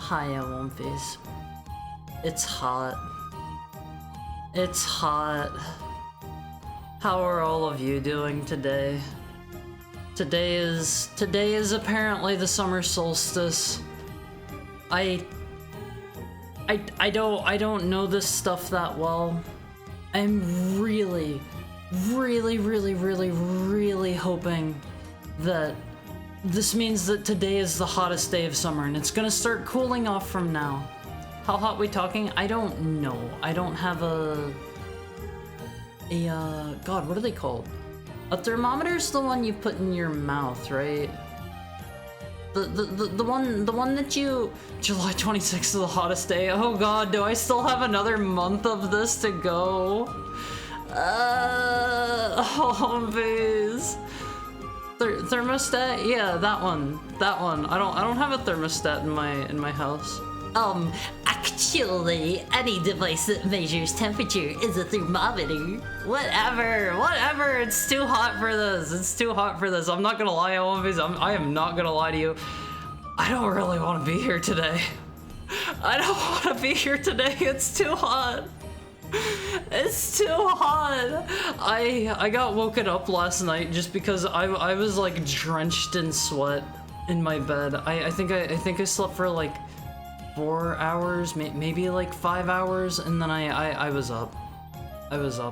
Hi, Womfies. It's hot. It's hot. How are all of you doing today? Today is apparently the summer solstice. I don't know this stuff that well. I'm really hoping that this means that today is the hottest day of summer and it's gonna start cooling off from now. How hot we talking? I don't know. I don't have God, what are they called? A thermometer is the one you put in your mouth, right? The one that you... July 26th is the hottest day. Oh god, do I still have another month of this to go? Oh, please. Thermostat? Yeah, that one. That one. I don't have a thermostat in my house. Actually, any device that measures temperature is a thermometer. Whatever, it's too hot for this. I'm not gonna lie, I am not gonna lie to you. I don't really want to be here today. It's too hot. It's too hot. I got woken up last night just because I was like drenched in sweat in my bed. I think I slept for like 4 hours, maybe like 5 hours, and then I was up.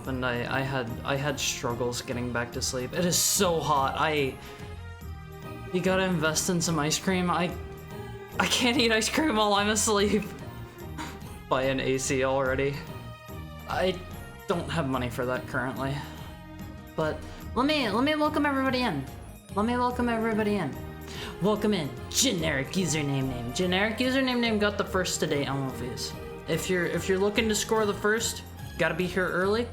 And I had struggles getting back to sleep. It is so hot. You gotta invest in some ice cream. I can't eat ice cream while I'm asleep. Buy an AC already. I don't have money for that currently. But let me welcome everybody in. Welcome in. Generic username name. Generic username name got the first today on Movies. If you're looking to score the first, you gotta be here early.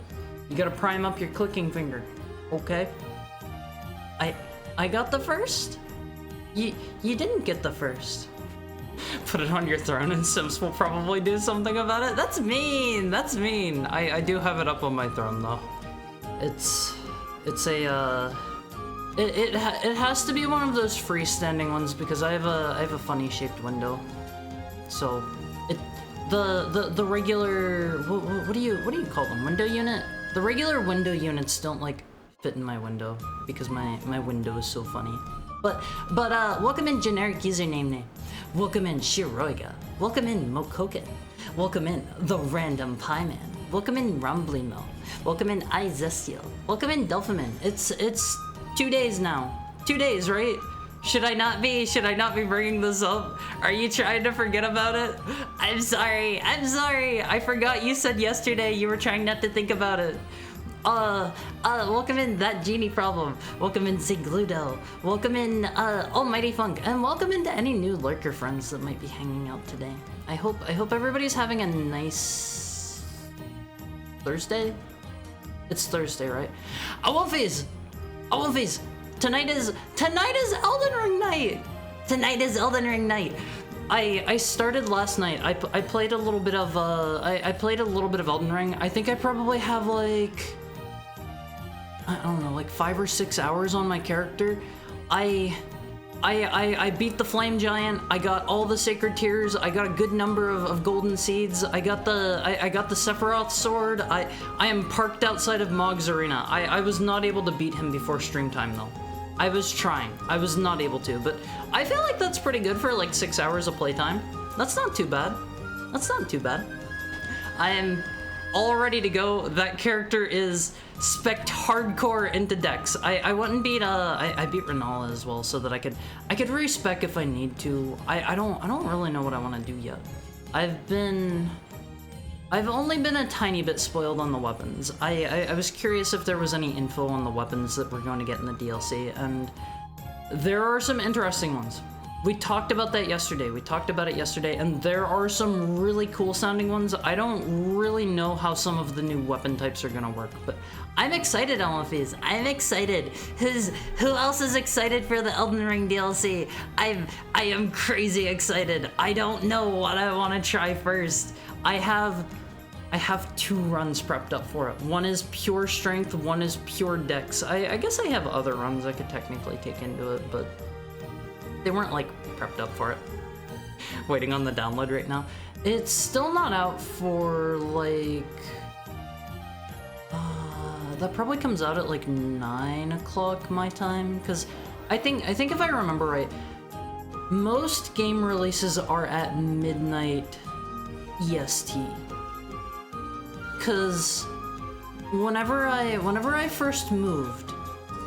You gotta prime up your clicking finger. Okay? I got the first? You didn't get the first. Put it on your throne and Sims will probably do something about it. That's mean. I do have it up on my throne though. It has to be one of those freestanding ones because I have a funny shaped window. So the regular what do you call them? Window unit? The regular window units don't like fit in my window because my window is so funny. But welcome in generic username name. Welcome in Shiroiga. Welcome in Mokoken. Welcome in The Random Pie Man. Welcome in Rumbly Mill. Welcome in Izestiel. Welcome in Delphiman. It's 2 days now. 2 days, right? Should I not be bringing this up? Are you trying to forget about it? I'm sorry. I forgot you said yesterday you were trying not to think about it. Welcome in That Genie Problem. Welcome in Zigludo. Welcome in, Almighty Funk. And welcome into any new lurker friends that might be hanging out today. I hope everybody's having a nice Thursday? It's Thursday, right? Wolfies! Tonight is Elden Ring night! I started last night. I played a little bit of Elden Ring. I think I probably have like, I don't know, like 5 or 6 hours on my character. I beat the Flame Giant. I got all the Sacred Tears. I got a good number of golden seeds. I got the Sephiroth sword. I am parked outside of Mog's arena. I was not able to beat him before stream time though. I was trying. I was not able to, but I feel like that's pretty good for like 6 hours of playtime. That's not too bad. I am all ready to go. That character is spec'd hardcore into Dex. I went and beat I beat Renala as well so that I could respec if I need to. I don't really know what I want to do yet. I've only been a tiny bit spoiled on the weapons. I was curious if there was any info on the weapons that we're going to get in the DLC, and there are some interesting ones. We talked about it yesterday, and there are some really cool sounding ones. I don't really know how some of the new weapon types are gonna work, but I'm excited, Elmophies. I'm excited. Who else is excited for the Elden Ring DLC? I am crazy excited. I don't know what I want to try first. I have 2 runs prepped up for it. One is pure strength, one is pure dex. I guess I have other runs I could technically take into it, but they weren't like prepped up for it. waiting on the download right now. It's still not out for like that probably comes out at like 9 o'clock my time, because I think if I remember right, most game releases are at midnight EST. Cause whenever I first moved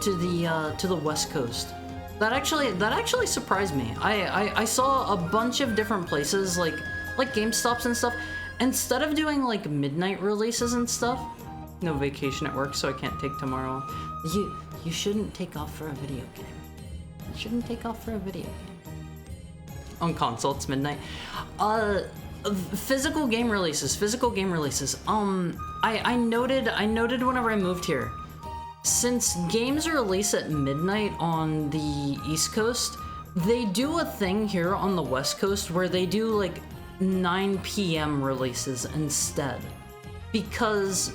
to the West Coast, that actually surprised me. I saw a bunch of different places like GameStops and stuff. Instead of doing like midnight releases and stuff, no vacation at work, so I can't take tomorrow. You shouldn't take off for a video game. You shouldn't take off for a video game. On console, it's midnight. Physical game releases. I noted whenever I moved here, since games release at midnight on the East Coast, they do a thing here on the West Coast where they do like 9 p.m. releases instead, because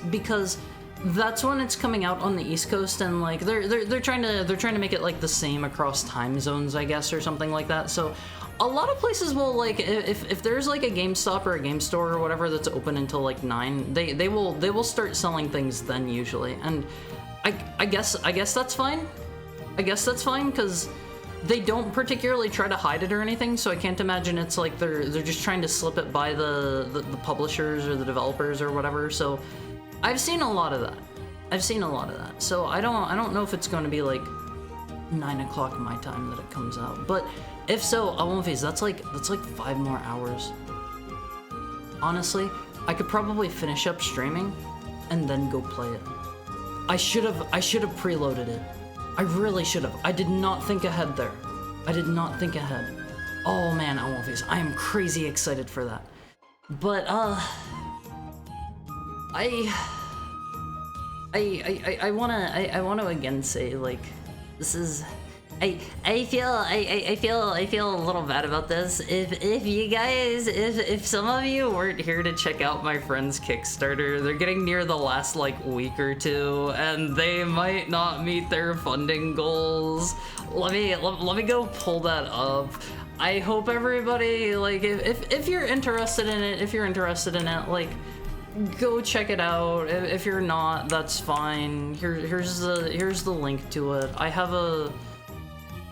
that's when it's coming out on the East Coast, and like they're trying to make it like the same across time zones, I guess, or something like that. So a lot of places will, like, if there's like a GameStop or a game store or whatever that's open until like 9, they will start selling things then usually, and I guess that's fine. I guess that's fine because they don't particularly try to hide it or anything, so I can't imagine it's like they're just trying to slip it by the publishers or the developers or whatever. So I've seen a lot of that. So I don't know if it's going to be like 9 o'clock my time that it comes out, but if so, I won't face. That's like 5 more hours. Honestly, I could probably finish up streaming and then go play it. I should have preloaded it. I really should have. I did not think ahead there. Oh man, I won't face. I am crazy excited for that. But I wanna again say, like, this is, I feel a little bad about this. If you guys, if some of you weren't here to check out my friend's Kickstarter, they're getting near the last like week or two, and they might not meet their funding goals. Let me go pull that up. I hope everybody, like, if you're interested in it, like, go check it out. If you're not, that's fine. Here's the link to it. I have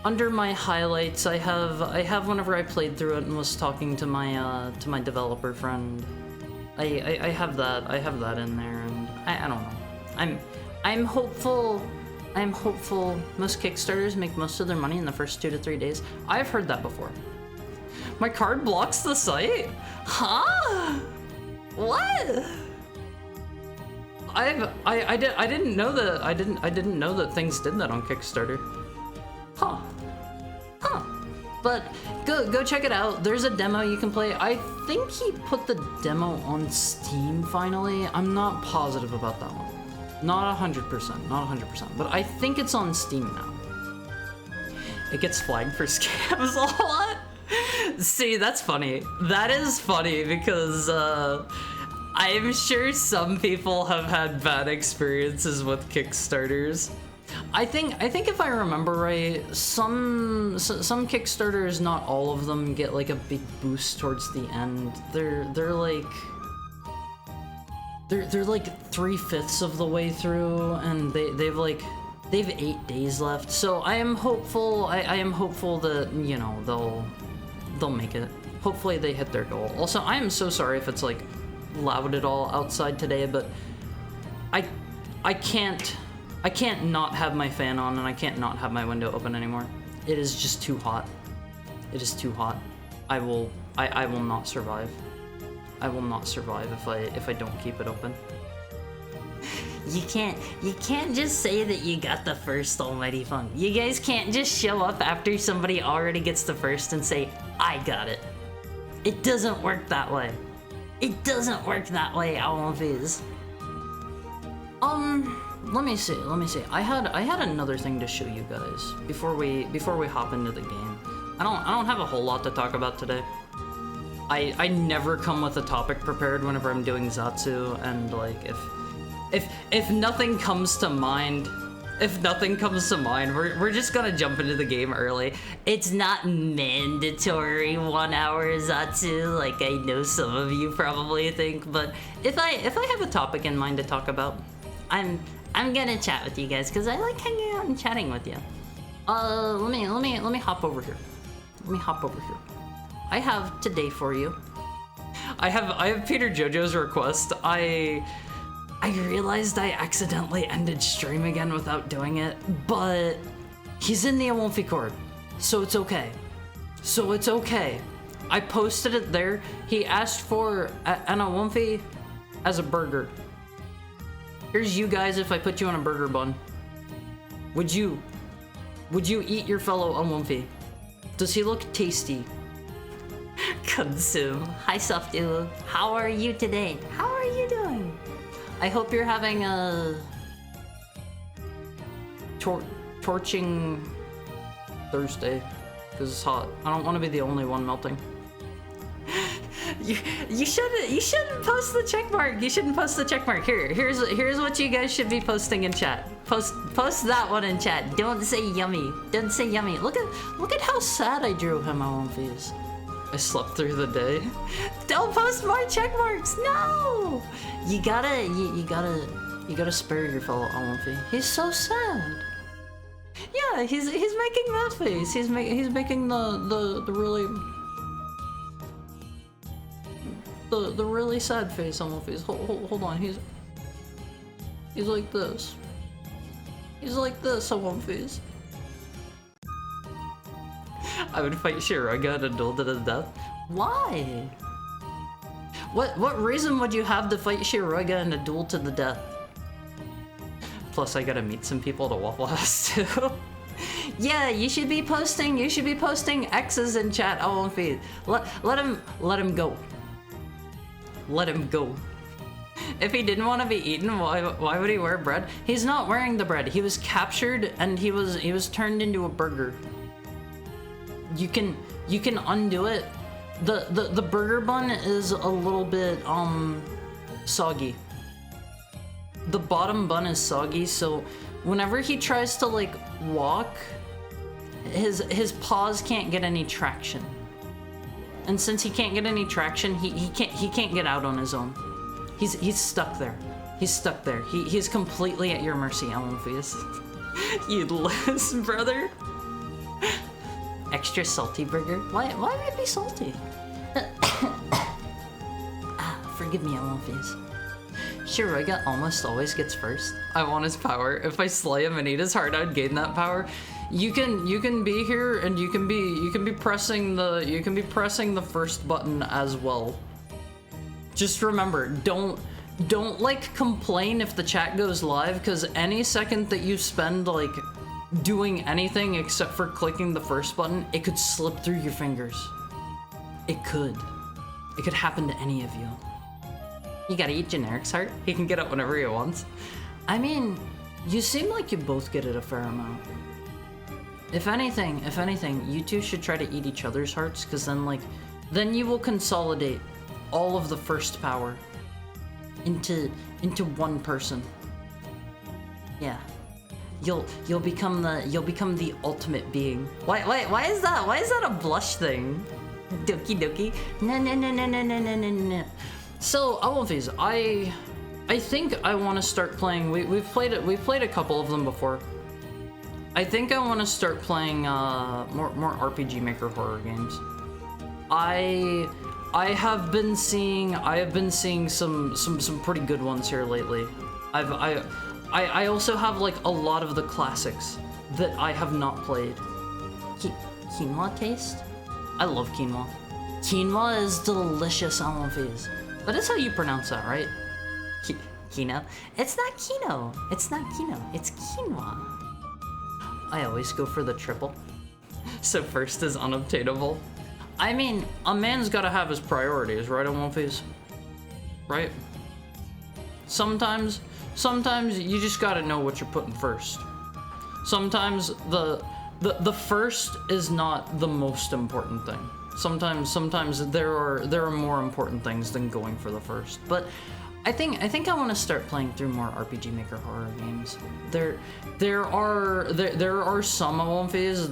under my highlights, I have whenever I played through it and was talking to my developer friend. I have that in there, and I don't know. I'm hopeful. Most Kickstarters make most of their money in the first 2 to 3 days. I've heard that before. My card blocks the site? Huh? What? I didn't know that. I didn't know that things did that on Kickstarter. Huh. But go check it out. There's a demo you can play. I think he put the demo on Steam finally. I'm not positive about that one. Not 100%. But I think it's on Steam now. It gets flagged for scams a lot. See, that's funny. That is funny because I'm sure some people have had bad experiences with Kickstarters. I think if I remember right, some Kickstarters, not all of them, get like a big boost towards the end. They're like 3/5 of the way through, and they've 8 days left. So I am hopeful. I am hopeful that, you know, they'll make it. Hopefully they hit their goal. Also, I am so sorry if it's like loud at all outside today, but I can't not have my fan on, and I can't not have my window open anymore. It is just too hot. It is too hot. I will not survive. I will not survive if I don't keep it open. You can't just say that you got the first almighty fun. You guys can't just show up after somebody already gets the first and say, I got it. It doesn't work that way. It doesn't work that way, Alundra. Let me see. I had another thing to show you guys before we hop into the game. I don't have a whole lot to talk about today. I never come with a topic prepared whenever I'm doing Zatsu, and like if nothing comes to mind, if nothing comes to mind, we're just gonna jump into the game early. It's not mandatory 1 hour, Zatsu, like I know some of you probably think, but If I have a topic in mind to talk about, I'm gonna chat with you guys because I like hanging out and chatting with you. let me hop over here. Let me hop over here. I have today for you. I have Peter JoJo's request. I realized I accidentally ended stream again without doing it, but he's in the Awomfi Chord, so it's okay. So it's okay. I posted it there. He asked for an Awomfi as a burger. Here's you guys if I put you on a burger bun. Would you eat your fellow Awomfi? Does he look tasty? Consume. Hi, Softu. How are you today? How are you doing? I hope you're having a torching Thursday, because it's hot. I don't want to be the only one melting. You shouldn't post the check mark. You shouldn't post the check mark. Here's what you guys should be posting in chat. Post that one in chat. Don't say yummy. Don't say yummy. Look at how sad I drew him on Awomfi's. I slept through the day. Don't post more check marks. No. You gotta spare your fellow Awomfi. He's so sad. Yeah, he's making that face. He's making the really the really sad face on Awomfi's. Hold on. He's like this. He's like this on Awomfi's. I would fight Shiraga in a duel to the death. Why? What reason would you have to fight Shiraga in a duel to the death? Plus, I gotta meet some people to Waffle House too. Yeah, you should be posting X's in chat. Oh, let him go. Let him go. If he didn't want to be eaten, why would he wear bread? He's not wearing the bread. He was captured and he was turned into a burger. You can undo it. The burger bun is a little bit soggy. The bottom bun is soggy, so whenever he tries to like walk, his paws can't get any traction. And since he can't get any traction, he can't get out on his own. He's stuck there. He's stuck there. He's completely at your mercy, Alunfius. You lose, brother. Extra salty burger? Why would it be salty? Forgive me, Alunfius. Shiraga almost always gets first. I want his power. If I slay him and eat his heart, I'd gain that power. You can be here and you can be pressing the first button as well. Just remember, don't like complain if the chat goes live, because any second that you spend like doing anything except for clicking the first button, it could slip through your fingers. It could happen to any of you. You gotta eat Generic's heart. He can get it whenever he wants. I mean, you seem like you both get it a fair amount. If anything, you two should try to eat each other's hearts, because then you will consolidate all of the first power into one person. Yeah. You'll become the ultimate being. Why is that a blush thing? Doki doki. No. So, Alunfi's, I think I want to start playing. We've played a couple of them before. I think I want to start playing more RPG Maker horror games. I have been seeing some pretty good ones here lately. I also have like a lot of the classics that I have not played. Quinoa taste? I love quinoa. Quinoa is delicious, Alunfi's. That is how you pronounce that, right? Kino? It's not kino. It's quinoa. I always go for the triple. So first is unobtainable. I mean, a man's gotta have his priorities, right, Alunfi's? Right? Sometimes you just gotta know what you're putting first. Sometimes the first is not the most important thing. Sometimes there are more important things than going for the first. But I think I want to start playing through more RPG Maker horror games. There are some OMVs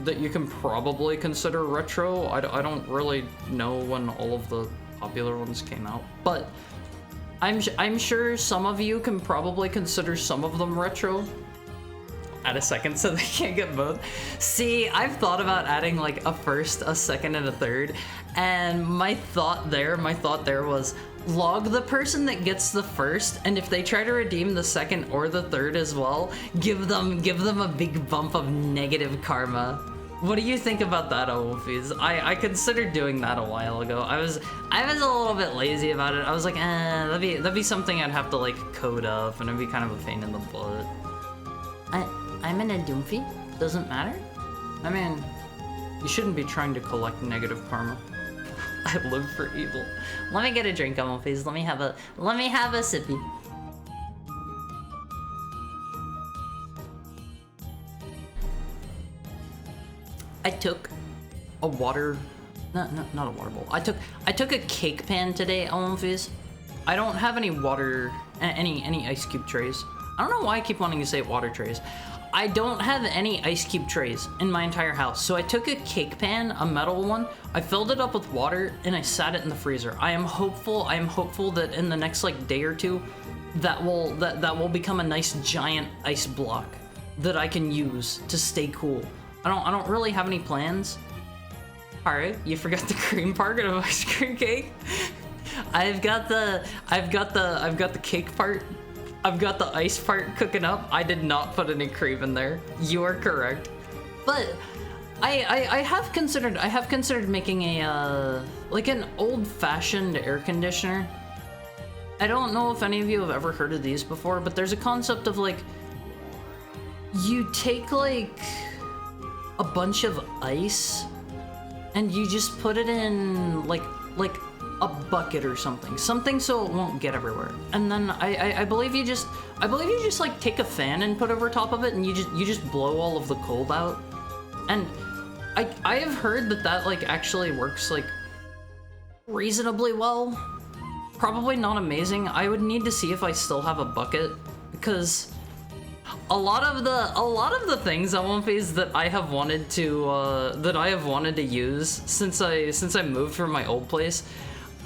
that you can probably consider retro. I don't really know when all of the popular ones came out, but I'm sure some of you can probably consider some of them retro. Add a second so they can't get both. See, I've thought about adding like a first, a second, and a third, and my thought there was log the person that gets the first, and if they try to redeem the second or the third as well, give them a big bump of negative karma. What do you think about that, Wolfies? I considered doing that a while ago. I was a little bit lazy about it. I was like, that'd be something I'd have to like code up, and it'd be kind of a pain in the butt. I'm in a Doomfie. Doesn't matter. I mean, you shouldn't be trying to collect negative karma. I live for evil. Let me get a drink on my face. Let me have a sippy. I took a water, not a water bowl. I took a cake pan today, Olympies. I don't have any water, any ice cube trays. I don't know why I keep wanting to say water trays. I don't have any ice cube trays in my entire house, so I took a cake pan, a metal one, I filled it up with water, and I sat it in the freezer. I am hopeful that in the next like day or two, that will become a nice giant ice block that I can use to stay cool. I don't really have any plans. All right, you forgot the cream part of ice cream cake. I've got the cake part. I've got the ice part cooking up. I did not put any cream in there. You are correct. But I have considered making a like an old-fashioned air conditioner. I don't know if any of you have ever heard of these before, but there's a concept of like you take like a bunch of ice and you just put it in like a bucket or something so it won't get everywhere. And then I believe you just like take a fan and put over top of it, and you just blow all of the cold out. And I have heard that like actually works like reasonably well. Probably not amazing. I would need to see if I still have a bucket, because a lot of the things on One Piece that I have wanted to use since I moved from my old place.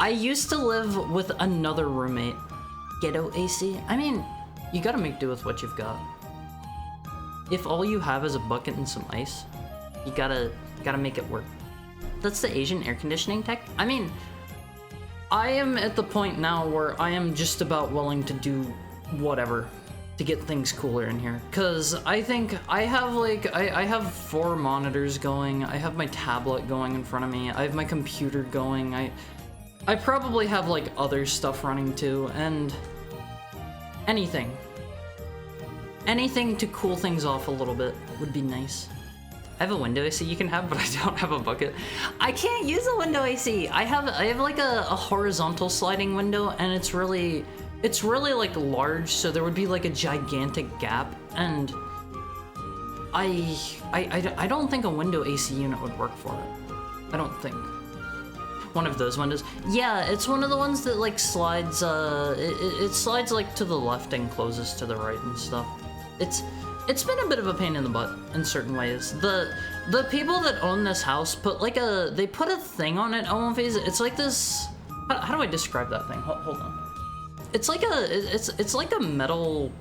I used to live with another roommate. Ghetto AC. I mean, you gotta make do with what you've got. If all you have is a bucket and some ice, you gotta make it work. That's the Asian air conditioning tech. I mean, I am at the point now where I am just about willing to do whatever to get things cooler in here. Cause I think I have 4 monitors going, I have my tablet going in front of me, I have my computer going, I probably have like other stuff running too, and anything to cool things off a little bit would be nice. I have a window AC you can have, but I don't have a bucket. I can't use a window AC. I have like a horizontal sliding window, and it's really like large, so there would be like a gigantic gap, and I don't think a window AC unit would work for it. I don't think. One of those windows. Yeah, it's one of the ones that like slides, it slides like to the left and closes to the right and stuff. It's been a bit of a pain in the butt in certain ways. The people that own this house put like they put a thing on it, it's like this, how do I describe that thing? Hold on. It's like a metal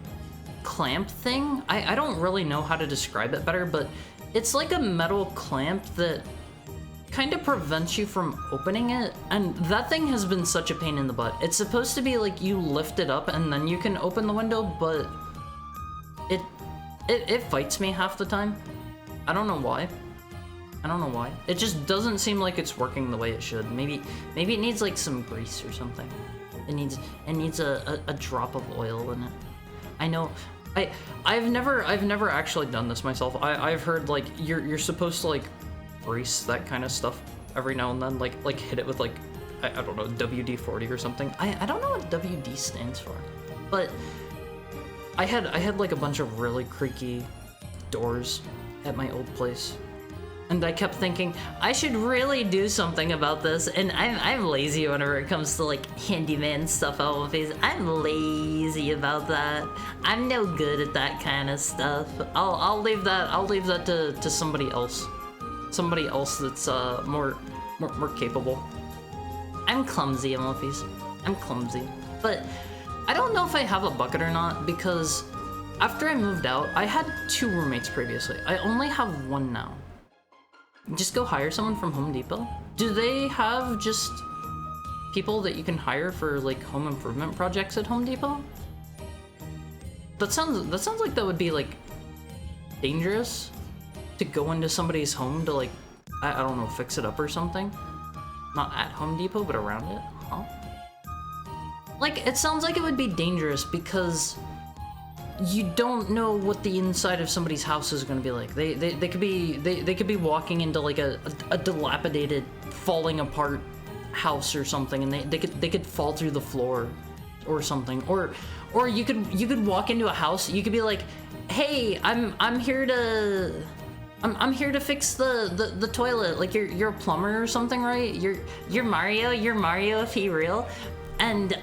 clamp thing. I don't really know how to describe it better, but it's like a metal clamp that kind of prevents you from opening it, and that thing has been such a pain in the butt. It's supposed to be like you lift it up and then you can open the window, but it fights me half the time. I don't know why. It just doesn't seem like it's working the way it should. Maybe it needs like some grease or something. It needs a drop of oil in it. I know. I've never actually done this myself. I've heard like you're supposed to like grease that kind of stuff every now and then, like hit it with like I don't know, WD-40 or something. I don't know what WD stands for, but I had like a bunch of really creaky doors at my old place, And I kept thinking, I should really do something about this. And I'm lazy whenever it comes to like handyman stuff. I'm lazy about that. I'm no good at that kind of stuff. I'll leave that to somebody else. Somebody else that's more capable. I'm clumsy, Amorphis. I'm clumsy. But I don't know if I have a bucket or not, because after I moved out, I had 2 roommates previously. I only have 1 now. Just go hire someone from Home Depot? Do they have just people that you can hire for like home improvement projects at Home Depot? That sounds like that would be like dangerous to go into somebody's home to like, I don't know, fix it up or something. Not at Home Depot, but around it, huh? Like, it sounds like it would be dangerous because you don't know what the inside of somebody's house is going to be like. They could be walking into like a dilapidated, falling apart house or something, and they could fall through the floor or something. Or you could walk into a house. You could be like, hey, I'm here to fix the toilet. Like you're a plumber or something, right? You're Mario if he real. And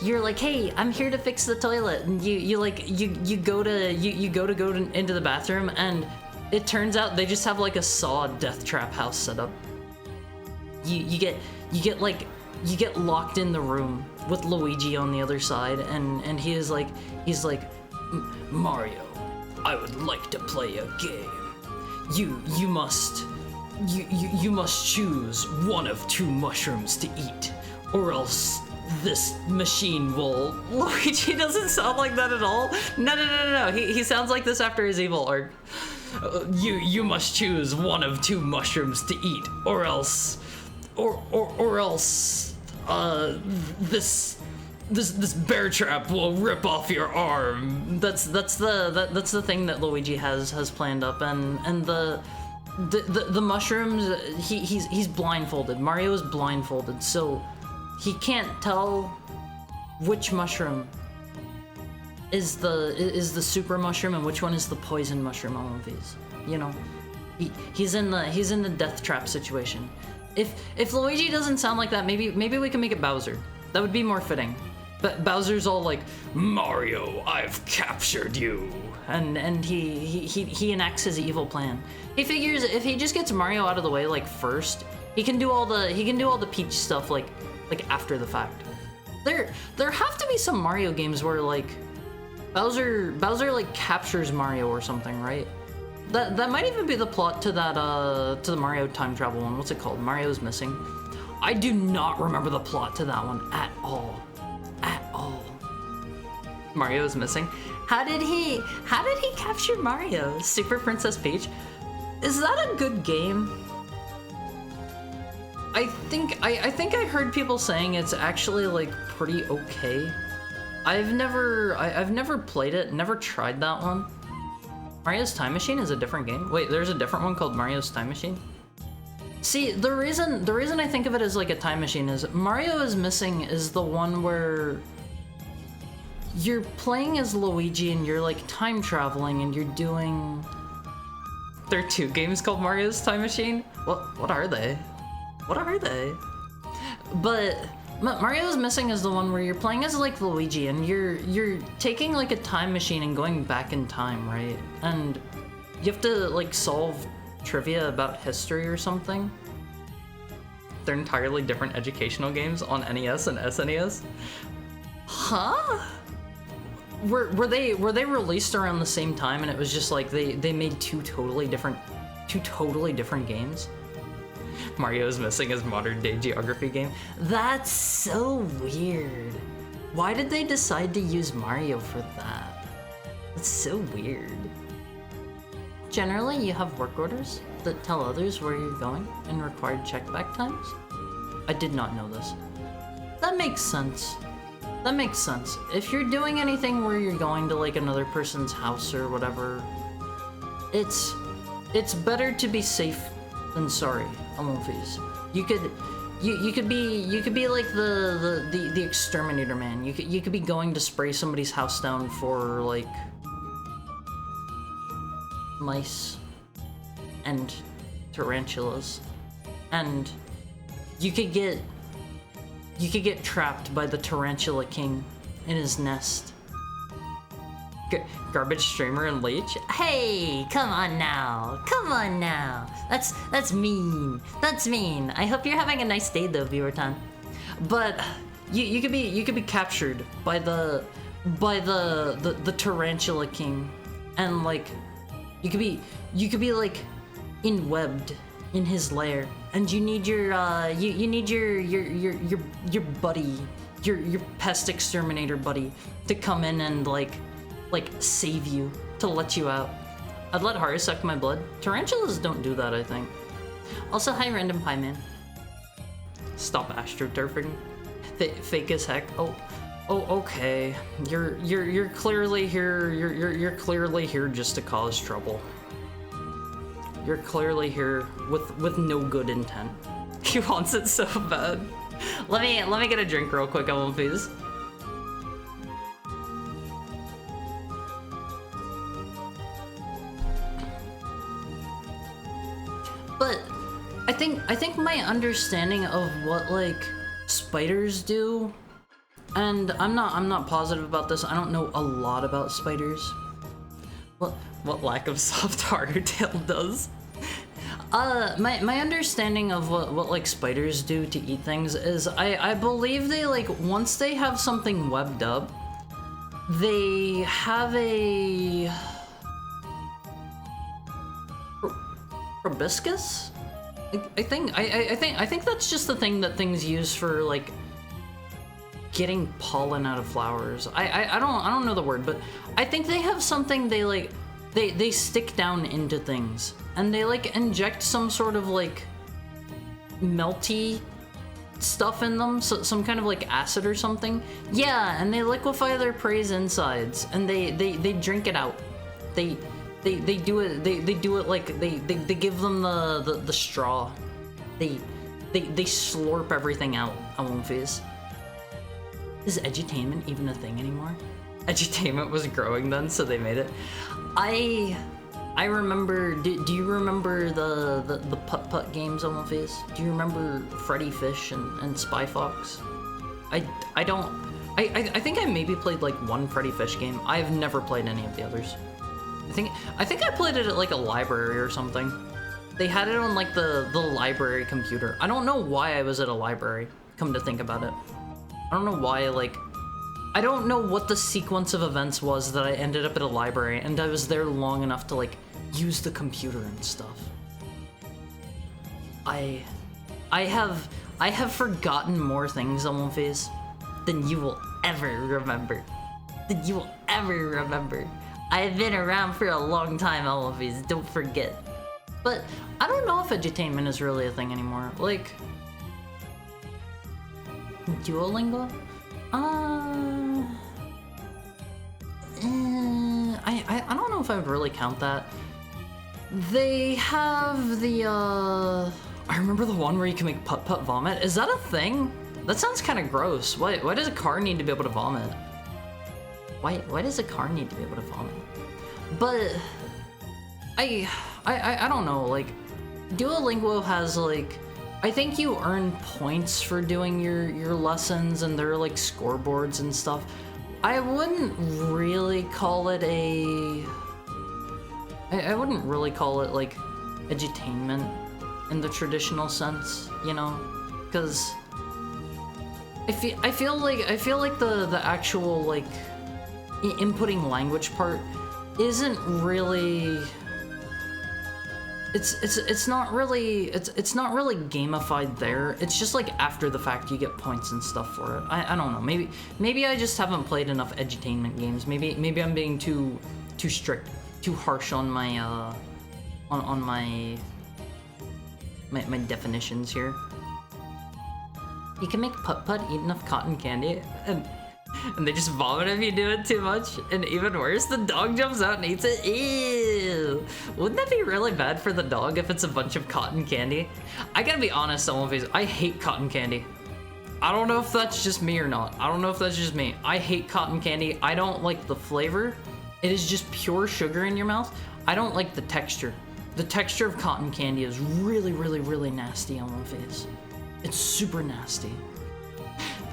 you're like, hey, I'm here to fix the toilet, and you go into the bathroom, and it turns out they just have like a Saw death trap house set up. You get locked in the room with Luigi on the other side, and he's like, Mario, I would like to play a game. You must choose one of 2 mushrooms to eat, or else this machine will... Luigi doesn't sound like that at all. No. He sounds like this after his evil arc. You must choose one of 2 mushrooms to eat, or else this bear trap will rip off your arm. That's the thing that Luigi has planned up, and the mushrooms, he's blindfolded. Mario is blindfolded, so he can't tell which mushroom is the super mushroom and which one is the poison mushroom. All of these, you know, he's in the death trap situation. If Luigi doesn't sound like that, maybe we can make it Bowser. That would be more fitting. But Bowser's all like, Mario, I've captured you, and he enacts his evil plan. He figures if he just gets Mario out of the way like first, he can do all the Peach stuff like after the fact. There have to be some Mario games where like Bowser like captures Mario or something, right? That might even be the plot to that to the Mario time travel one. What's it called? Mario's Missing. I do not remember the plot to that one at all. At all. Mario is missing. How did he capture Mario? Super Princess Peach? Is that a good game? I think I heard people saying it's actually like pretty okay. I've never played it, never tried that one. Mario's Time Machine is a different game. Wait, there's a different one called Mario's Time Machine? See, the reason I think of it as like a time machine is Mario is Missing is the one where you're playing as Luigi and you're like time traveling and you're doing... There are 2 games called Mario's Time Machine? What are they? What are they? But Mario's Missing is the one where you're playing as like Luigi and you're taking like a time machine and going back in time, right? And you have to like solve trivia about history or something. They're entirely different educational games on NES and SNES. Huh? Were they released around the same time and it was just like they made two totally different games? Mario's Missing is modern day geography game. That's so weird. Why did they decide to use Mario for that? That's so weird. Generally, you have work orders that tell others where you're going and required check-back times? I did not know this. That makes sense. That makes sense. If you're doing anything where you're going to like another person's house or whatever, it's better to be safe than sorry, Amorphis. You could be like the exterminator man. You could be going to spray somebody's house down for like mice and tarantulas. And you could get trapped by the tarantula king in his nest. Garbage streamer and leech? Hey, come on now. Come on now. That's mean. That's mean. I hope you're having a nice day though, viewer time. But you could be captured by the tarantula king, and like you could be like enwebbed in his lair, and you need your you need your buddy, your pest exterminator buddy to come in and like save you, to let you out. I'd let Haru suck my blood. Tarantulas don't do that, I think. Also, hi Random Pie Man. Stop astroturfing. Fake as heck. Oh, okay. You're clearly here. You're clearly here just to cause trouble. You're clearly here with no good intent. He wants it so bad. Let me get a drink real quick, I won't please. But I think my understanding of what like spiders do, and I'm not positive about this. I don't know a lot about spiders. What lack of soft hardtail does. My understanding of what like spiders do to eat things is I believe they like once they have something webbed up, they have a proboscis? I think that's just the thing that things use for like getting pollen out of flowers. I don't know the word, but I think they have something they like they stick down into things, and they like inject some sort of like melty stuff in them, so some kind of like acid or something. Yeah, and they liquefy their prey's insides, and they drink it out. They do it like they give them the straw. They slurp everything out. I won't phase. Is edutainment even a thing anymore? Edutainment was growing then, so they made it. I remember. Do you remember the putt games on phase? Do you remember Freddy Fish and Spy Fox? I don't. I think I maybe played like one Freddy Fish game. I've never played any of the others. I think I played it at like a library or something. They had it on like the library computer. I don't know why I was at a library, come to think about it. I don't know why, like, I don't know what the sequence of events was that I ended up at a library and I was there long enough to like use the computer and stuff. I have forgotten more things on One Phase than you will ever remember. I've been around for a long time, Always, don't forget. But I don't know if edutainment is really a thing anymore. Like, Duolingo? I don't know if I would really count that. They have the, I remember the one where you can make putt-putt vomit. Is that a thing? That sounds kind of gross. Why does a car need to be able to vomit? Why does a car need to be able to vomit? But I don't know, like Duolingo has like, I think you earn points for doing your lessons, and there are like scoreboards and stuff. I wouldn't really call it I wouldn't really call it like edutainment in the traditional sense, you know, because I feel like the actual like inputting language part isn't really, it's not really gamified there. It's just like after the fact you get points and stuff for it. I don't know, maybe I just haven't played enough edutainment games. Maybe I'm being too strict, too harsh on my on my definitions here. You can make putt-putt, eat enough cotton candy, and they just vomit if you do it too much. And even worse, the dog jumps out and eats it. Ew! Wouldn't that be really bad for the dog if it's a bunch of cotton candy? I gotta be honest, I hate cotton candy. I don't know if that's just me or not. I hate cotton candy. I don't like the flavor. It is just pure sugar in your mouth. I don't like the texture. the texture of cotton candy is really, really, really nasty on my face. It's super nasty.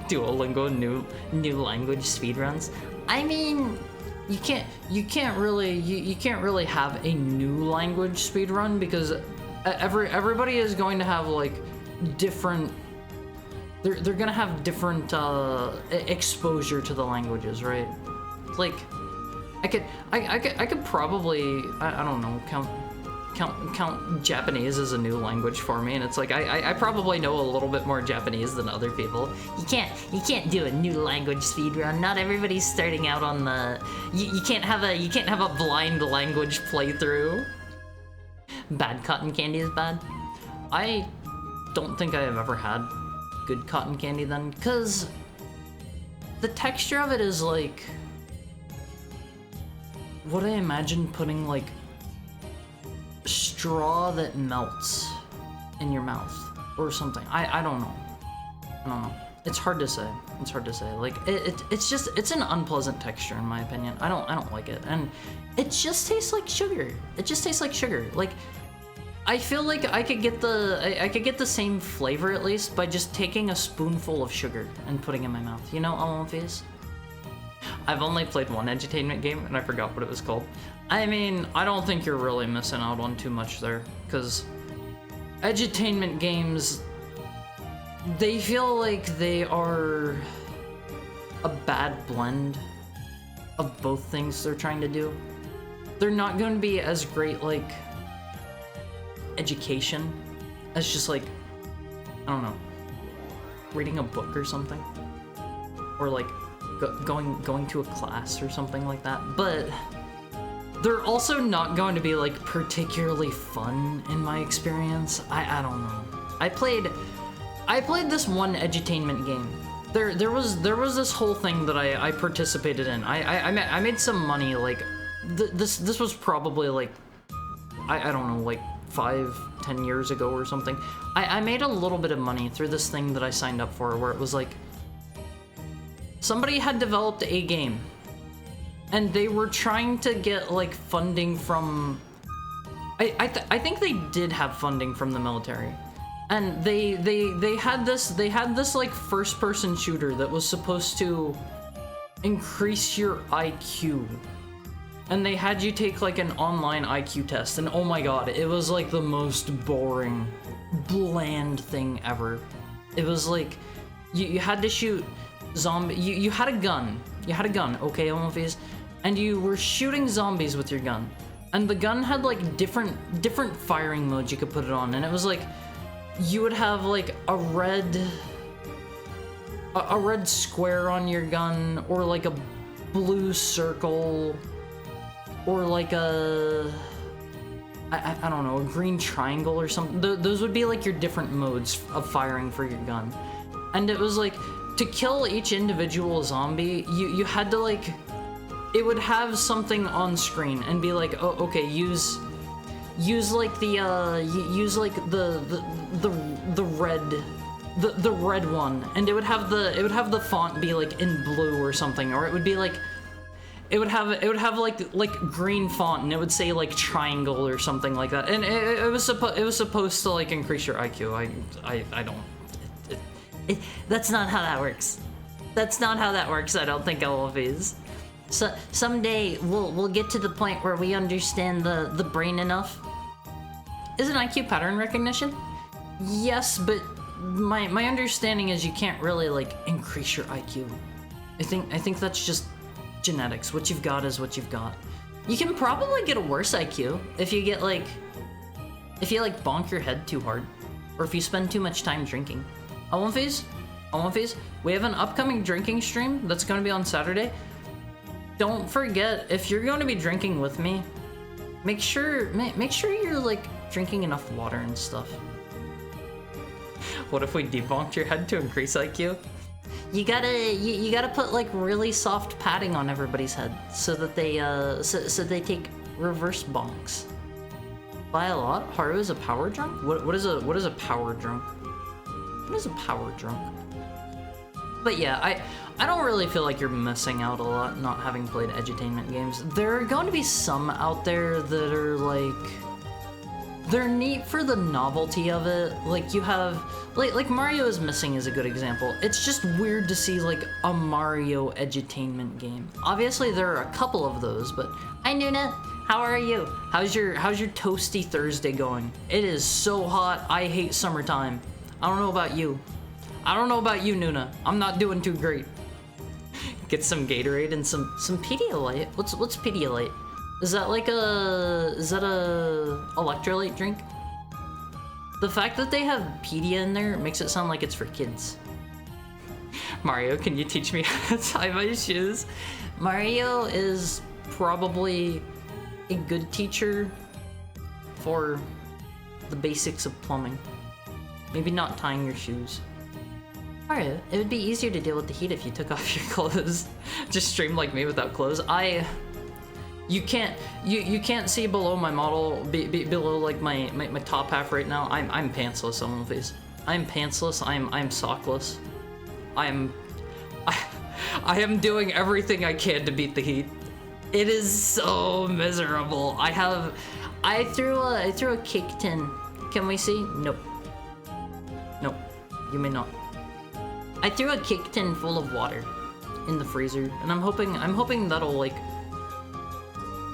Duolingo new language speedruns. I mean, you can't really have a new language speedrun because everybody is going to have like different. They're gonna have different exposure to the languages, right? Like, I could probably I don't know count Japanese as a new language for me, and it's like I probably know a little bit more Japanese than other people. You can't do a new language speedrun. Not everybody's starting out on the. You can't have a blind language playthrough. Bad cotton candy is bad. I don't think I have ever had good cotton candy then, because the texture of it is like what I imagine putting like straw that melts in your mouth or something. I don't know. It's hard to say. Like it's an unpleasant texture in my opinion. I don't like it, and it just tastes like sugar. Like I feel like I could get the same flavor at least by just taking a spoonful of sugar and putting it in my mouth. You know, Alundra? I've only played one edutainment game and I forgot what it was called. I mean, I don't think you're really missing out on too much there, because edutainment games, they feel like they are a bad blend of both things they're trying to do. They're not going to be as great like education as just like, I don't know, reading a book or something, or like going to a class or something like that, but they're also not going to be like particularly fun in my experience. I don't know. I played this one edutainment game. There was this whole thing that I participated in. I made some money. Like this was probably like I don't know, like 5-10 years ago or something. I made a little bit of money through this thing that I signed up for, where it was like somebody had developed a game and they were trying to get like funding from I think they did have funding from the military, and they had this like first person shooter that was supposed to increase your IQ, and they had you take like an online IQ test, and oh my god, it was like the most boring, bland thing ever. It was like you had to shoot zombie. You had a gun. Okay, Olympies, and you were shooting zombies with your gun, and the gun had like different firing modes you could put it on, and it was like you would have like a red square on your gun, or like a blue circle, or like a I don't know, a green triangle or something. Those would be like your different modes of firing for your gun, and it was like to kill each individual zombie, you had to like, it would have something on screen and be like, oh, okay, use like the red one, and it would have the font be like in blue or something, or it would be like, it would have like green font, and it would say like triangle or something like that, and it was supposed to like increase your IQ. I don't. That's not how that works. I don't think LLVs. So someday we'll get to the point where we understand the brain enough. Is an IQ pattern recognition? Yes, but my understanding is you can't really like increase your IQ. I think that's just genetics. What you've got is what you've got. You can probably get a worse IQ if you bonk your head too hard, or if you spend too much time drinking. Olympies, we have an upcoming drinking stream that's going to be on Saturday. Don't forget, if you're going to be drinking with me, make sure you're like drinking enough water and stuff. What if we debonked your head to increase IQ? You gotta put like really soft padding on everybody's head so that they so they take reverse bonks. By a lot, Haru is a power drunk? What is a power drunk? What is a power drunk? But yeah, I don't really feel like you're missing out a lot not having played edutainment games. There are going to be some out there that are like they're neat for the novelty of it. Like you have, like Mario is Missing is a good example. It's just weird to see like a Mario edutainment game. Obviously there are a couple of those, but hi Nuna, how are you? How's your toasty Thursday going? It is so hot. I hate summertime. I don't know about you. I don't know about you, Nuna. I'm not doing too great. Get some Gatorade and some Pedialyte. What's Pedialyte? Is that like a electrolyte drink? The fact that they have Pedia in there makes it sound like it's for kids. Mario, can you teach me how to tie my shoes? Mario is probably a good teacher for the basics of plumbing. Maybe not tying your shoes. Mario, it would be easier to deal with the heat if you took off your clothes. Just stream like me without clothes. You can't see below my model, below like my top half right now. I'm pantsless on face. I'm pantsless. I'm sockless. I am doing everything I can to beat the heat. It is so miserable. I threw a cake tin. Can we see? Nope. Nope. You may not. I threw a cake tin full of water in the freezer, and I'm hoping that'll like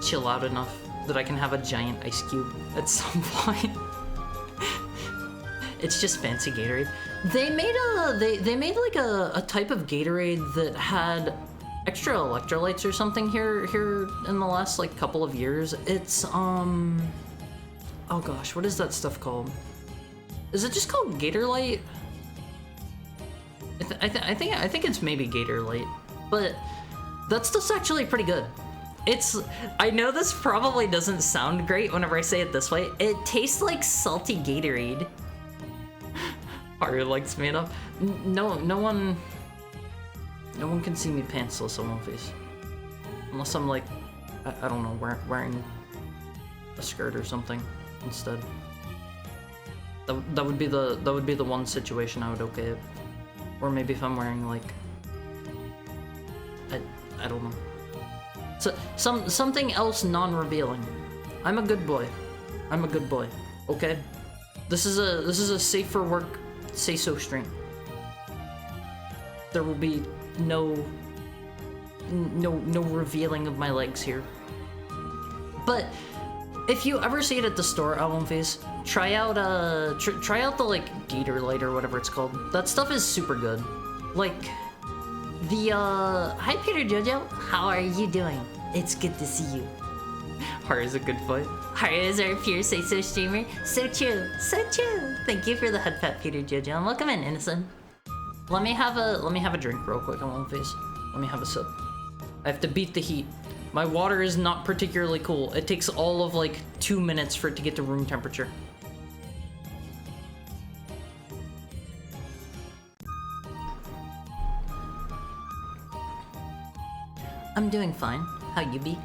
chill out enough that I can have a giant ice cube at some point. It's just fancy Gatorade. They made like a type of Gatorade that had extra electrolytes or something here in the last like couple of years. It's oh gosh, what is that stuff called? Is it just called Gatorlight? I think it's maybe Gatorlight, but that stuff's actually pretty good. I know this probably doesn't sound great whenever I say it this way. It tastes like salty Gatorade. Mario likes me enough. No one can see me pantsless on my face, unless I'm like, I don't know, wearing a skirt or something instead. That would be the one situation I would okay it. Or maybe if I'm wearing like, I don't know. So something else non-revealing. I'm a good boy. I'm a good boy. Okay. This is a safe for work say so stream. There will be no revealing of my legs here. But if you ever see it at the store, Face, try out the like Gatorlight or whatever it's called. That stuff is super good. Like the hi Peter Jojo, how are you doing? It's good to see you. Haru's a good boy. Haru is our pure say so streamer. So true, so true. Thank you for the head pat, Peter Jojo, and welcome in, Innocent. Let me have a drink real quick on Face. Let me have a sip. I have to beat the heat. My water is not particularly cool. It takes all of like 2 minutes for it to get to room temperature. I'm doing fine. How you be?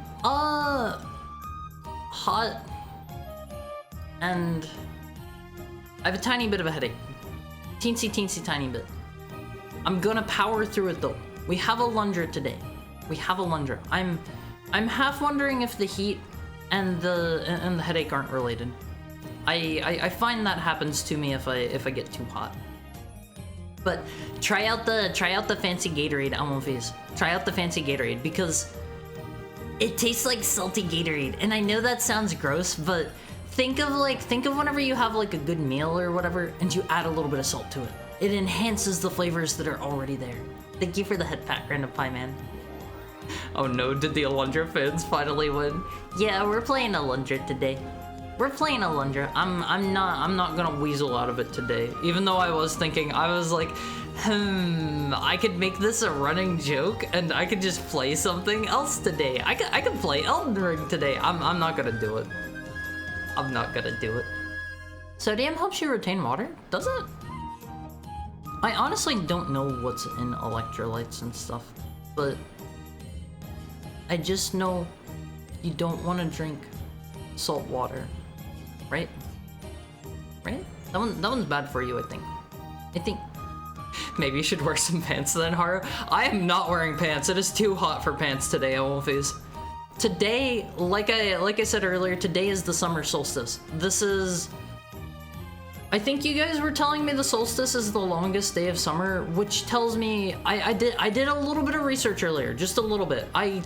Hot. And I have a tiny bit of a headache. Teensy tiny bit. I'm gonna power through it though. We have Alundra today. We have Alundra. I'm half wondering if the heat and the headache aren't related. I find that happens to me if I get too hot. But try out the fancy Gatorade, Almonfis. Try out the fancy Gatorade because it tastes like salty Gatorade. And I know that sounds gross, but think of whenever you have like a good meal or whatever and you add a little bit of salt to it. It enhances the flavors that are already there. Thank you for the head pat, Random Pie Man. Oh no, did the Alundra fans finally win? Yeah, we're playing Alundra today. We're playing Alundra. I'm not gonna weasel out of it today. Even though I was thinking, I was like, I could make this a running joke and I could just play something else today. I could play Elden Ring today. I'm not gonna do it. I'm not gonna do it. Sodium helps you retain water? Does it? I honestly don't know what's in electrolytes and stuff, but I just know you don't want to drink salt water, right? Right? That one's bad for you, I think. Maybe you should wear some pants then, Haru. I am not wearing pants. It is too hot for pants today, Almonfis. today, like I said earlier, today is the summer solstice. This is... I think you guys were telling me the solstice is the longest day of summer, which tells me... I did a little bit of research earlier, just a little bit. I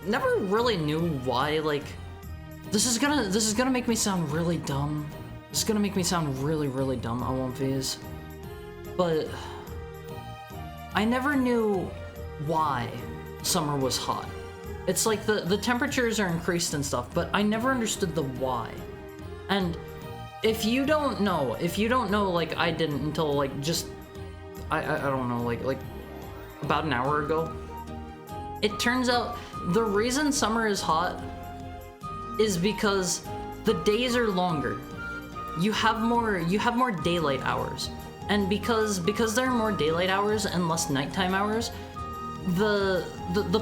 never really knew why, like... This is gonna make me sound really dumb. This is gonna make me sound really, really dumb, I won't phase. But... I never knew why summer was hot. It's like the temperatures are increased and stuff, but I never understood the why. And if you don't know like I didn't until like just I don't know, like about an hour ago, it turns out the reason summer is hot is because the days are longer. You have more daylight hours. And because there are more daylight hours and less nighttime hours, the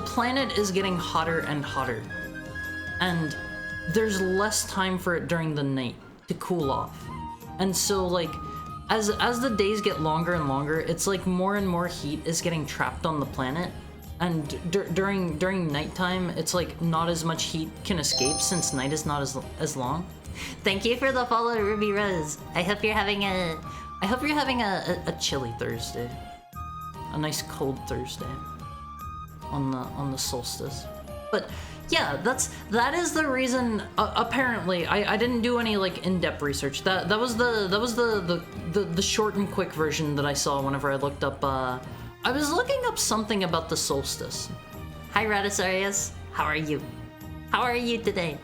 planet is getting hotter and hotter, and there's less time for it during the night to cool off. And so like as the days get longer and longer, it's like more and more heat is getting trapped on the planet, and during nighttime it's like not as much heat can escape since night is not as long. Thank you for the follow, Ruby Rose. I hope you're having a chilly Thursday, a nice cold Thursday on the solstice. But yeah, that is the reason. Apparently, I didn't do any like in-depth research. That was the short and quick version that I saw whenever I looked up. I was looking up something about the solstice. Hi, Radisarius. How are you? How are you today?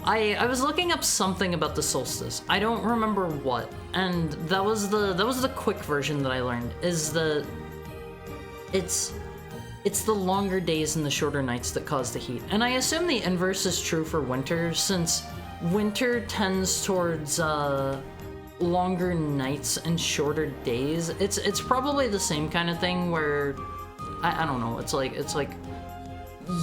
I was looking up something about the solstice. I don't remember what, and that was the quick version that I learned. Is the it's the longer days and the shorter nights that cause the heat. And I assume the inverse is true for winter, since winter tends towards longer nights and shorter days. It's probably the same kind of thing where I don't know. It's like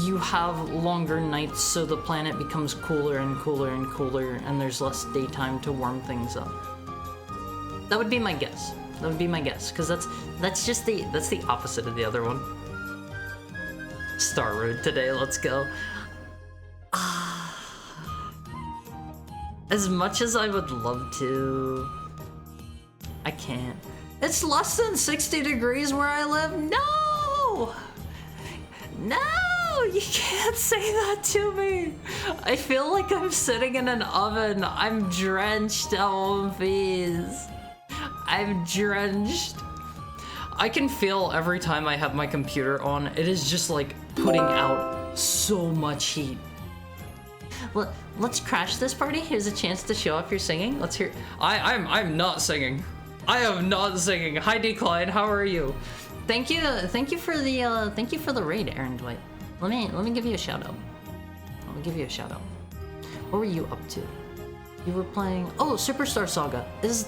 you have longer nights, so the planet becomes cooler and cooler and cooler, and there's less daytime to warm things up. That would be my guess. That would be my guess, because that's the opposite of the other one. Star Road today, let's go. As much as I would love to, I can't. It's less than 60 degrees where I live. No! No! You can't say that to me. I feel like I'm sitting in an oven. I'm drenched, Alphys. I'm drenched. I can feel every time I have my computer on, it is just like putting out so much heat. Well, let's crash this party. Here's a chance to show off your singing. Let's hear. I'm not singing. I am not singing. Hi, Decline. How are you? Thank you for the raid, Aaron Dwight. Let me give you a shout out. What were you up to? You were playing Superstar Saga. Is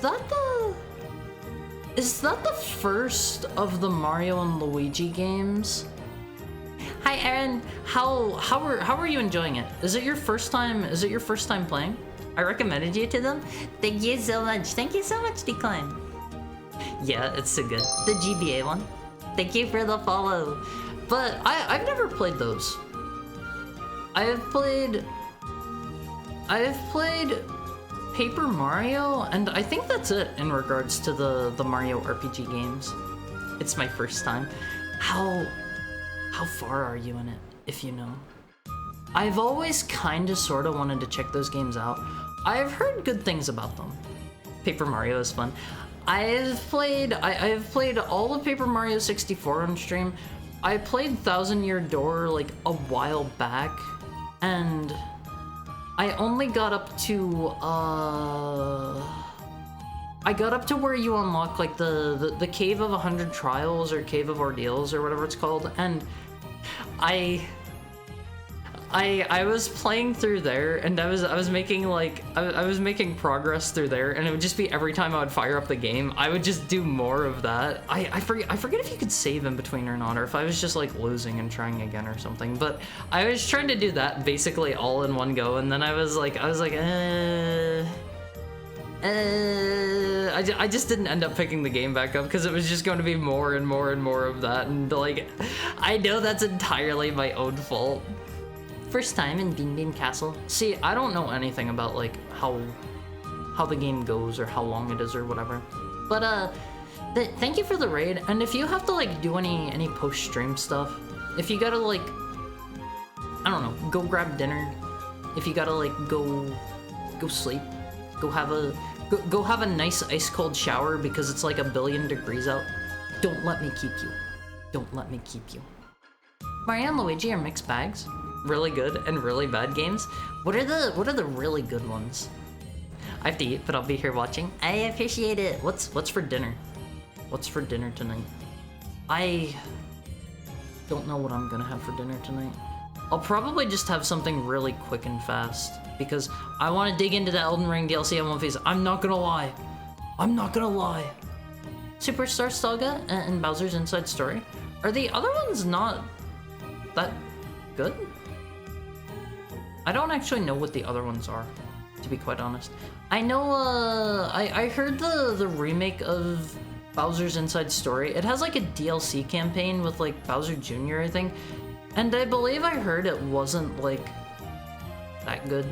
that the first of the Mario and Luigi games? Hi Aaron, how are you enjoying it? Is it your first time playing? I recommended you to them. Thank you so much, Decline. Yeah, it's so good. The GBA one. Thank you for the follow. But I've never played those. I have played Paper Mario, and I think that's it in regards to the Mario RPG games. It's my first time. How far are you in it, if you know? I've always kinda sorta wanted to check those games out. I've heard good things about them. Paper Mario is fun. I have played all of Paper Mario 64 on stream. I played Thousand Year Door like a while back, and I only got up to where you unlock like the Cave of 100 Trials or Cave of Ordeals or whatever it's called, and I was playing through there, and I was making progress through there, and it would just be every time I would fire up the game, I would just do more of that. I forget if you could save in between or not, or if I was just like losing and trying again or something. But I was trying to do that basically all in one go, and then I was like, I just didn't end up picking the game back up because it was just going to be more and more and more of that, and like, I know that's entirely my own fault. First time in Bean Bean Castle. See, I don't know anything about like how the game goes or how long it is or whatever. But thank you for the raid. And if you have to like do any post-stream stuff, if you gotta like, I don't know, go grab dinner, if you gotta like go sleep, go have a nice ice cold shower because it's like 1,000,000,000 degrees out, don't let me keep you. Don't let me keep you. Mario and Luigi are mixed bags. Really good and really bad games. What are the really good ones? I have to eat, but I'll be here watching. I appreciate it. What's for dinner? What's for dinner tonight? I don't know what I'm gonna have for dinner tonight. I'll probably just have something really quick and fast because I want to dig into the Elden Ring DLC on One Piece. I'm not gonna lie. I'm not gonna lie. Superstar Saga and Bowser's Inside Story. Are the other ones not that good? I don't actually know what the other ones are, to be quite honest. I know, I heard the remake of Bowser's Inside Story. It has like a DLC campaign with like Bowser Jr., I think. And I believe I heard it wasn't like that good.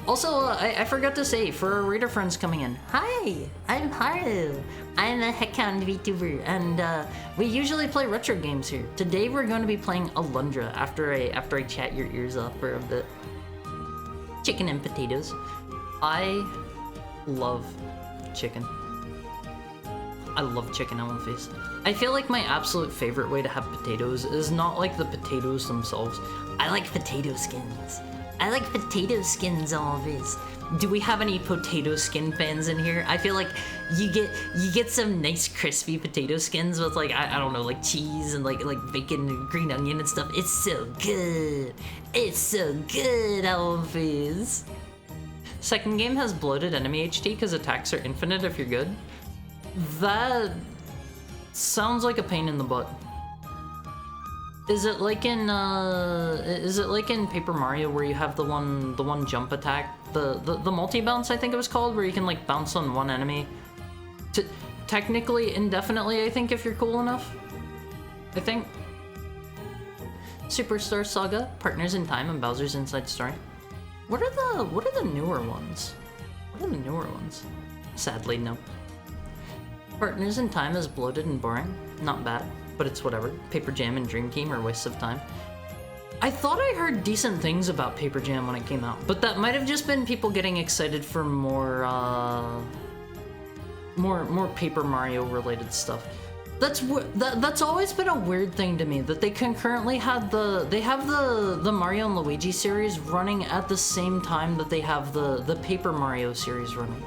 Also, I forgot to say, for our reader friends coming in, hi, I'm Haru. I'm a Heckhound VTuber, and we usually play retro games here. Today we're going to be playing Alundra after I chat your ears off for a bit. Chicken and potatoes. I love chicken. I love chicken on One Piece. I feel like my absolute favorite way to have potatoes is not like the potatoes themselves. I like potato skins. I like potato skins on One Piece. Do we have any potato skin fans in here? I feel like you get some nice crispy potato skins with like I don't know, like cheese and like bacon and green onion and stuff. It's so good. It's so good on One Piece. Second game has bloated enemy HT because attacks are infinite if you're good. That sounds like a pain in the butt. Is it like in Paper Mario where you have the one jump attack, the multi bounce I think it was called, where you can like bounce on one enemy to technically indefinitely, I think, if you're cool enough. I think. Superstar Saga, Partners in Time, and Bowser's Inside Story. What are the newer ones? What are the newer ones? Sadly, no. Partners in Time is bloated and boring. Not bad, but it's whatever. Paper Jam and Dream Team are wastes of time. I thought I heard decent things about Paper Jam when it came out, but that might have just been people getting excited for more Paper Mario related stuff. That's always been a weird thing to me, that they concurrently had the Mario and Luigi series running at the same time that they have the Paper Mario series running.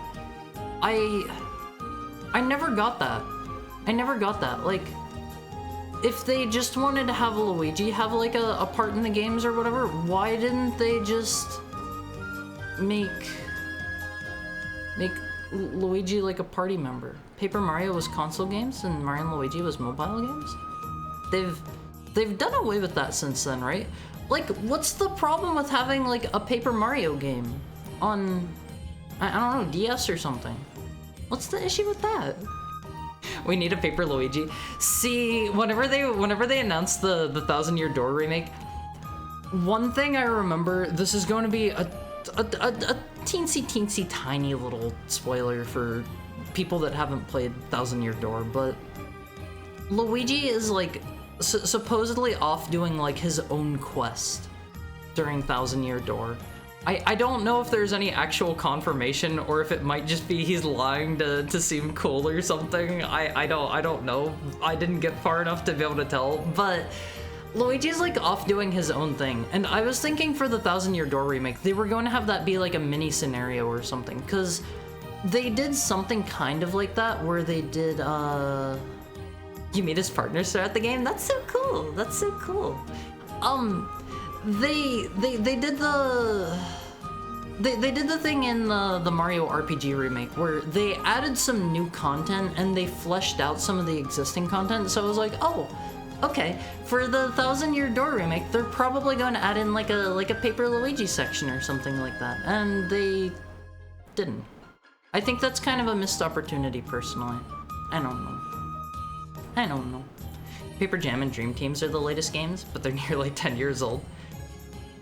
I never got that. I never got that. Like, if they just wanted to have Luigi have like a part in the games or whatever, why didn't they just make Luigi like a party member? Paper Mario was console games and Mario and Luigi was mobile games? They've done away with that since then, right? Like, what's the problem with having like a Paper Mario game on, I don't know, DS or something? What's the issue with that? We need a Paper Luigi. See, whenever they announced the 1,000 Year Door remake, one thing I remember, this is going to be a teensy tiny little spoiler for people that haven't played 1,000 Year Door, but Luigi is like supposedly off doing like his own quest during 1,000 Year Door. I don't know if there's any actual confirmation or if it might just be he's lying to seem cool or something. I don't know. I didn't get far enough to be able to tell, but Luigi's like off doing his own thing. And I was thinking for the 1,000 Year Door remake, they were going to have that be like a mini scenario or something, because they did something kind of like that where they did you meet his partners throughout the game. That's so cool. That's so cool. They did the thing in the Mario RPG remake where they added some new content and they fleshed out some of the existing content. So I was like, oh, okay. For the 1,000 Year Door remake, they're probably going to add in like a Paper Luigi section or something like that, and they didn't. I think that's kind of a missed opportunity, personally. I don't know. Paper Jam and Dream Teams are the latest games, but they're nearly 10 years old.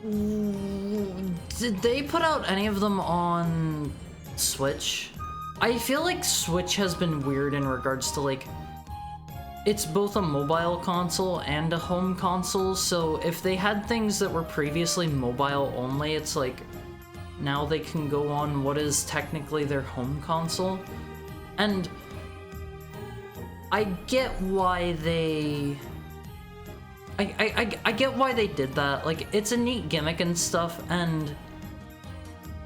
Did they put out any of them on Switch? I feel like Switch has been weird in regards to like, it's both a mobile console and a home console, so if they had things that were previously mobile only, it's like, now they can go on what is technically their home console. And I get why they... I get why they did that. Like, it's a neat gimmick and stuff, and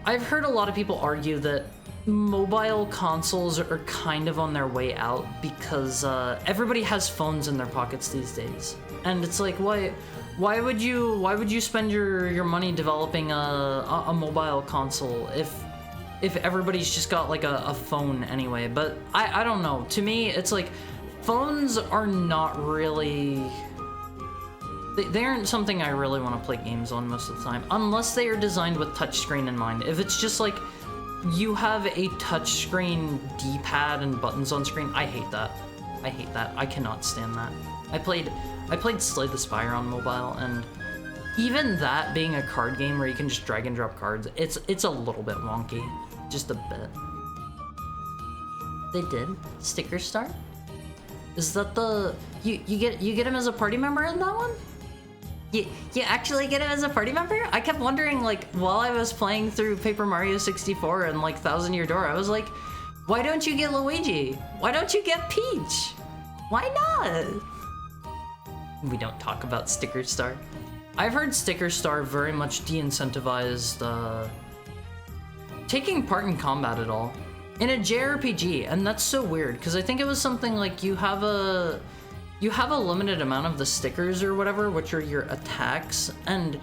I've heard a lot of people argue that mobile consoles are kind of on their way out because everybody has phones in their pockets these days, and it's like, why would you spend your money developing a mobile console if everybody's just got like a phone anyway? But I don't know. To me, it's like phones are not really. They aren't something I really want to play games on most of the time, unless they are designed with touchscreen in mind. If it's just like, you have a touchscreen D-pad and buttons on screen, I hate that. I hate that. I cannot stand that. I played Slay the Spire on mobile, and even that being a card game where you can just drag and drop cards, it's a little bit wonky. Just a bit. They did? Sticker Star? Is that the... You get him as a party member in that one? You actually get him as a party member? I kept wondering, like, while I was playing through Paper Mario 64 and, like, Thousand Year Door, I was like, why don't you get Luigi? Why don't you get Peach? Why not? We don't talk about Sticker Star. I've heard Sticker Star very much de-incentivized taking part in combat at all. In a JRPG, and that's so weird, because I think it was something like you have a limited amount of the stickers or whatever, which are your attacks, and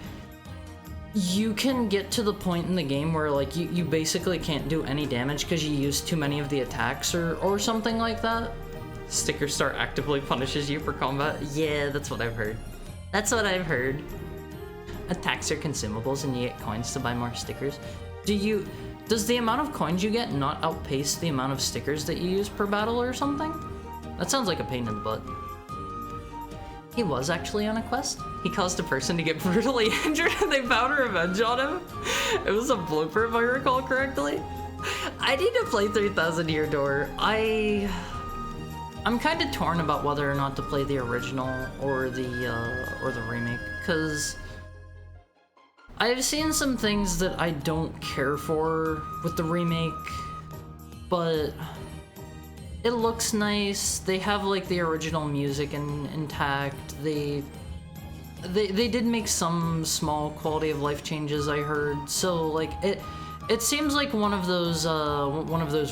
you can get to the point in the game where like you basically can't do any damage because you use too many of the attacks or something like that. Sticker Star actively punishes you for combat? Yeah, that's what I've heard. That's what I've heard. Attacks are consumables and you get coins to buy more stickers. Does the amount of coins you get not outpace the amount of stickers that you use per battle or something? That sounds like a pain in the butt. He was actually on a quest. He caused a person to get brutally injured and they vowed revenge on him. It was a blooper if I recall correctly. I need to play 3000 Year Door. I'm kind of torn about whether or not to play the original or the remake, because I've seen some things that I don't care for with the remake, but it looks nice. They have like the original music intact. They did make some small quality of life changes, I heard. So like it seems like one of those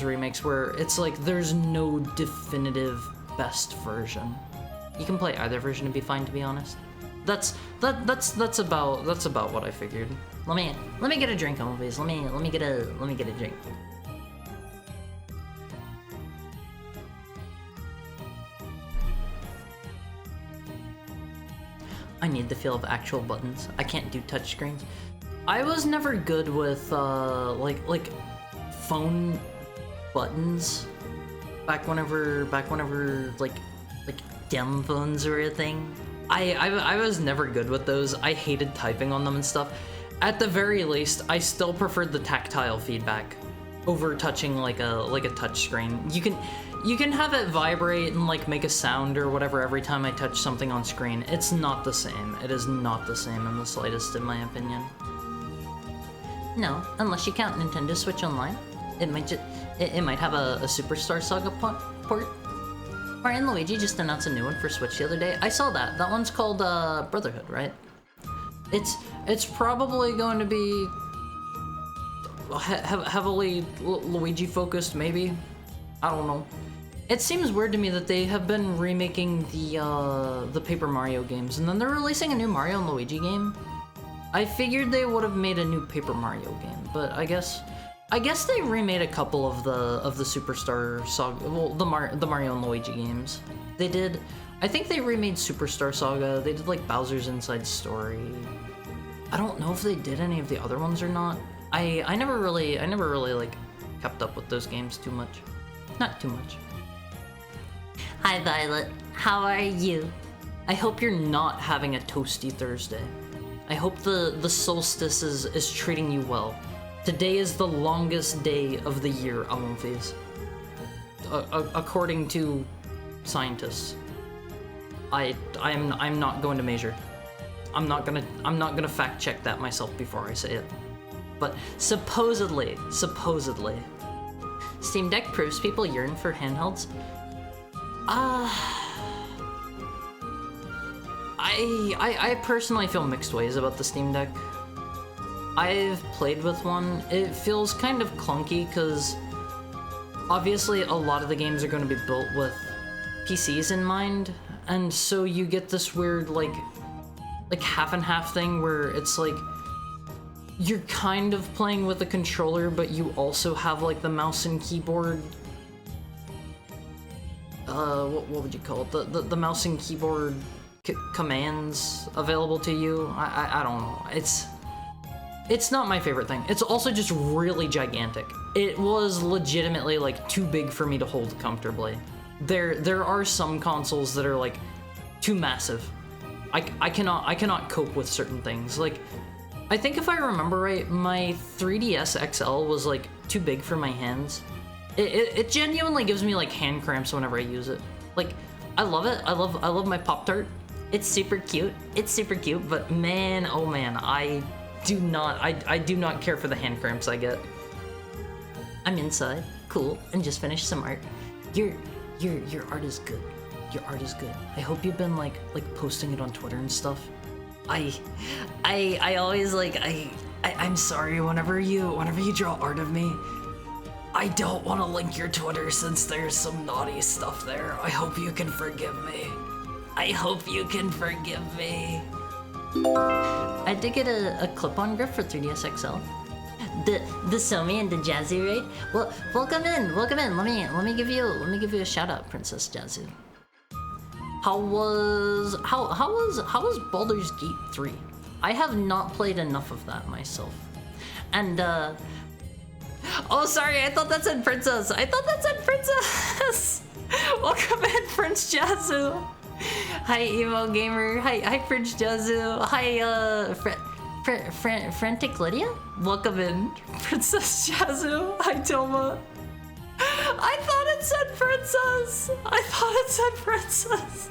remakes where it's like there's no definitive best version. You can play either version and be fine, to be honest. That's about what I figured. Let me get a drink, movies. Let me get a drink. I need the feel of actual buttons. I can't do touchscreens. I was never good with like phone buttons back whenever like dumb phones were a thing. I was never good with those. I hated typing on them and stuff. At the very least, I still preferred the tactile feedback over touching like a touch screen. You can have it vibrate and like make a sound or whatever every time I touch something on screen. It's not the same. It is not the same in the slightest, in my opinion. No, unless you count Nintendo Switch Online. It might have a Superstar Saga port. Mario & Luigi just announced a new one for Switch the other day. I saw that. That one's called Brotherhood, right? It's probably going to be heavily Luigi focused, maybe. I don't know. It seems weird to me that they have been remaking the Paper Mario games, and then they're releasing a new Mario & Luigi game. I figured they would have made a new Paper Mario game, but I guess they remade a couple of the Superstar Saga, well, the Mario & Luigi games. They did. I think they remade Superstar Saga. They did like Bowser's Inside Story. I don't know if they did any of the other ones or not. I never really like kept up with those games too much. Not too much. Hi Violet, how are you? I hope you're not having a toasty Thursday. I hope the solstice is treating you well. Today is the longest day of the year, Alundra. According to scientists. I'm not going to measure. I'm not gonna fact check that myself before I say it. But supposedly, Steam Deck proves people yearn for handhelds. I personally feel mixed ways about the Steam Deck. I've played with one. It feels kind of clunky because obviously a lot of the games are going to be built with PCs in mind, and so you get this weird like half and half thing where it's like you're kind of playing with a controller, but you also have like the mouse and keyboard. What would you call it? The mouse and keyboard commands available to you. I don't know. It's not my favorite thing. It's also just really gigantic. It was legitimately like too big for me to hold comfortably. There are some consoles that are like too massive. I cannot cope with certain things. Like, I think if I remember right, my 3DS XL was like too big for my hands. It genuinely gives me like hand cramps whenever I use it. Like, I love it. I love my Pop-Tart. It's super cute. But man, oh man, I do not care for the hand cramps I get. I'm inside, cool, and just finished some art. Your art is good. Your art is good. I hope you've been like posting it on Twitter and stuff. I always I'm sorry whenever you draw art of me. I don't want to link your Twitter since there's some naughty stuff there. I hope you can forgive me. I did get a clip-on grip for 3DS XL. The Somi and the Jazzy raid. Well, welcome in. Let me give you a shout out, Princess Jazzy. How was Baldur's Gate 3? I have not played enough of that myself. And oh, sorry, I thought that said Princess. Welcome in, Prince Jazzu. Hi, Emo Gamer. Hi, Prince Jazzu. Hi, Frantic Lydia? Welcome in, Princess Jazzu. Hi, Tilma. I thought it said Princess.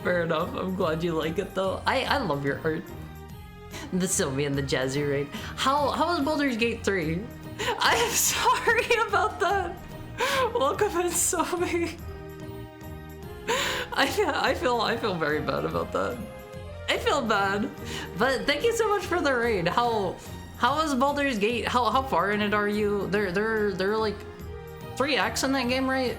Fair enough. I'm glad you like it, though. I love your art. The Sylvie and the Jazzy raid. How was Baldur's Gate 3? I am sorry about that. Welcome in, Sylvie. I feel very bad about that. I feel bad, but thank you so much for the raid. How is Baldur's Gate? How far in it are you? There are like 3 acts in that game, right?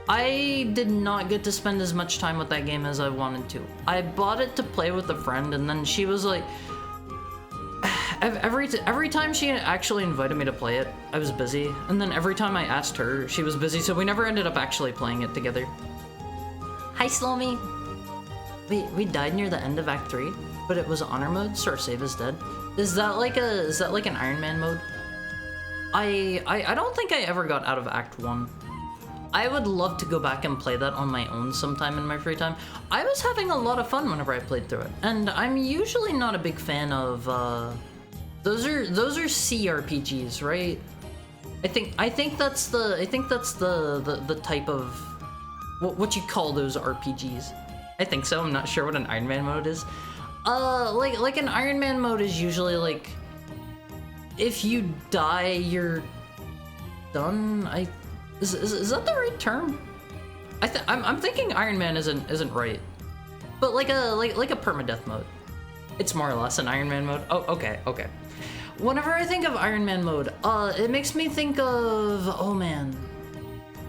I did not get to spend as much time with that game as I wanted to. I bought it to play with a friend, and then she was like, every time she actually invited me to play it, I was busy, and then every time I asked her, she was busy, so we never ended up actually playing it together. Hi, Slomy. We died near the end of Act 3, but it was honor mode, so our save is dead. Is that like an Iron Man mode? I don't think I ever got out of Act 1. I would love to go back and play that on my own sometime in my free time. I was having a lot of fun whenever I played through it, and I'm usually not a big fan of those are CRPGs, right? I think that's the type of what you call those RPGs. I think so. I'm not sure what an Iron Man mode is. Like an Iron Man mode is usually like if you die, you're done. Is that the right term? I'm thinking Iron Man isn't right, but like a permadeath mode. It's more or less an Iron Man mode. Oh, okay. Whenever I think of Iron Man mode, it makes me think of, oh man,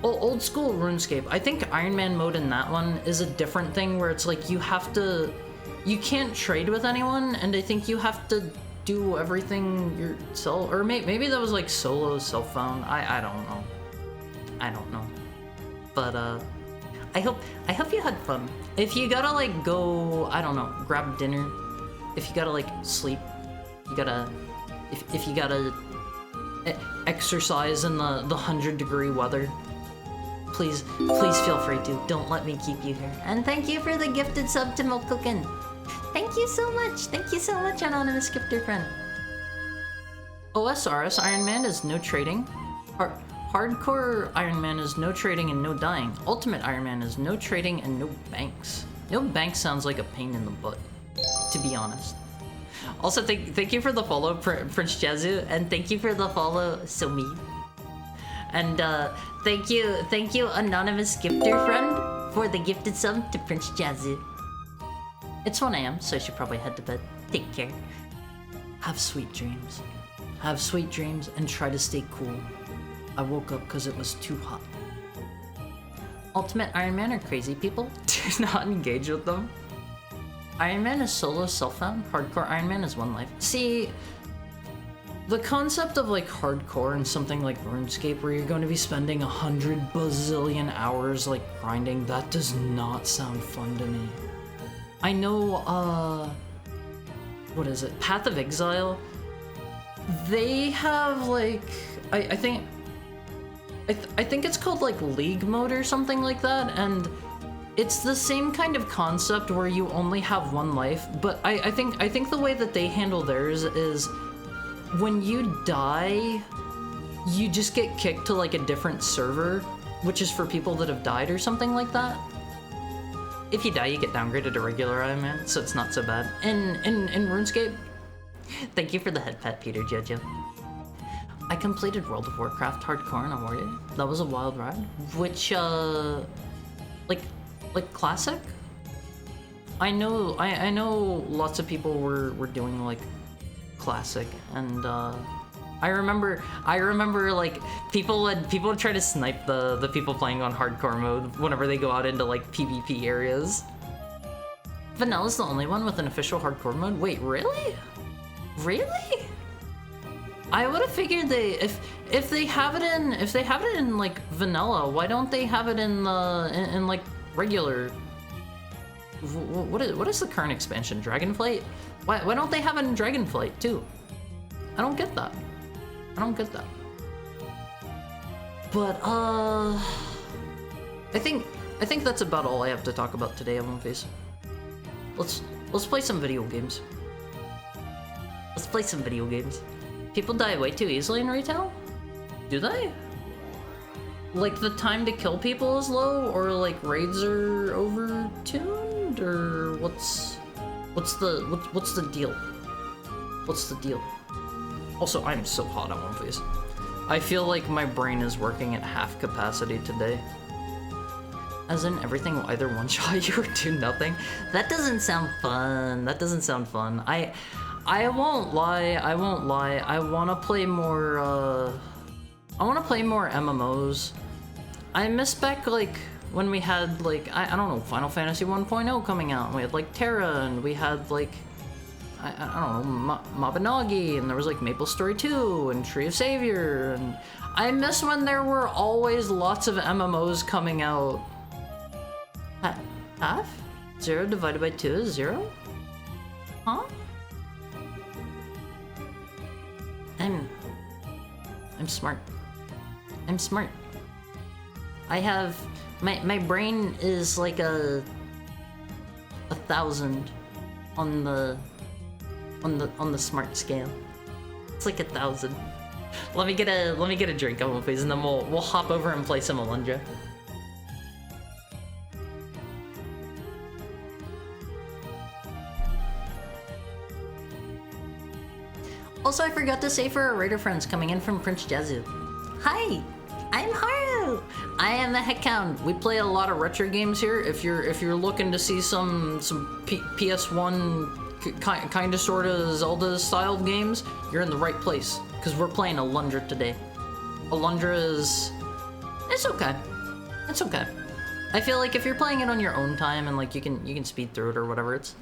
old school RuneScape. I think Iron Man mode in that one is a different thing where it's like you can't trade with anyone, and I think you have to do everything yourself, or maybe that was like solo self-found. I don't know. But I hope you had fun. If you gotta like go, I don't know, grab dinner, if you gotta like sleep, if you gotta exercise in the 100-degree weather, please feel free to. Don't let me keep you here. And thank you for the gifted sub to Milk Cookin'. Thank Thank you so much. Thank you so much, anonymous gifter friend. OSRS Iron Man is no trading. Hardcore Iron Man is no trading and no dying. Ultimate Iron Man is no trading and no banks. No banks sounds like a pain in the butt, to be honest. Also, thank you for the follow, Prince Jazu, and thank you for the follow, Somi. And thank you, anonymous gifter friend, for the gifted sub to Prince Jazu. It's 1 AM, so I should probably head to bed. Take care. Have sweet dreams. Have sweet dreams and try to stay cool. I woke up because it was too hot. Ultimate Iron Man are crazy people. Do not engage with them. Iron Man is solo self-found. Hardcore Iron Man is one life. See, the concept of like hardcore and something like RuneScape where you're going to be spending 100 bazillion hours like grinding, that does not sound fun to me. I know, what is it? Path of Exile. They have like, I think it's called like League mode or something like that, and it's the same kind of concept where you only have one life, but I think the way that they handle theirs is when you die, you just get kicked to like a different server, which is for people that have died or something like that. If you die, you get downgraded to regular Iron Man, so it's not so bad. In RuneScape, thank you for the head pet, Peter Jojo. I completed World of Warcraft Hardcore and a Warrior. That was a wild ride. Which, like classic? I know lots of people were doing like classic, and I remember like people would try to snipe the people playing on hardcore mode whenever they go out into like PvP areas. Vanilla's the only one with an official hardcore mode. Wait, really? Really? I would have figured if they have it in like vanilla, why don't they have it in like regular? What is the current expansion? Dragonflight? Why don't they have it in Dragonflight too? I don't get that. I don't get that. But I think that's about all I have to talk about today on One Piece. Let's play some video games. Let's play some video games. People die way too easily in retail? Do they? Like the time to kill people is low, or like raids are overtuned, or what's the deal? What's the deal? Also, I'm so hot on One Piece. I feel like my brain is working at half capacity today. As in, everything will either one-shot you or do nothing. That doesn't sound fun. That doesn't sound fun. I won't lie. I want to play more, MMOs. I miss back, like, when we had, like, I don't know, Final Fantasy 1.0 coming out. And we had, like, Terra, and we had, like, I don't know, Mabinogi, and there was, like, Maple Story 2, and Tree of Savior, and I miss when there were always lots of MMOs coming out. Half? 0 divided by 2 is 0? Huh? I'm smart. I'm smart. I have my brain is like a 1,000 on the smart scale. It's like 1,000. Let me get a drink, please, and then we'll hop over and play some Alundra. Also, I forgot to say for our raider friends coming in from Prince Jazu. Hi, I'm Haru. I am the Heckhound. We play a lot of retro games here. If you're looking to see some PS1 kind of sort of Zelda styled games, you're in the right place because we're playing Alundra today. Alundra it's okay. It's okay. I feel like if you're playing it on your own time and like you can speed through it or whatever, it's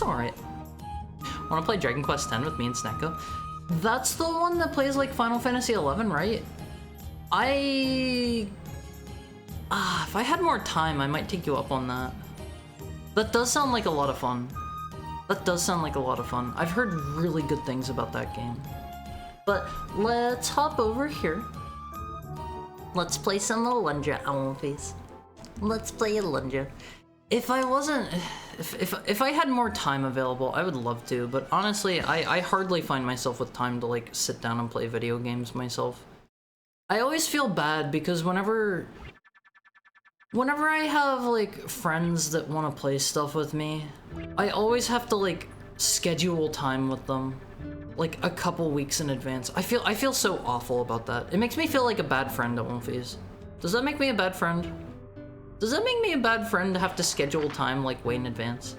all right. Want to play Dragon Quest X with me and Snacko? That's the one that plays like Final Fantasy XI, right? If I had more time, I might take you up on that. That does sound like a lot of fun. That does sound like a lot of fun. I've heard really good things about that game. But let's hop over here. Let's play some Alundra, please. Let's play Alundra. If I wasn't, if I had more time available, I would love to, but honestly, I hardly find myself with time to like sit down and play video games myself. I always feel bad because whenever I have like friends that want to play stuff with me, I always have to like schedule time with them like a couple weeks in advance. I feel so awful about that. It makes me feel like a bad friend at Wolfies. Does that make me a bad friend? Does that make me a bad friend to have to schedule time like way in advance?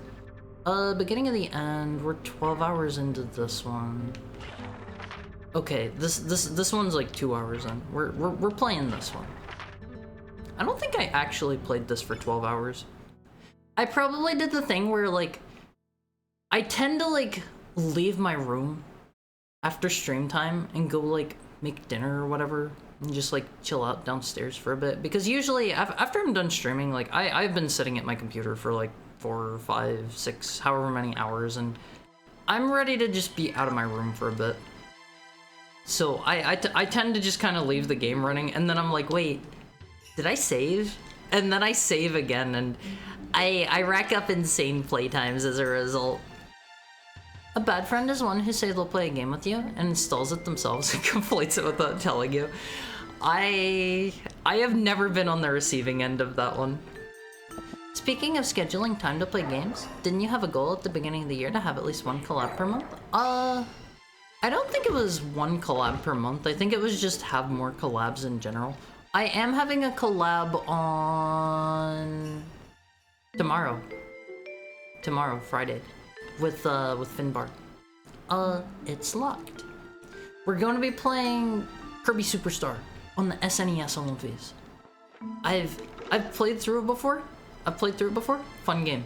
Beginning of the end, we're 12 hours into this one. Okay, this one's like 2 hours in. We're playing this one. I don't think I actually played this for 12 hours. I probably did the thing where like I tend to like leave my room after stream time and go like make dinner or whatever and just like chill out downstairs for a bit, because usually after I'm done streaming, like I've been sitting at my computer for like 4, 5, 6, however many hours, and I'm ready to just be out of my room for a bit. So I tend to just kind of leave the game running, and then I'm like, wait, did I save? And then I save again, and I rack up insane playtimes as a result. A bad friend is one who says they'll play a game with you and installs it themselves and completes it without telling you. I have never been on the receiving end of that one. Speaking of scheduling time to play games, didn't you have a goal at the beginning of the year to have at least one collab per month? I don't think it was one collab per month. I think it was just have more collabs in general. I am having a collab on tomorrow, Friday, with Finbar. It's locked. We're going to be playing Kirby Superstar on the SNES Olympias. I've played through it before. Fun game.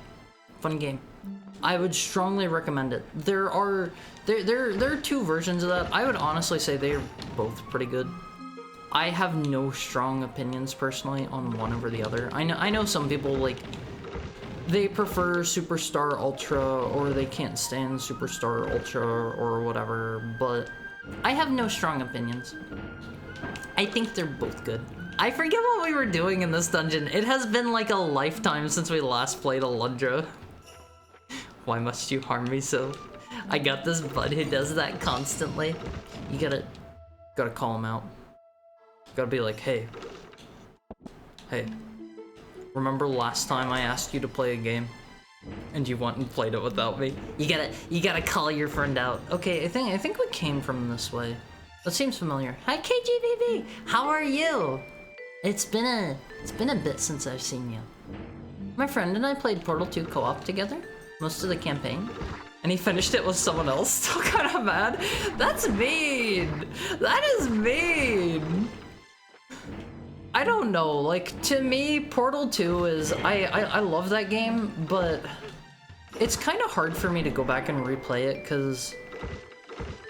I would strongly recommend it. There are 2 versions of that. I would honestly say they are both pretty good. I have no strong opinions personally on one over the other. I know some people like they prefer Superstar Ultra or they can't stand Superstar Ultra or whatever, but I have no strong opinions. I think they're both good. I forget what we were doing in this dungeon. It has been like a lifetime since we last played Alundra. Why must you harm me so? I got this bud who does that constantly. You gotta call him out. Gotta be like, hey, remember last time I asked you to play a game and you went and played it without me? You gotta call your friend out. Okay, I think we came from this way. That seems familiar. Hi KGBB, how are you? It's been a bit since I've seen you. My friend and I played Portal 2 co-op together most of the campaign, and he finished it with someone else. Still kind of mad. That's mean. That is mean. I don't know, like, to me, Portal 2 is, I love that game, but it's kind of hard for me to go back and replay it, because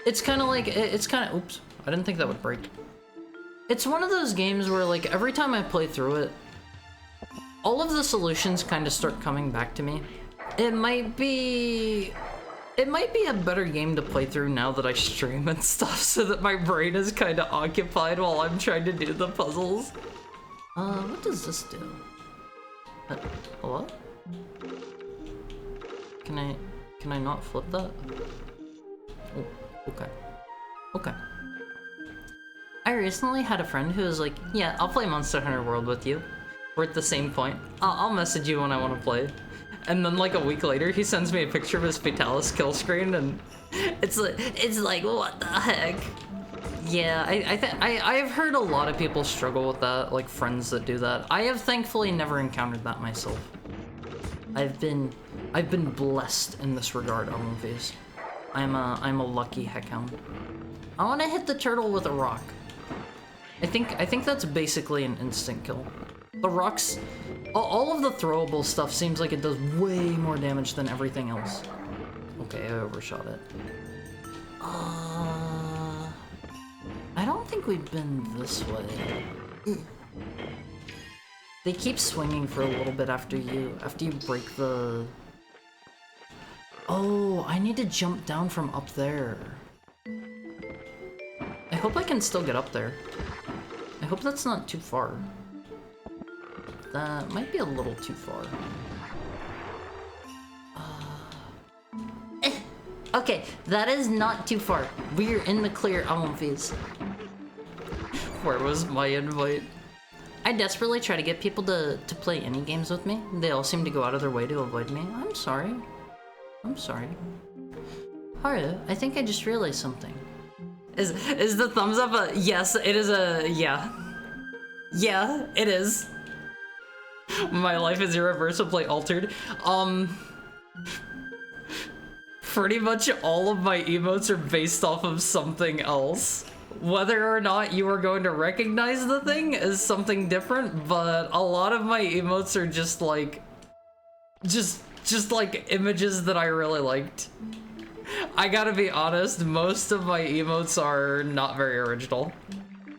it's kind of like, oops, I didn't think that would break. It's one of those games where, like, every time I play through it, all of the solutions kind of start coming back to me. It might be a better game to play through now that I stream and stuff, so that my brain is kind of occupied while I'm trying to do the puzzles. What does this do? Hello? Can I not flip that? Oh, okay. Okay. I recently had a friend who was like, yeah, I'll play Monster Hunter World with you. We're at the same point. I'll message you when I want to play. And then like a week later, he sends me a picture of his Fatalis kill screen, and it's like what the heck? Yeah, I've heard a lot of people struggle with that, like friends that do that. I have thankfully never encountered that myself. I've been blessed in this regard, Olympias. I'm a lucky heckhound. I want to hit the turtle with a rock. I think that's basically an instant kill. The rocks, all of the throwable stuff seems like it does way more damage than everything else. Okay, I overshot it. I don't think we've been this way. They keep swinging for a little bit after you break the... Oh, I need to jump down from up there. I hope I can still get up there. I hope that's not too far. That might be a little too far. Okay, that is not too far. We're in the clear, Alundra. Where was my invite? I desperately try to get people to play any games with me. They all seem to go out of their way to avoid me. I'm sorry. I'm sorry. Haru, I think I just realized something. Is the thumbs up a yes? It is a yeah. Yeah, it is. My life is irreversibly altered. Pretty much all of my emotes are based off of something else. Whether or not you are going to recognize the thing is something different, but a lot of my emotes are just like like images that I really liked. I gotta be honest, most of my emotes are not very original.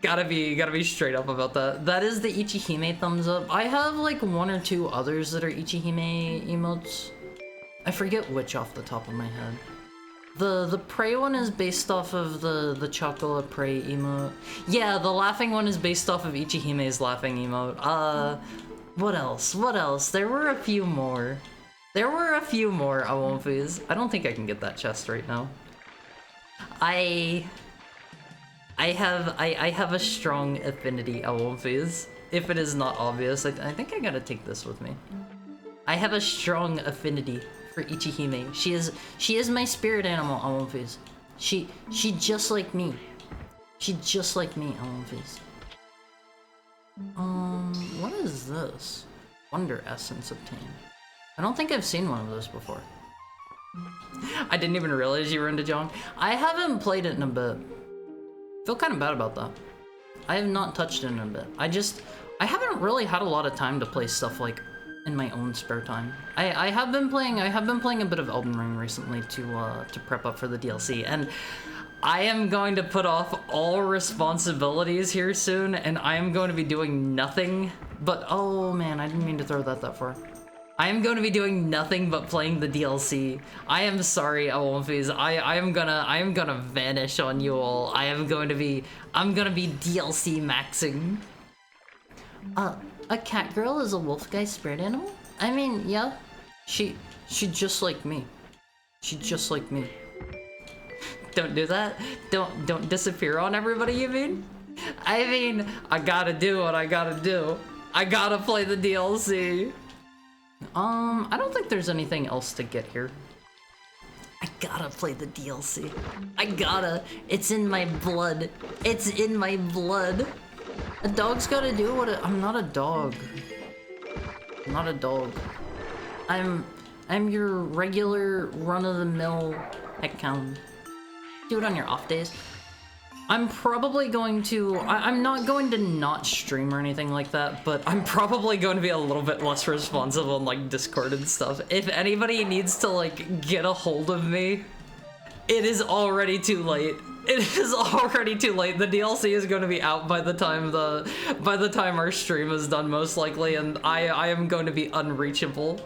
Gotta be straight up about that. That is the Ichihime thumbs up. I have like one or two others that are Ichihime emotes. I forget which off the top of my head. The prey one is based off of the chocolate prey emote. Yeah, the laughing one is based off of Ichihime's laughing emote. What else? What else? There were a few more. There were a few more, Awonfis. I don't think I can get that chest right now. I have a strong affinity, Awonfis. If it is not obvious, I think I gotta take this with me. I have a strong affinity for Ichihime. She is my spirit animal, Awonfis. She just like me. She just like me, Awonfis. What is this? Wonder Essence obtained. I don't think I've seen one of those before. I didn't even realize you were into Jong. I haven't played it in a bit. Feel kind of bad about that. I have not touched it in a bit. I haven't really had a lot of time to play stuff like in my own spare time. I have been playing a bit of Elden Ring recently to prep up for the DLC, and I am going to put off all responsibilities here soon, and I am going to be doing nothing but, oh man, I didn't mean to throw that far. I am going to be doing nothing but playing the DLC. I am sorry, Awonfis. I am gonna vanish on you all. I'm gonna be DLC maxing. A cat girl is a wolf guy spirit animal? I mean, yeah. She just like me. She just like me. Don't do that. Don't disappear on everybody, you mean? I mean, I gotta do what I gotta do. I gotta play the DLC. I don't think there's anything else to get here. I gotta play the DLC. I gotta. It's in my blood. It's in my blood. A dog's gotta do what I'm not a dog. I'm not a dog. I'm your regular run-of-the-mill heckhound. Do it on your off days. I'm probably going to, I'm not going to not stream or anything like that, but I'm probably going to be a little bit less responsive on like Discord and stuff. If anybody needs to like get a hold of me, it is already too late. It is already too late. The DLC is going to be out by the time our stream is done most likely, and I am going to be unreachable.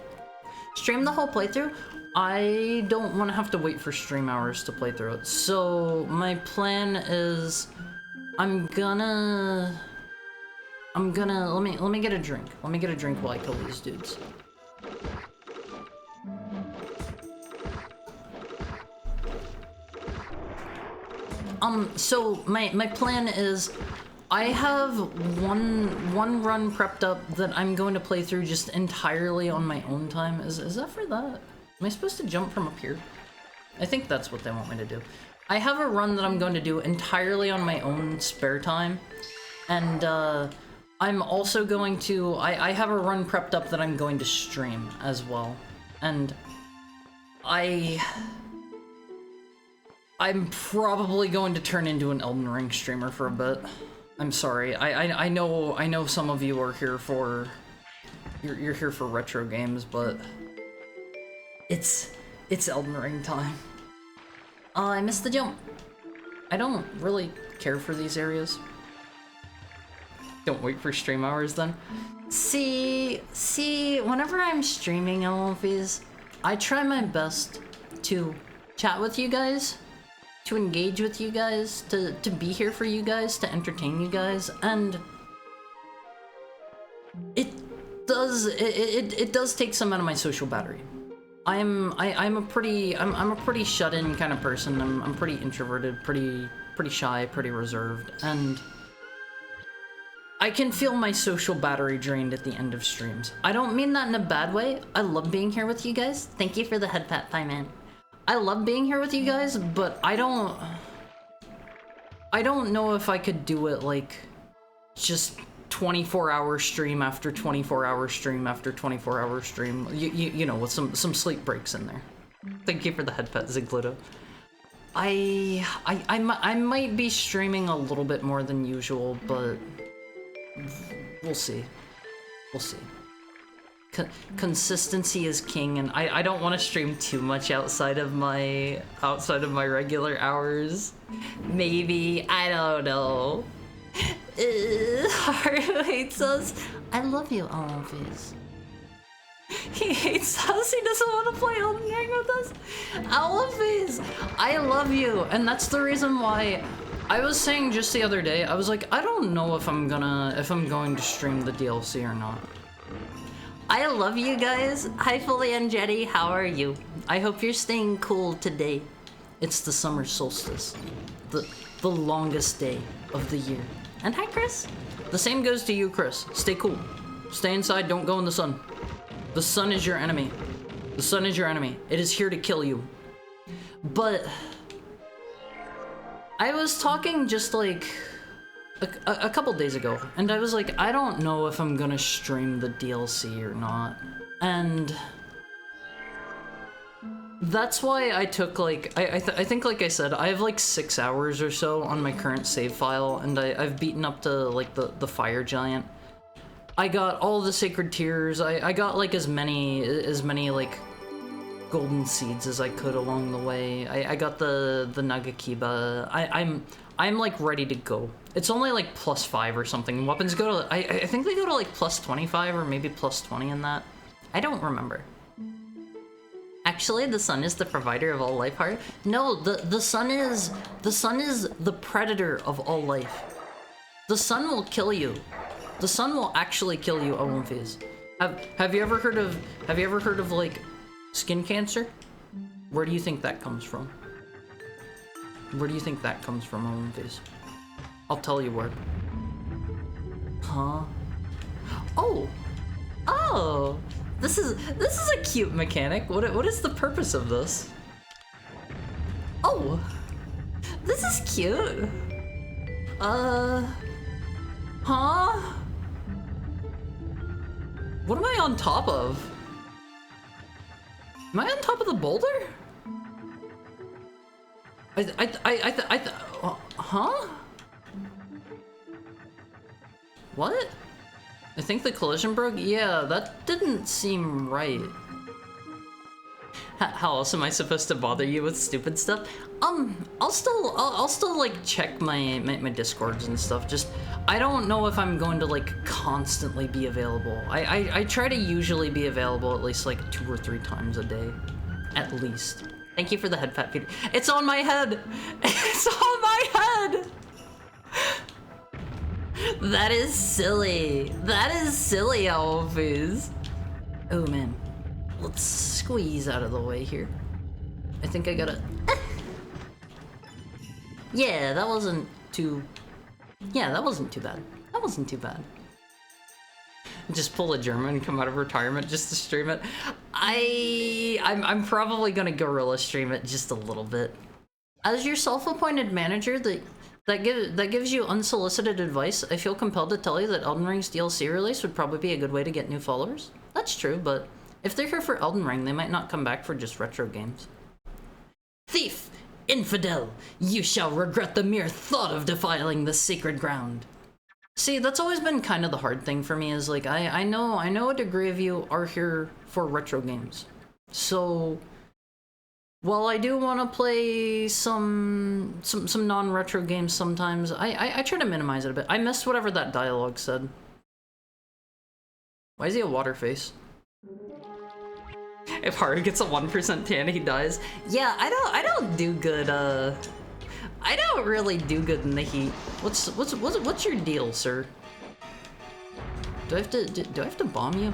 Stream the whole playthrough? I don't want to have to wait for stream hours to play through it. So my plan is I'm gonna let me get a drink. Let me get a drink while I kill these dudes. So my plan is I have one run prepped up that I'm going to play through just entirely on my own time. Is that for that? Am I supposed to jump from up here? I think that's what they want me to do. I have a run that I'm going to do entirely on my own spare time. And I'm also going to, I have a run prepped up that I'm going to stream as well. And I'm probably going to turn into an Elden Ring streamer for a bit. I'm sorry. I know some of you are here for, you're here for retro games, but it's Elden Ring time. I missed the jump. I don't really care for these areas. Don't wait for stream hours then. See, whenever I'm streaming LLFs, I try my best to chat with you guys, to engage with you guys, to be here for you guys, to entertain you guys, and it does take some out of my social battery. I'm a pretty shut-in kind of person. I'm pretty introverted, pretty shy, pretty reserved, and I can feel my social battery drained at the end of streams. I don't mean that in a bad way. I love being here with you guys. Thank you for the head pat, man. I love being here with you guys, but I don't know if I could do it like just 24-hour stream after 24-hour stream after 24-hour stream. You know, with some sleep breaks in there. Thank you for the head pet, Zigluto. I might be streaming a little bit more than usual, but we'll see. We'll see. Consistency is king, and I don't want to stream too much outside of my regular hours. Maybe, I don't know. Haru hates us. I love you, Alphys. He hates us. He doesn't want to play Elden Ring with us. Alphys, I love you, and that's the reason why I was saying just the other day. I was like, I don't know if I'm going to stream the DLC or not. I love you guys. Hi, Fully and Jetty. How are you? I hope you're staying cool today. It's the summer solstice, the longest day of the year. And hi, Chris. The same goes to you, Chris. Stay cool. Stay inside. Don't go in the sun. The sun is your enemy. The sun is your enemy. It is here to kill you. But I was talking just like a couple days ago, and I was like, I don't know if I'm gonna stream the DLC or not. And that's why I took like, I think like I said, I have like 6 hours or so on my current save file, and I've beaten up to like the fire giant. I got all the sacred tears. I got like as many like golden seeds as I could along the way. I got the Nagakiba. I'm like ready to go. It's only like +5 or something. Weapons go to, I think they go to like +25 or maybe +20 in that. I don't remember. Actually, the sun is the provider of all life, heart. No, the sun is the predator of all life. The sun will kill you. The sun will actually kill you, Olympias. Have you ever heard of like skin cancer? Where do you think that comes from? Where do you think that comes from, Olympias? I'll tell you where. Huh? Oh! This is a cute mechanic. What is the purpose of this? Oh! This is cute. Huh? What am I on top of? Am I on top of the boulder? Huh? What? I think the collision broke? Yeah, that didn't seem right. How else am I supposed to bother you with stupid stuff? I'll still like check my discords and stuff. Just, I don't know if I'm going to like constantly be available. I try to usually be available at least like 2 or 3 times a day. At least. Thank you for the head pat, Peter. It's on my head! It's on my head! That is silly. That is silly, Alphys. Oh man. Let's squeeze out of the way here. I think I gotta... Yeah, that wasn't too... Yeah, that wasn't too bad. That wasn't too bad. Just pull a German, come out of retirement just to stream it. I'm probably gonna guerrilla stream it just a little bit. As your self-appointed manager that gives you unsolicited advice, I feel compelled to tell you that Elden Ring's DLC release would probably be a good way to get new followers. That's true, but if they're here for Elden Ring, they might not come back for just retro games. Thief! Infidel! You shall regret the mere thought of defiling the sacred ground. See, that's always been kind of the hard thing for me, is like, I know a degree of you are here for retro games. So, while I do want to play some non-retro games sometimes, I try to minimize it a bit. I missed whatever that dialogue said. Why is he a water face? If Haru gets a 1% tan, he dies. Yeah, I don't do good, I don't really do good in the heat. What's your deal, sir? Do I have to bomb you?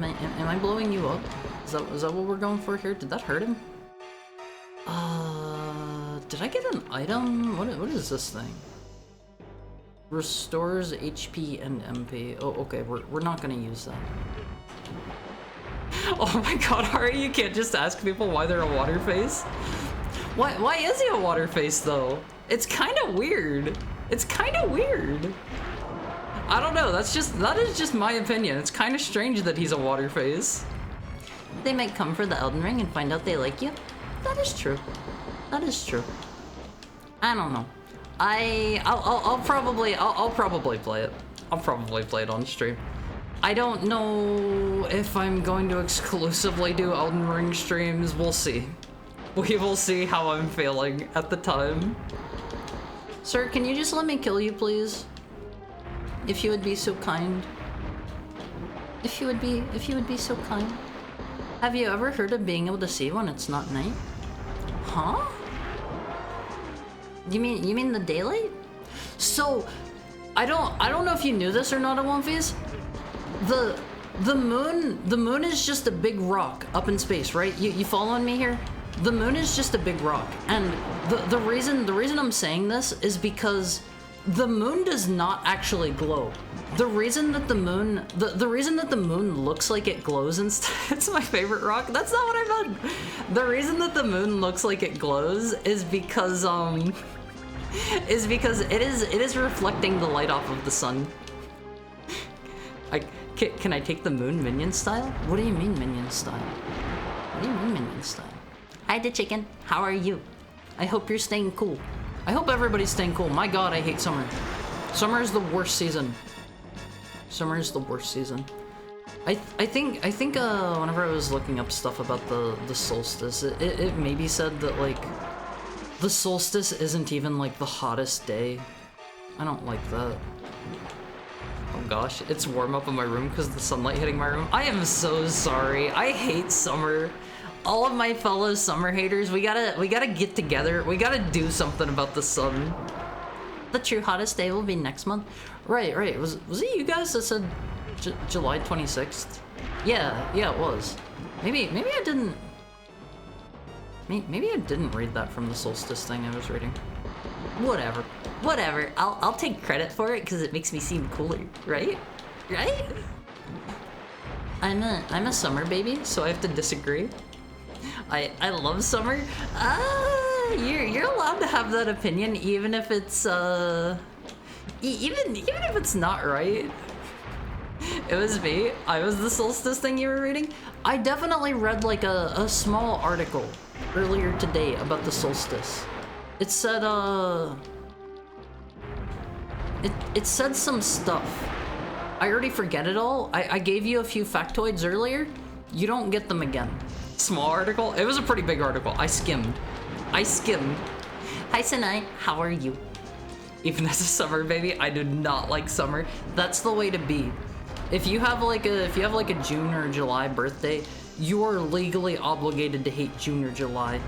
Am I blowing you up? Is that what we're going for here? Did that hurt him? Did I get an item? What is this thing? Restores HP and MP. Oh, okay, we're not gonna use that. Oh my god, Ari, you can't just ask people why they're a water face? Why is he a water face though? It's kind of weird. It's kind of weird. I don't know, that is just my opinion. It's kind of strange that he's a water face. They might come for the Elden Ring and find out they like you. That is true. That is true. I don't know. I'll probably play it. I'll probably play it on stream. I don't know if I'm going to exclusively do Elden Ring streams. We'll see. We will see how I'm feeling at the time. Sir, can you just let me kill you, please? If you would be so kind. If you would be so kind. Have you ever heard of being able to see when it's not night? Huh? You mean the daylight? So, I don't know if you knew this or not, One-Face. The moon is just a big rock up in space, right? You following me here? The moon is just a big rock, and the reason I'm saying this is because the moon does not actually glow. The reason that the moon looks like it glows and it's my favorite rock. That's not what I meant. The reason that the moon looks like it glows is because it is reflecting the light off of the sun. Can I take the moon minion style? What do you mean minion style? What do you mean minion style? Hi, the chicken. How are you? I hope you're staying cool. I hope everybody's staying cool. My god, I hate summer. Summer is the worst season. Summer is the worst season. I think whenever I was looking up stuff about the solstice, it maybe said that like the solstice isn't even like the hottest day. I don't like that. Oh gosh, it's warm up in my room because of the sunlight hitting my room. I am so sorry. I hate summer. All of my fellow summer haters, we gotta get together. We gotta do something about the sun. The true hottest day will be next month. Right. Was it you guys that said July 26th? Yeah, it was. Maybe I didn't. Maybe I didn't read that from the solstice thing I was reading. Whatever. I'll take credit for it because it makes me seem cooler, right? Right? I'm a summer baby, so I have to disagree. I love summer. You're allowed to have that opinion, even if it's even if it's not right. It was me. I was the solstice thing you were reading. I definitely read like a small article earlier today about the solstice. It said it said some stuff. I already forget it all. I gave you a few factoids earlier. You don't get them again. Small article? It was a pretty big article. I skimmed. Hi Sinai, how are you? Even as a summer baby, I do not like summer. That's the way to be. If you have like a June or July birthday, you are legally obligated to hate June or July.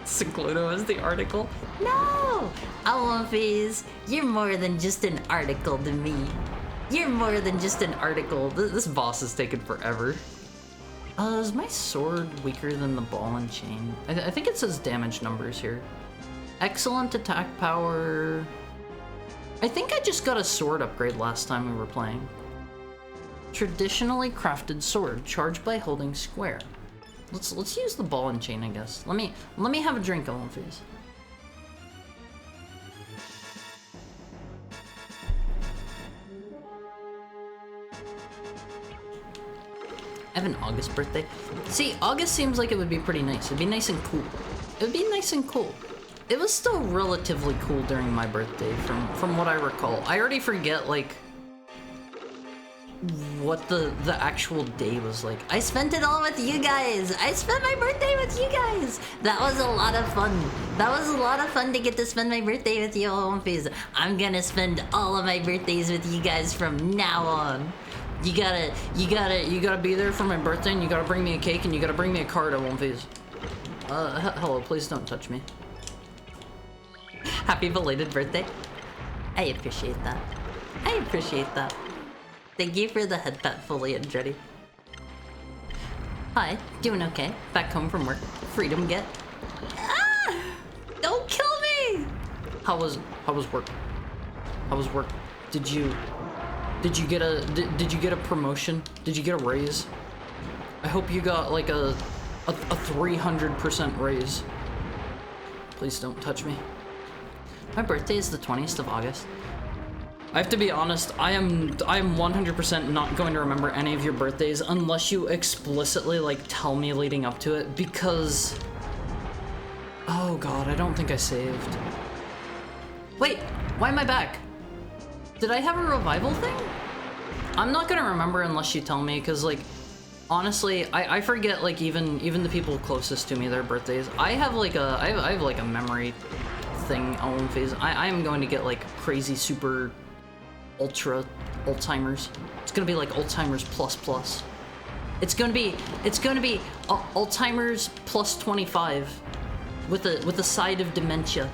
Secludo is the article. No! Alundra, you're more than just an article to me. You're more than just an article. This boss is taking forever. Is my sword weaker than the ball and chain? I think it says damage numbers here. Excellent attack power. I think I just got a sword upgrade last time we were playing. Traditionally crafted sword, charged by holding square. Let's use the ball and chain, I guess. Let me have a drink, Alundra. I have an August birthday. See, August seems like it would be pretty nice. It'd be nice and cool. It would be nice and cool. It was still relatively cool during my birthday, from what I recall. I already forget, like, what the actual day was like. I spent it all with you guys. I spent my birthday with you guys. That was a lot of fun. That was a lot of fun to get to spend my birthday with you all. I'm gonna spend all of my birthdays with you guys from now on. You gotta be there for my birthday, and you gotta bring me a cake, and you gotta bring me a card, Alundra. Hello, please don't touch me. Happy belated birthday. I appreciate that. Thank you for the head pat fully and ready. Hi, doing okay. Back home from work. Freedom get. Ah! Don't kill me! How was work? How was work? Did you get a promotion? Did you get a raise? I hope you got like a 300% raise. Please don't touch me. My birthday is the 20th of August. I have to be honest, I am 100% not going to remember any of your birthdays unless you explicitly like tell me leading up to it, because oh god, I don't think I saved. Wait, why am I back? Did I have a revival thing? I'm not gonna remember unless you tell me, because like honestly, I forget like even the people closest to me, their birthdays. I have like a memory thing on phase. I am going to get like crazy super ultra Alzheimer's. It's gonna be like Alzheimer's plus. It's gonna be Alzheimer's plus 25 with a side of dementia.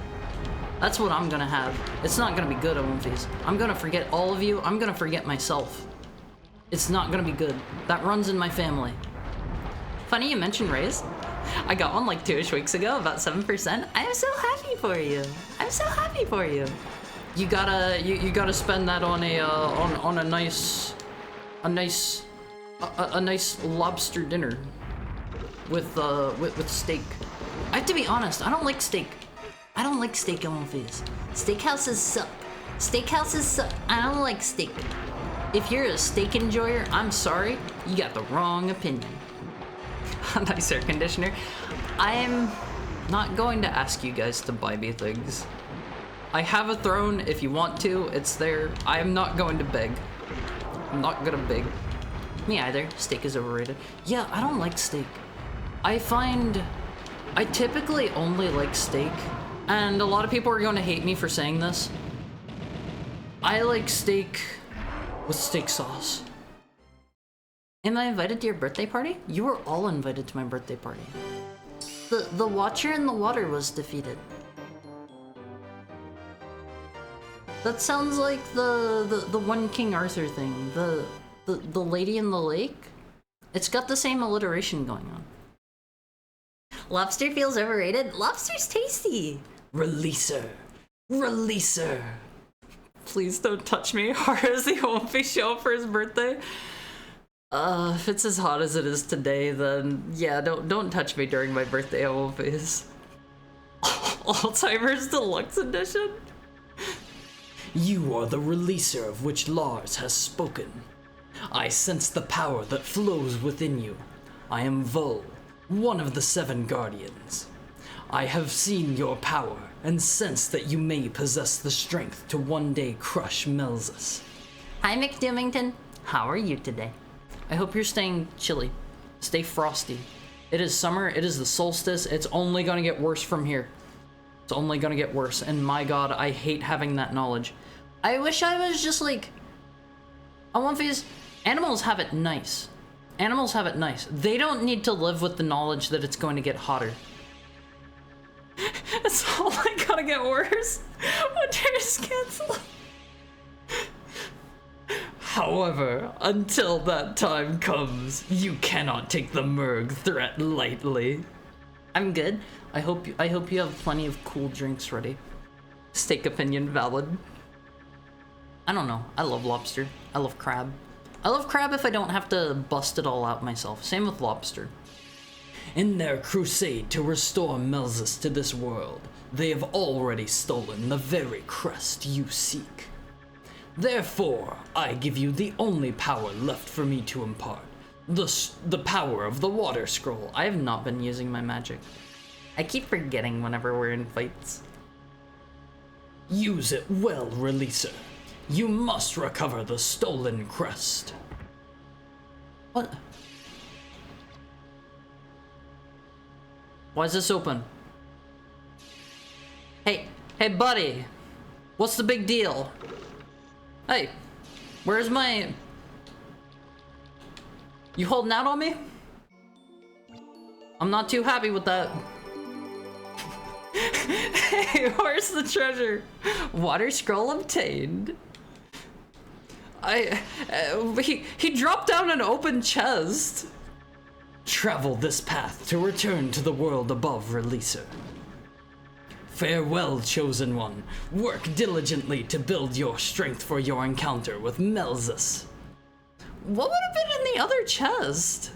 That's what I'm gonna have. It's not gonna be good, Owenfies. I'm gonna forget all of you. I'm gonna forget myself. It's not gonna be good. That runs in my family. Funny you mentioned raise. I got one like 2-ish weeks ago, about 7%. I'm so happy for you. I'm so happy for you. You gotta spend that on a nice lobster dinner with steak. I have to be honest, I don't like steak. I don't like steak on fees. Steakhouses suck. Steakhouses suck. I don't like steak. If you're a steak enjoyer, I'm sorry, you got the wrong opinion. Nice air conditioner. I'm not going to ask you guys to buy me things. I have a throne. If you want to, it's there. I am not going to beg. I'm not gonna beg. Me either. Steak is overrated. Yeah, I don't like steak. I find I typically only like steak, and a lot of people are going to hate me for saying this. I like steak with steak sauce. Am I invited to your birthday party? You were all invited to my birthday party. The Watcher in the Water was defeated. That sounds like the one King Arthur thing. The Lady in the Lake? It's got the same alliteration going on. Lobster feels overrated? Lobster's tasty! Release her. Release her. Please don't touch me. Haruzi won't be show up for his birthday. If it's as hot as it is today, then yeah, don't touch me during my birthday, I won't be. Alzheimer's Deluxe Edition? You are the releaser of which Lars has spoken. I sense the power that flows within you. I am Vol, one of the 7 Guardians. I have seen your power and sense that you may possess the strength to one day crush Melzus. Hi, McDoomington. How are you today? I hope you're staying chilly. Stay frosty. It is summer, it is the solstice, it's only gonna get worse from here. It's only gonna get worse, and my god, I hate having that knowledge. I wish I was just like... On one phase, animals have it nice. Animals have it nice. They don't need to live with the knowledge that it's going to get hotter. It's only gonna get worse. Winter is canceled. However, until that time comes, you cannot take the Merg threat lightly. I'm good. I hope you have plenty of cool drinks ready. Steak opinion valid. I don't know. I love lobster. I love crab. I love crab if I don't have to bust it all out myself. Same with lobster. In their crusade to restore Melzus to this world, they have already stolen the very crest you seek. Therefore, I give you the only power left for me to impart. The power of the Water Scroll. I have not been using my magic. I keep forgetting whenever we're in fights. Use it well, Releaser. You must recover the stolen crest. What? Why is this open? Hey, buddy. What's the big deal? Hey, where's my... You holding out on me? I'm not too happy with that. Hey, where's the treasure? Water scroll obtained. He dropped down an open chest. Travel this path to return to the world above, releaser. Farewell, chosen one. Work diligently to build your strength for your encounter with Melzus. What would have been in the other chest?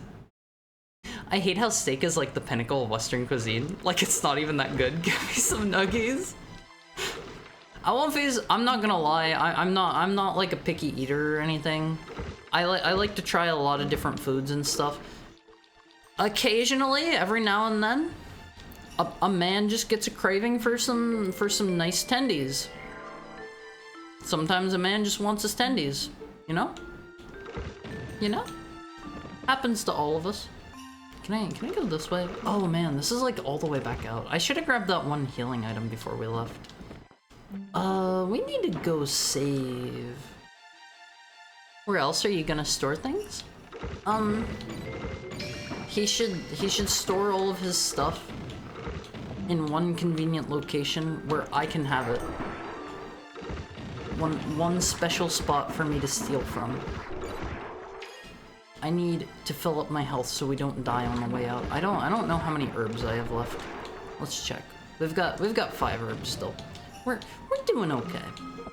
I hate how steak is like the pinnacle of Western cuisine. Like, it's not even that good. Give me some nuggies. I'm not gonna lie, I'm not like a picky eater or anything. I like to try a lot of different foods and stuff. Occasionally, every now and then, a man just gets a craving for some nice tendies. Sometimes a man just wants his tendies, you know? You know? Happens to all of us. Can I go this way? Oh man, this is like all the way back out. I should have grabbed that one healing item before we left. We need to go save. Where else are you gonna store things? He should store all of his stuff in one convenient location where I can have it. One special spot for me to steal from. I need to fill up my health so we don't die on the way out. I don't know how many herbs I have left. Let's check. We've got 5 herbs still. We're doing okay.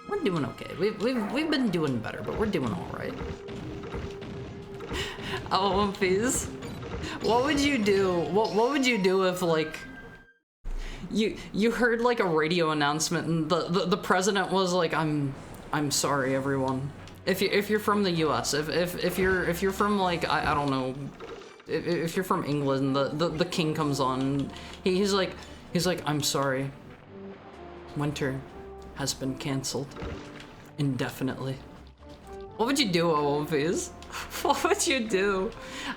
We're doing okay. We've been doing better, but we're doing all right. Oh, please. What would you do? What would you do if like you heard like a radio announcement and the president was like, I'm sorry everyone. If you're from the U.S., if you're from like I don't know, if you're from England, the king comes on. He's like I'm sorry. Winter has been canceled indefinitely. What would you do, Owenfies? What would you do?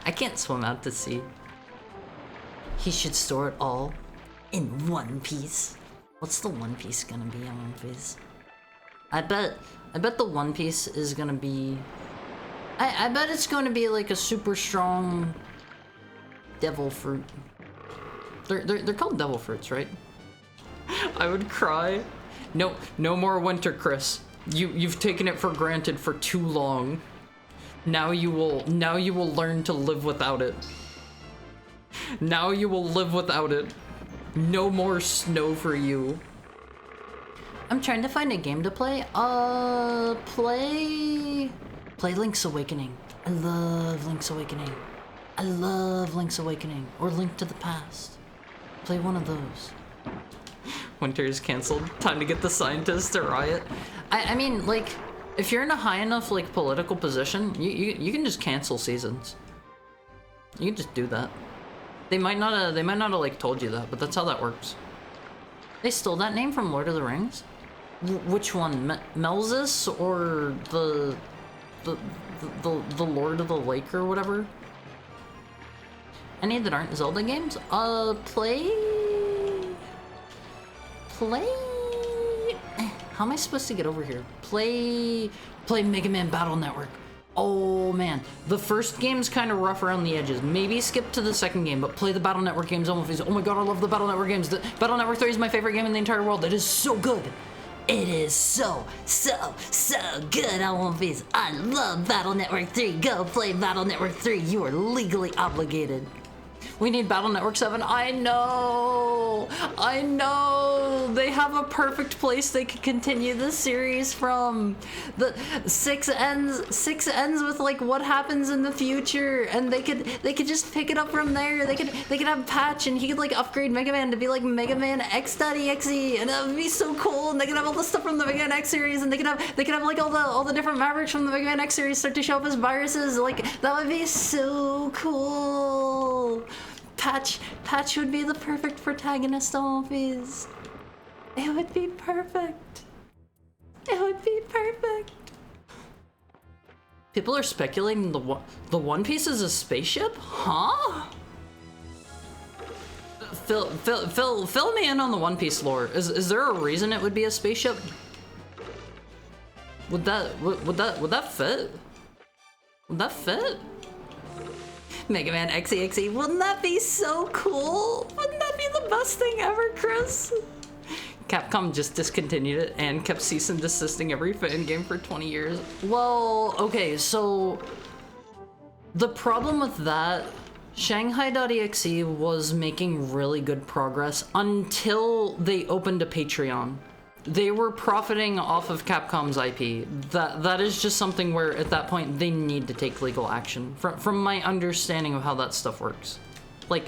I can't swim out to sea. He should store it all in one piece. What's the one piece gonna be, Owenfies? I bet the one piece is gonna be... I bet it's gonna be like a super strong devil fruit. They're called devil fruits, right? I would cry. No more winter, Chris. You've taken it for granted for too long. Now you will learn to live without it. Now you will live without it. No more snow for you. I'm trying to find a game to play. Play Link's Awakening. I love Link's Awakening. I love Link's Awakening. Or Link to the Past. Play one of those. Winter is canceled. Time to get the scientists to riot. I mean, like, if you're in a high enough, like, political position, you can just cancel seasons. You can just do that. They might not have, like, told you that, but that's how that works. They stole that name from Lord of the Rings? Which one? Melzus or the Lord of the Lake or whatever? Any that aren't Zelda games? Play... How am I supposed to get over here? Play Mega Man Battle Network. Oh man, the first game's kind of rough around the edges. Maybe skip to the second game, but play the Battle Network games. Oh my god, I love the Battle Network games. The Battle Network 3 is my favorite game in the entire world. It is so good. It is so good, Alundra. I love Battle Network 3. Go play Battle Network 3. You are legally obligated. We need Battle Network 7. I know. They have a perfect place they could continue this series from. The 6 ends with like what happens in the future, and they could just pick it up from there. They could have Patch, and he could like upgrade Mega Man to be like Mega Man X.exe, and that would be so cool. And they could have all the stuff from the Mega Man X series, and they could have like all the different Mavericks from the Mega Man X series start to show up as viruses. Like that would be so cool. Patch would be the perfect protagonist of movies. It would be perfect. It would be perfect. People are speculating the One Piece is a spaceship? Huh? Fill me in on the One Piece lore. Is there a reason it would be a spaceship? Would that fit? Would that fit? Mega Man X.exe, wouldn't that be so cool? Wouldn't that be the best thing ever, Chris? Capcom just discontinued it and kept cease and desisting every fan game for 20 years. Well, okay, so the problem with that Shanghai.exe was making really good progress until they opened a Patreon. They were profiting off of Capcom's IP. That is just something where at that point they need to take legal action. From my understanding of how that stuff works. Like,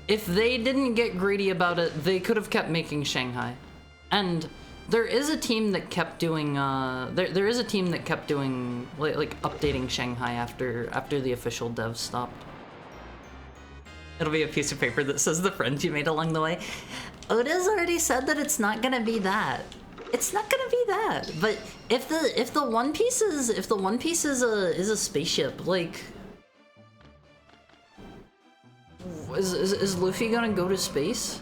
if they didn't get greedy about it, they could have kept making Shanghai. And there is a team that kept doing there is a team that kept doing like updating Shanghai after the official dev stopped. It'll be a piece of paper that says the friends you made along the way. Oda's already said that it's not gonna be that. It's not gonna be that. But if the One Piece is a spaceship, like, is Luffy gonna go to space?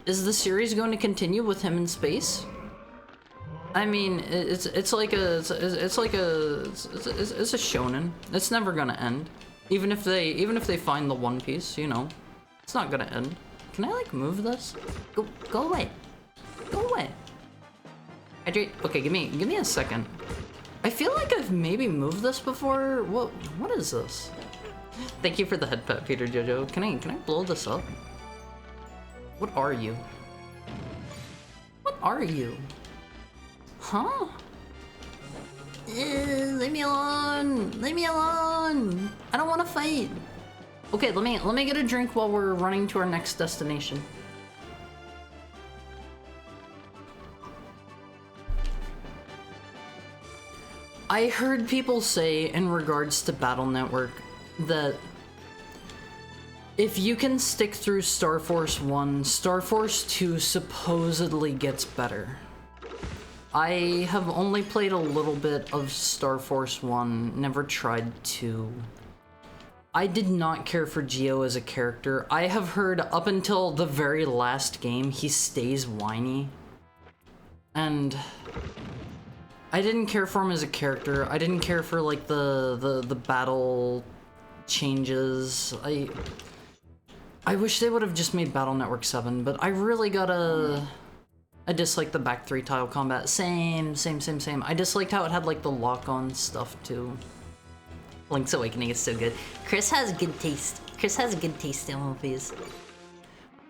Is the series going to continue with him in space? I mean, it's a shonen. It's never gonna end. Even if they find the One Piece, you know, it's not gonna end. Can I like move this? Go away. Go away. Hydrate. Okay, give me a second. I feel like I've maybe moved this before. What is this? Thank you for the head pat, Peter Jojo. Can I blow this up? What are you? What are you? Huh? Leave me alone! Leave me alone! I don't want to fight. Okay, let me get a drink while we're running to our next destination. I heard people say in regards to Battle Network that if you can stick through Star Force 1, Star Force 2 supposedly gets better. I have only played a little bit of Star Force 1, never tried 2. I did not care for Geo as a character. I have heard up until the very last game, he stays whiny. And I didn't care for him as a character. I didn't care for like the battle changes. I wish they would have just made Battle Network 7, but I really gotta... I dislike the back 3 tile combat. Same. I disliked how it had like the lock-on stuff too. Link's Awakening is so good. Chris has good taste. Chris has good taste in movies.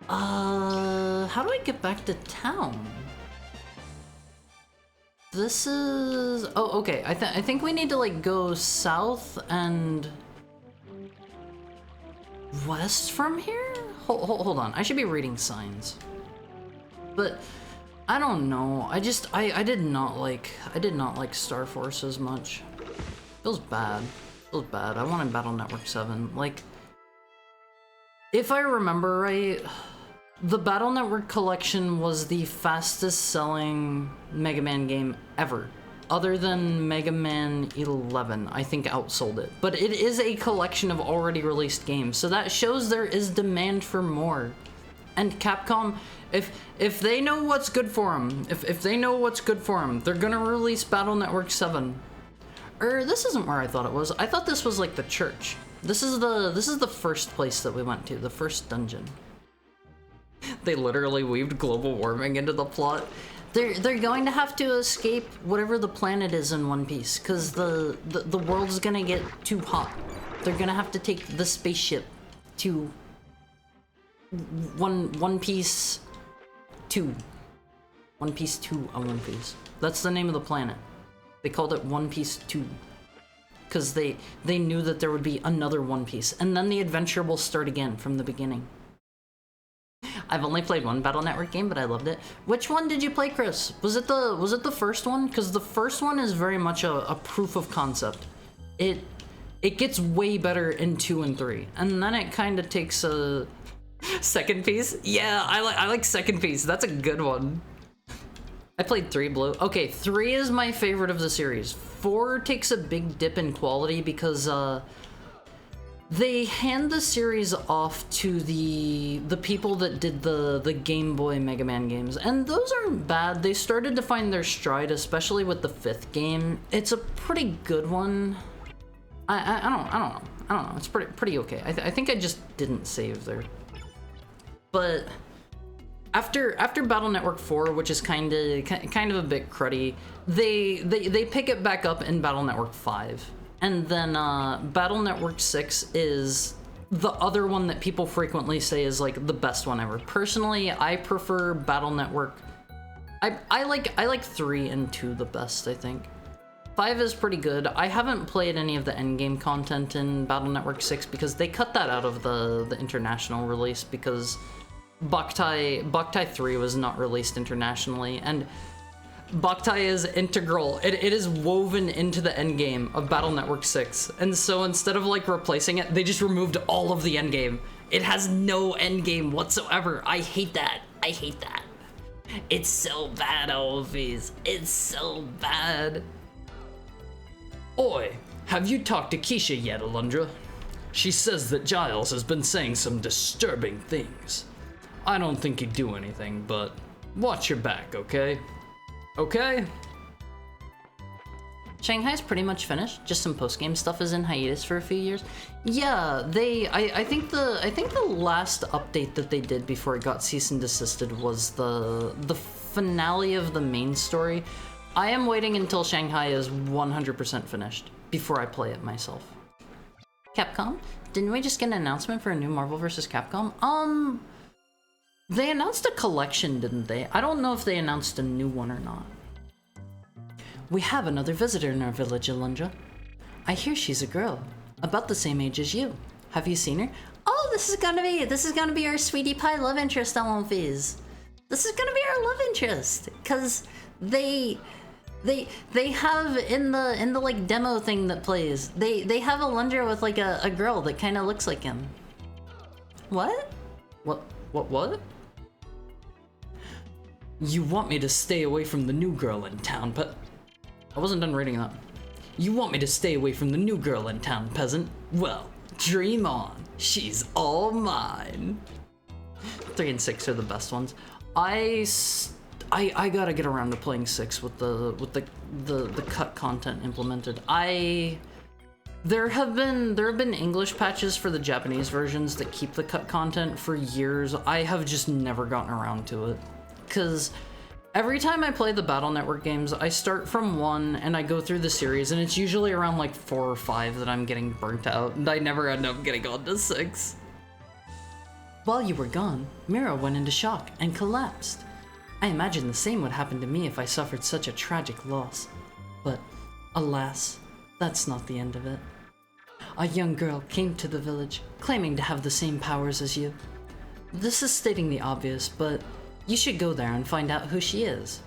How do I get back to town? This is... Oh, okay. I think we need to like go south and west from here? Hold on. I should be reading signs. But I don't know. I did not like Star Force as much. Feels bad. Feels bad. I wanted Battle Network 7. Like, if I remember right, the Battle Network collection was the fastest selling Mega Man game ever. Other than Mega Man 11, I think outsold it. But it is a collection of already released games, so that shows there is demand for more. And Capcom, if they know what's good for them, if they know what's good for them, they're gonna release Battle Network 7. This isn't where I thought it was. I thought this was like the church. This is the first place that we went to, the first dungeon. They literally weaved global warming into the plot. They're going to have to escape whatever the planet is in One Piece, because the world's gonna get too hot. They're gonna have to take the spaceship to One Piece 2. One Piece 2 on One Piece. That's the name of the planet. They called it One Piece 2. Because they knew that there would be another One Piece, and then the adventure will start again from the beginning. I've only played one Battle Network game, but I loved it. Which one did you play, Chris? Was it the first one? Because the first one is very much a proof of concept. It gets way better in 2 and 3, and then it kind of takes a second piece. Yeah, I like second piece. That's a good one. I played 3 Blue. Okay, 3 is my favorite of the series. 4 takes a big dip in quality because they hand the series off to the people that did the Game Boy Mega Man games, and those aren't bad. They started to find their stride, especially with the 5th game. It's a pretty good one. I don't know. It's pretty okay. I think I just didn't save there. But after Battle Network 4, which is kind of a bit cruddy, they pick it back up in Battle Network 5. And then Battle Network 6 is the other one that people frequently say is like the best one ever. Personally, I prefer Battle Network. I like 3 and 2 the best, I think. 5 is pretty good. I haven't played any of the endgame content in Battle Network 6 because they cut that out of the international release because Boktai 3 was not released internationally, and Boktai is integral. It is woven into the endgame of Battle Network 6, and so instead of like replacing it, they just removed all of the endgame. It has no endgame whatsoever. I hate that. I hate that. It's so bad, Alphys. It's so bad. Oi, have you talked to Keisha yet, Alundra? She says that Giles has been saying some disturbing things. I don't think he'd do anything, but watch your back, okay? Okay? Shanghai's pretty much finished. Just some post-game stuff is in hiatus for a few years. Yeah, I think the last update that they did before it got cease and desisted was the finale of the main story. I am waiting until Shanghai is 100% finished before I play it myself. Capcom? Didn't we just get an announcement for a new Marvel vs. Capcom? They announced a collection, didn't they? I don't know if they announced a new one or not. We have another visitor in our village, Alundra. I hear she's a girl, about the same age as you. Have you seen her? Oh, this is gonna be our sweetie pie love interest, Alphys. This is gonna be our love interest, cause they have in the like demo thing that plays, they have Alundra with like a girl that kind of looks like him. What? What? You want me to stay away from the new girl in town, but I wasn't done reading that. You want me to stay away from the new girl in town, peasant? Well, dream on. She's all mine. 3 and 6 are the best ones. I gotta get around to playing 6 with the cut content implemented. There have been English patches for the Japanese versions that keep the cut content for years. I have just never gotten around to it. Cause every time I play the Battle Network games, I start from 1 and I go through the series, and it's usually around like 4 or 5 that I'm getting burnt out, and I never end up getting on to 6. While you were gone, Mira went into shock and collapsed. I imagine the same would happen to me if I suffered such a tragic loss. But, alas, that's not the end of it. A young girl came to the village, claiming to have the same powers as you. This is stating the obvious, but you should go there and find out who she is.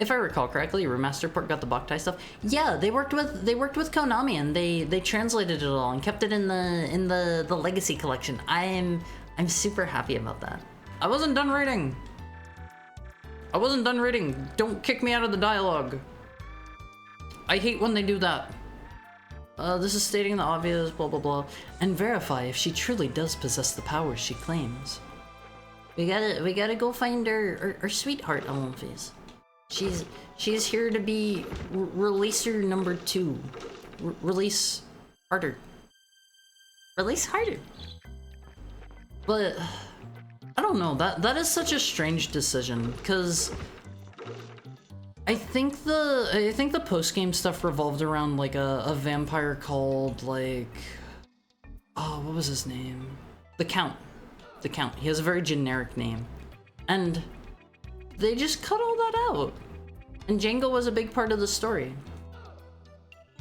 If I recall correctly, Remastered Port got the Boktai stuff. Yeah, they worked with Konami, and they translated it all and kept it in the Legacy collection. I'm super happy about that. I wasn't done reading. Don't kick me out of the dialogue. I hate when they do that. This is stating the obvious, blah blah blah, and verify if she truly does possess the powers she claims. We gotta go find our sweetheart, Alphys. She's here to be releaser number 2. Release harder. Release harder. But I don't know. That is such a strange decision, because I think the post game stuff revolved around like a vampire called like, oh, what was his name? The Count. The Count. He has a very generic name. And they just cut all that out. And Django was a big part of the story.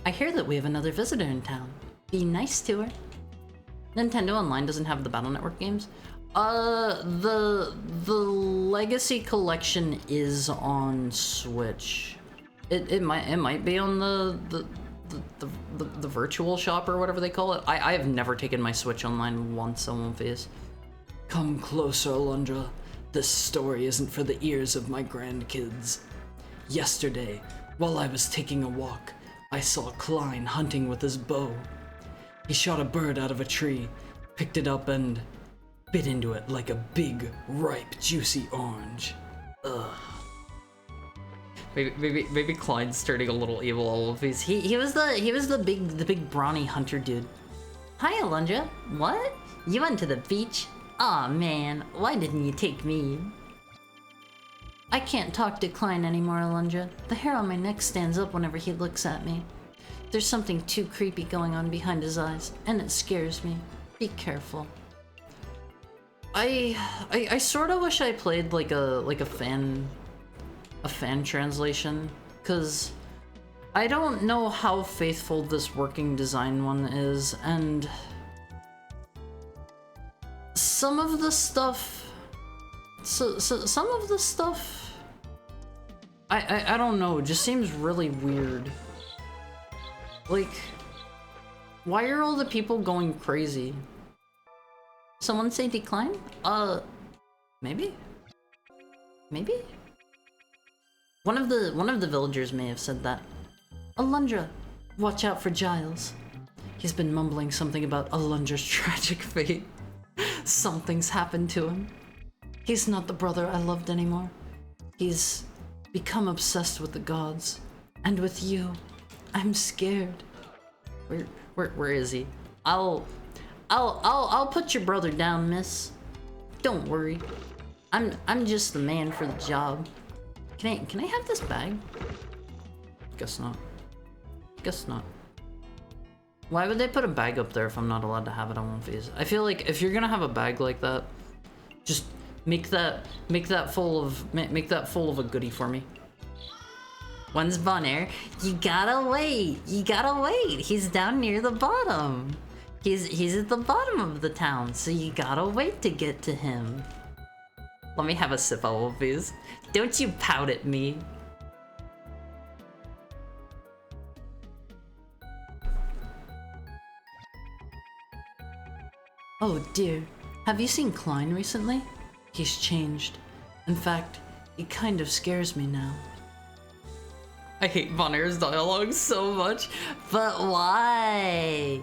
I hear that we have another visitor in town. Be nice to her. Nintendo Online doesn't have the Battle Network games. The Legacy collection is on Switch. It might be on the virtual shop or whatever they call it. I have never taken my Switch online once on one face. Come closer, Alundra. This story isn't for the ears of my grandkids. Yesterday, while I was taking a walk, I saw Klein hunting with his bow. He shot a bird out of a tree, picked it up, and bit into it like a big, ripe, juicy orange. Ugh. Maybe Klein's turning a little evil all of these. He was the big brawny hunter dude. Hi, Alundra. What? You went to the beach? Aw, man, why didn't you take me? I can't talk to Klein anymore, Alundra. The hair on my neck stands up whenever he looks at me. There's something too creepy going on behind his eyes, and it scares me. Be careful. I sort of wish I played like a fan translation, cause I don't know how faithful this working design one is, and some of the stuff, some of the stuff, I don't know, just seems really weird. Like, why are all the people going crazy? Someone say decline? Maybe? Maybe? One of the villagers may have said that. Alundra, watch out for Giles. He's been mumbling something about Alundra's tragic fate. Something's happened to him. He's not the brother I loved anymore. He's become obsessed with the gods. And with you. I'm scared. Where is he? I'll put your brother down, miss. Don't worry. I'm just the man for the job. Can I have this bag? Guess not. Guess not. Why would they put a bag up there if I'm not allowed to have it on one face? I feel like if you're gonna have a bag like that, just make that full of a goodie for me. When's Bon Air? You gotta wait. You gotta wait. He's down near the bottom. He's at the bottom of the town, so you gotta wait to get to him. Let me have a sip of all of these. Don't you pout at me. Oh dear, have you seen Klein recently? He's changed. In fact, he kind of scares me now. I hate Bon Air's dialogue so much. But why?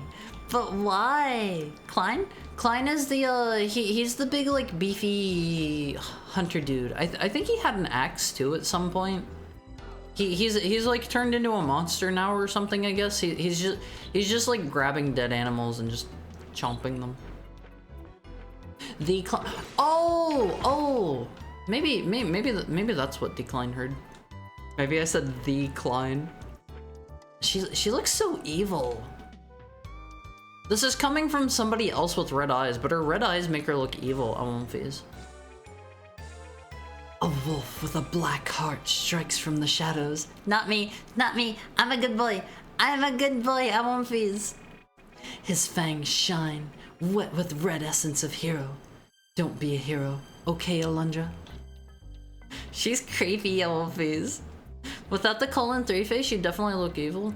But why? Klein? Klein is the, he's the big, like, beefy hunter dude. I think he had an axe, too, at some point. He's like, turned into a monster now or something, I guess. He's just, like, grabbing dead animals and just chomping them. The oh! Maybe that's what Decline heard. Maybe I said the Klein. She looks so evil. This is coming from somebody else with red eyes, but her red eyes make her look evil. I won't phase. A wolf with a black heart strikes from the shadows. Not me, not me. I'm a good boy. I'm a good boy. I won't phase. His fangs shine, wet with red essence of hero. Don't be a hero, okay, Alundra? She's creepy, I won't phase. Without the colon 3 face, you definitely look evil.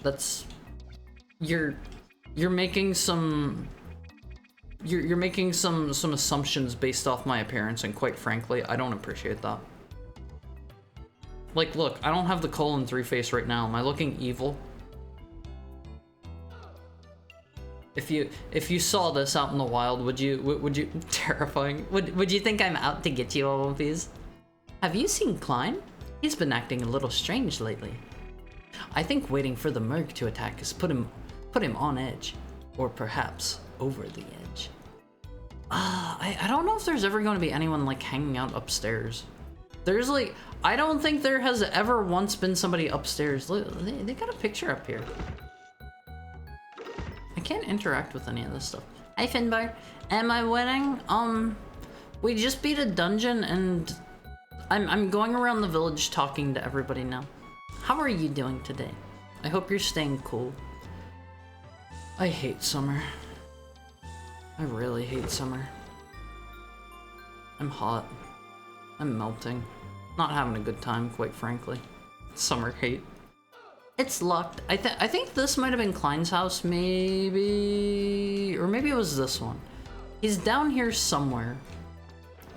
That's... You're making some... You're making some assumptions based off my appearance, and quite frankly, I don't appreciate that. Like, look, I don't have the colon 3 face right now. Am I looking evil? If you saw this out in the wild, would you terrifying? Would you think I'm out to get you, all of these? Have you seen Klein? He's been acting a little strange lately. I think waiting for the Merc to attack has put him on edge, or perhaps over the edge. I don't know if there's ever going to be anyone like hanging out upstairs. There's like, I don't think there has ever once been somebody upstairs. Look, they got a picture up here. I can't interact with any of this stuff. Hi Finbar, am I winning? We just beat a dungeon and I'm going around the village talking to everybody now. How are you doing today? I hope you're staying cool. I hate summer. I really hate summer. I'm hot. I'm melting. Not having a good time, quite frankly. Summer hate. It's locked. I think this might have been Klein's house, maybe... Or maybe it was this one. He's down here somewhere.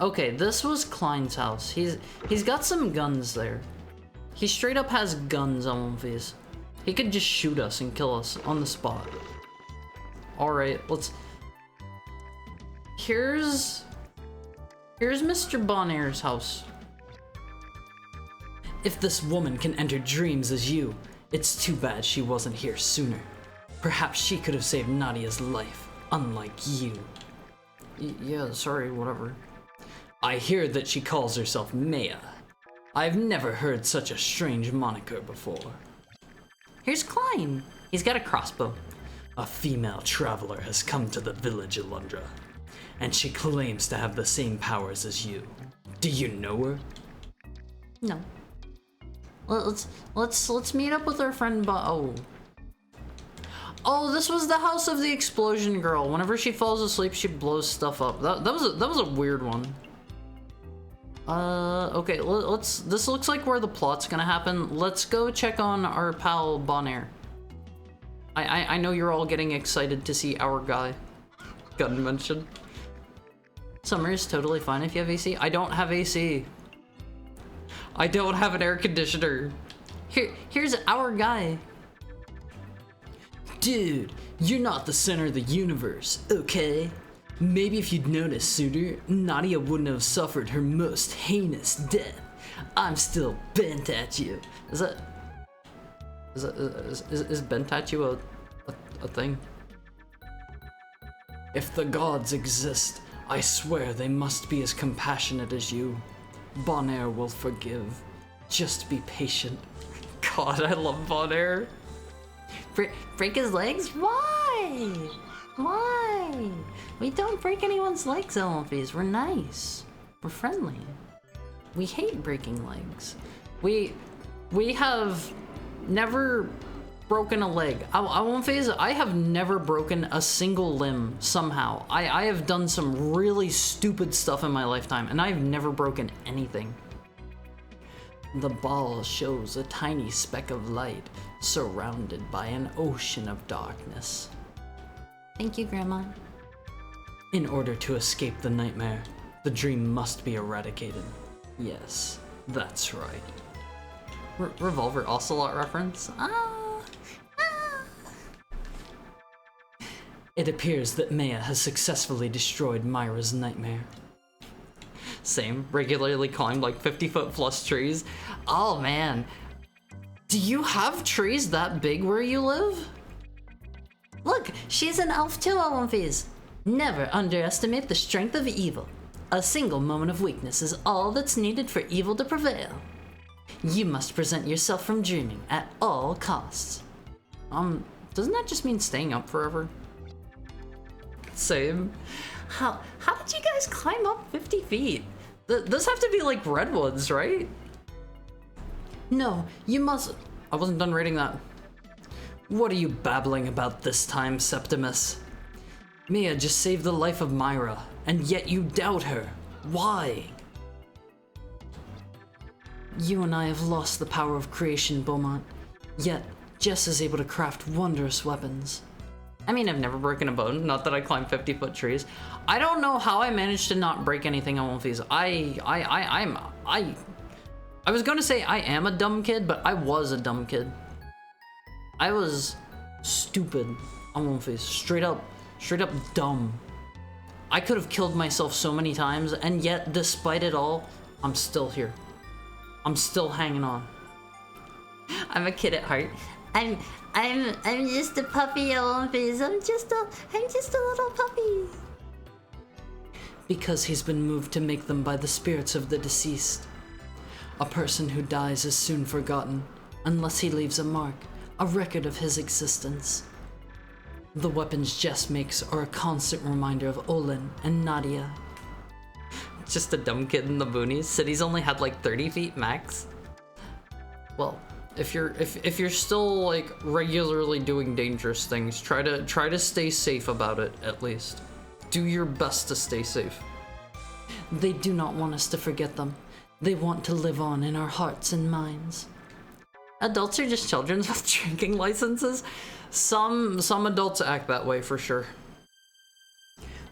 Okay, this was Klein's house. He's got some guns there. He straight up has guns on one of these. He could just shoot us and kill us on the spot. Alright, let's... Here's Mr. Bon Air's house. If this woman can enter dreams as you, it's too bad she wasn't here sooner. Perhaps she could have saved Nadia's life, unlike you. Yeah, sorry, whatever. I hear that she calls herself Maya. I've never heard such a strange moniker before. Here's Klein. He's got a crossbow. A female traveler has come to the village, Alundra, and she claims to have the same powers as you. Do you know her? No. Let's meet up with our friend. Oh, this was the house of the explosion girl. Whenever she falls asleep, she blows stuff up. That was a weird one. Okay, this looks like where the plot's gonna happen. Let's go check on our pal Bonaire. I know you're all getting excited to see our guy. Gun mention. Summer is totally fine if you have AC. I don't have AC. I don't have an air conditioner. Here's our guy. Dude, you're not the center of the universe, okay? Maybe if you'd noticed sooner, Nadia wouldn't have suffered her most heinous death. I'm still bent at you. Is bent at you a thing? If the gods exist, I swear they must be as compassionate as you. Bonaire will forgive. Just be patient. God, I love Bonaire. Break his legs? Why? Why? We don't break anyone's legs, Elfies. We're nice. We're friendly. We hate breaking legs. We have never broken a leg. I won't phase it. I have never broken a single limb somehow. I have done some really stupid stuff in my lifetime, and I've never broken anything. The ball shows a tiny speck of light surrounded by an ocean of darkness. Thank you, Grandma. In order to escape the nightmare, the dream must be eradicated. Yes, that's right. Revolver Ocelot reference? It appears that Maya has successfully destroyed Myra's nightmare. Same, regularly climbed like 50-foot plus trees. Oh man, do you have trees that big where you live? Look, she's an elf too, Elfies. Never underestimate the strength of evil. A single moment of weakness is all that's needed for evil to prevail. You must present yourself from dreaming at all costs. Doesn't that just mean staying up forever? Same. How did you guys climb up 50 feet? Those have to be like redwoods, right? No, you must... I wasn't done reading that. What are you babbling about this time, Septimus? Mia just saved the life of Myra, and yet you doubt her. Why? You and I have lost the power of creation, Beaumont. Yet, Jess is able to craft wondrous weapons. I mean, I've never broken a bone, not that I climb 50-foot trees. I don't know how I managed to not break anything on Wolfies. I was gonna say I am a dumb kid, but I was a dumb kid. I was stupid on Wolfies. Straight up dumb. I could have killed myself so many times, and yet, despite it all, I'm still here. I'm still hanging on. I'm a kid at heart. I'm just a puppy, Elfies. I'm just a little puppy. Because he's been moved to make them by the spirits of the deceased. A person who dies is soon forgotten, unless he leaves a mark, a record of his existence. The weapons Jess makes are a constant reminder of Olin and Nadia. Just a dumb kid in the boonies. Cities only had like 30 feet max. Well, if you're still like regularly doing dangerous things, try to stay safe about it at least. Do your best to stay safe. They do not want us to forget them. They want to live on in our hearts and minds. Adults are just children with drinking licenses. Some adults act that way for sure.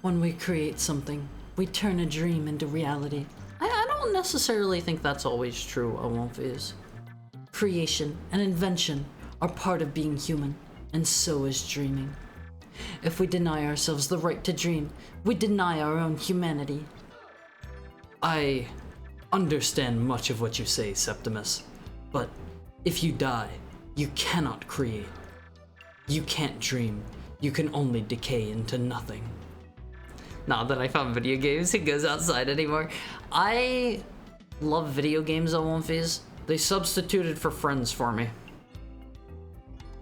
When we create something, we turn a dream into reality. I don't necessarily think that's always true, Awonfies. Creation and invention are part of being human, and so is dreaming. If we deny ourselves the right to dream, we deny our own humanity. I understand much of what you say, Septimus, but if you die, you cannot create. You can't dream. You can only decay into nothing. Not that I found video games who goes outside anymore. I love video games, Awonfies. They substituted for friends for me.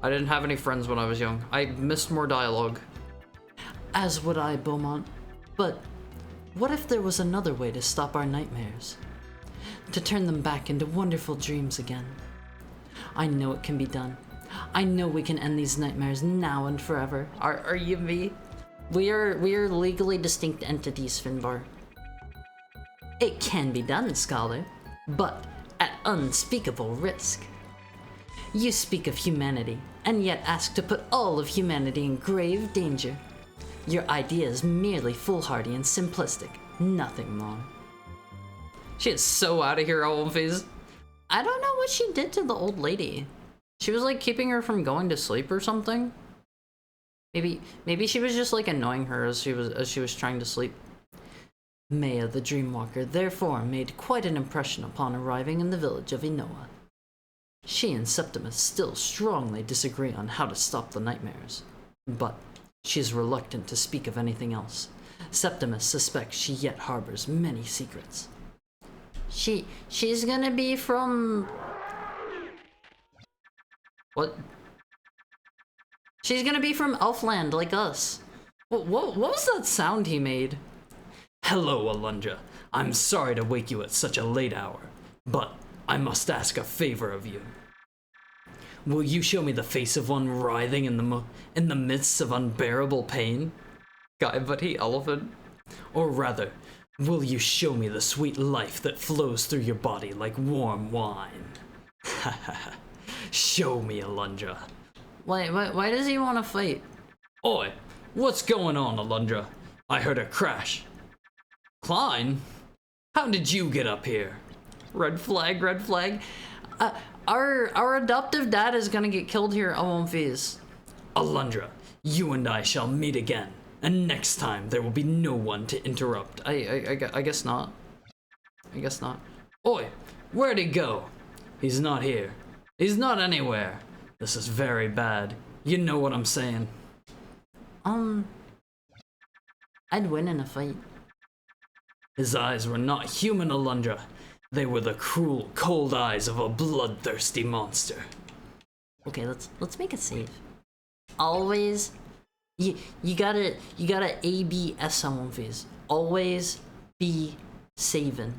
I didn't have any friends when I was young. I missed more dialogue. As would I, Beaumont. But what if there was another way to stop our nightmares? To turn them back into wonderful dreams again. I know it can be done. I know we can end these nightmares now and forever. Are you me? We are legally distinct entities, Finbar. It can be done, Scholar, but at unspeakable risk. You speak of humanity, and yet ask to put all of humanity in grave danger. Your idea is merely foolhardy and simplistic, nothing more. She is so out of here, Alphys. I don't know what she did to the old lady. She was like keeping her from going to sleep or something. Maybe she was just like annoying her as she was trying to sleep. Maya the Dreamwalker therefore made quite an impression upon arriving in the village of Inoa. She and Septimus still strongly disagree on how to stop the nightmares, but she is reluctant to speak of anything else. Septimus suspects she yet harbors many secrets. She's gonna be from... What? She's gonna be from Elfland, like us. What was that sound he made? Hello, Alundra. I'm sorry to wake you at such a late hour, but I must ask a favor of you. Will you show me the face of one writhing in the midst of unbearable pain? Guy, but he elephant. Or rather, will you show me the sweet life that flows through your body like warm wine? Ha ha ha. Show me, Alundra. Why does he want to fight? Oi, what's going on, Alundra? I heard a crash. Klein? How did you get up here? Red flag, red flag. Our adoptive dad is gonna get killed here, Alphys. Alundra, you and I shall meet again, and next time there will be no one to interrupt. I guess not. I guess not. Oi, where'd he go? He's not here. He's not anywhere. This is very bad. You know what I'm saying. I'd win in a fight. His eyes were not human, Alundra. They were the cruel, cold eyes of a bloodthirsty monster. Okay, let's make it safe. Always, you gotta ABS on phase. Always be saving.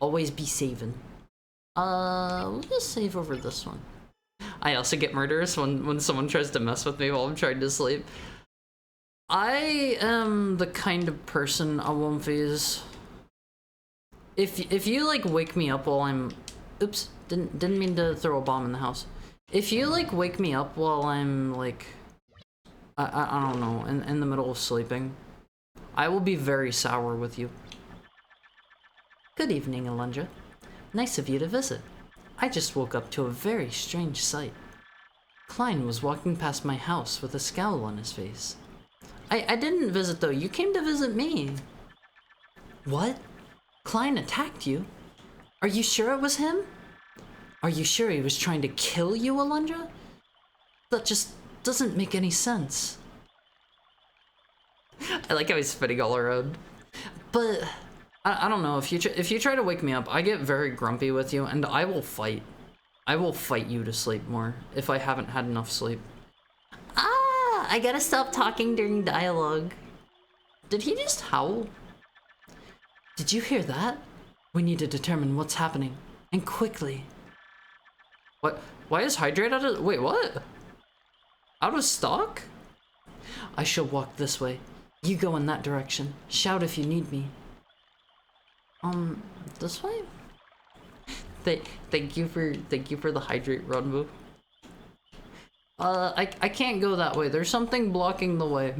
Always be saving. We'll just save over this one. I also get murderous when someone tries to mess with me while I'm trying to sleep. I am the kind of person, Alphys. If you like wake me up while I'm, oops, didn't mean to throw a bomb in the house. If you like wake me up while I'm like, I don't know, in the middle of sleeping, I will be very sour with you. Good evening, Alundra. Nice of you to visit. I just woke up to a very strange sight. Klein was walking past my house with a scowl on his face. I didn't visit though, you came to visit me. What? Klein attacked you? Are you sure it was him? Are you sure he was trying to kill you, Alundra? That just doesn't make any sense. I like how he's spitting all around. But I don't know, if you try to wake me up, I get very grumpy with you and I will fight. I will fight you to sleep more if I haven't had enough sleep. Ah, I gotta stop talking during dialogue. Did he just howl? Did you hear that? We need to determine what's happening, and quickly. What? Why is Hydrate out of- wait, what? Out of stock? I shall walk this way. You go in that direction. Shout if you need me. This way? Thank you for the Hydrate run move. I can't go that way. There's something blocking the way.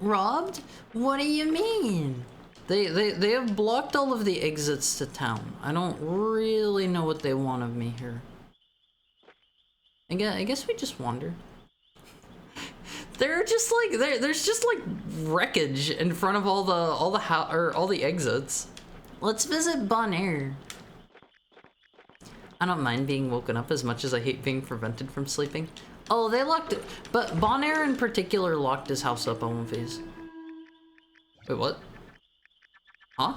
Robbed? What do you mean? They have blocked all of the exits to town. I don't really know what they want of me here. I guess we just wander. They're just like there's just like wreckage in front of all the exits. Let's visit Bon Air. I don't mind being woken up as much as I hate being prevented from sleeping. Oh, they locked it, but Bon Air in particular locked his house up on one phase. Wait, what? Huh?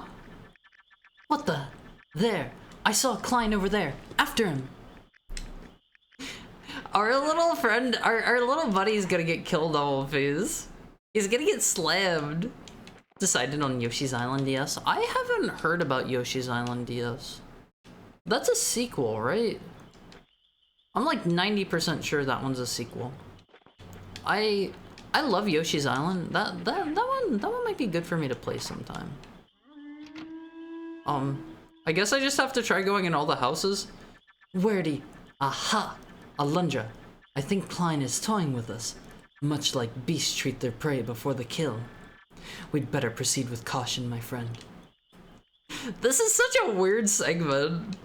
What the? There. I saw Klein over there. After him. Our little friend, our little buddy's gonna get killed all of his. He's gonna get slammed. Decided on Yoshi's Island DS. I haven't heard about Yoshi's Island DS. That's a sequel, right? I'm like 90% sure that one's a sequel. I love Yoshi's Island. That one might be good for me to play sometime. I guess I just have to try going in all the houses. Where'd aha! Alundra. I think Klein is toying with us. Much like beasts treat their prey before the kill. We'd better proceed with caution, my friend. This is such a weird segment.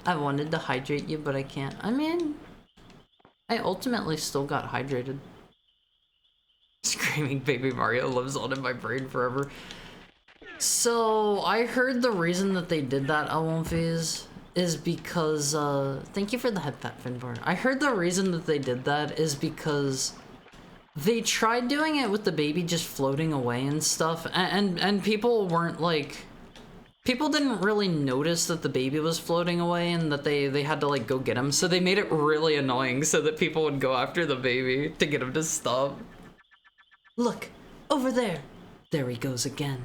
I wanted to hydrate you, but I can't. I mean, I ultimately still got hydrated. Screaming Baby Mario lives on in my brain forever. So, I heard the reason that they did that, Alonfiz, is because, thank you for the head fat Finbar. I heard the reason that they did that is because they tried doing it with the baby just floating away and stuff, and people weren't like, people didn't really notice that the baby was floating away and that they had to like go get him, so they made it really annoying so that people would go after the baby to get him to stop. Look, over there. There he goes again.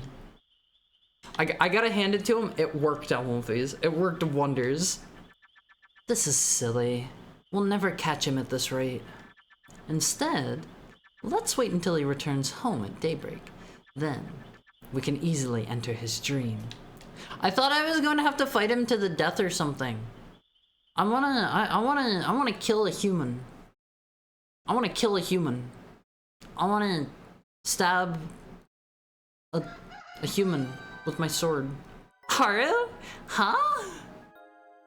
I gotta hand it to him, it worked on Wolfies. It worked wonders. This is silly. We'll never catch him at this rate. Instead, let's wait until he returns home at daybreak. Then, we can easily enter his dream. I thought I was going to have to fight him to the death or something. I wanna kill a human. I wanna kill a human. I wanna stab a human with my sword. Haru? Huh?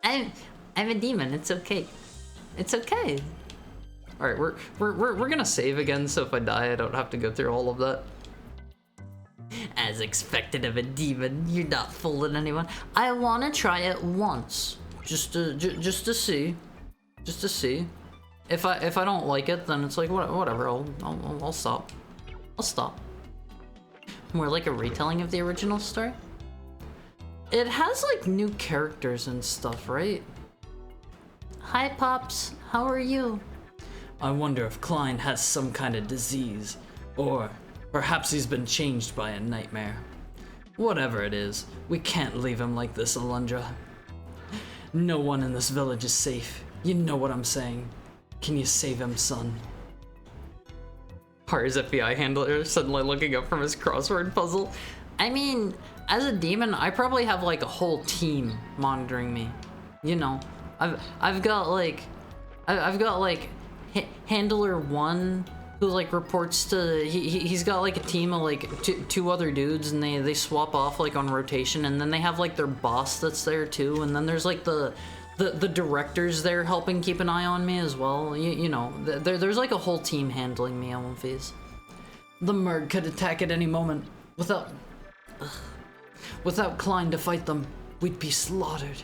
I'm a demon. It's okay. It's okay. All right, we're gonna save again, so if I die, I don't have to go through all of that. As expected of a demon, you're not fooling anyone. I wanna try it once, just to see. If I don't like it, then it's like whatever. I'll stop. I'll stop. More like a retelling of the original story. It has like new characters and stuff, right? Hi, Pops. How are you? I wonder if Klein has some kind of disease, or perhaps he's been changed by a nightmare. Whatever it is, we can't leave him like this, Alundra. No one in this village is safe. You know what I'm saying. Can you save him, son? Haru's FBI handler suddenly looking up from his crossword puzzle. I mean, as a demon, I probably have like a whole team monitoring me. You know, I've got like handler 1 who like reports to he's got like a team of like two other dudes, and they swap off like on rotation, and then they have like their boss that's there too, and then there's like the directors there helping keep an eye on me as well. You know, there's like a whole team handling me on Phase. The Murg could attack at any moment. Without Klein to fight them, we'd be slaughtered.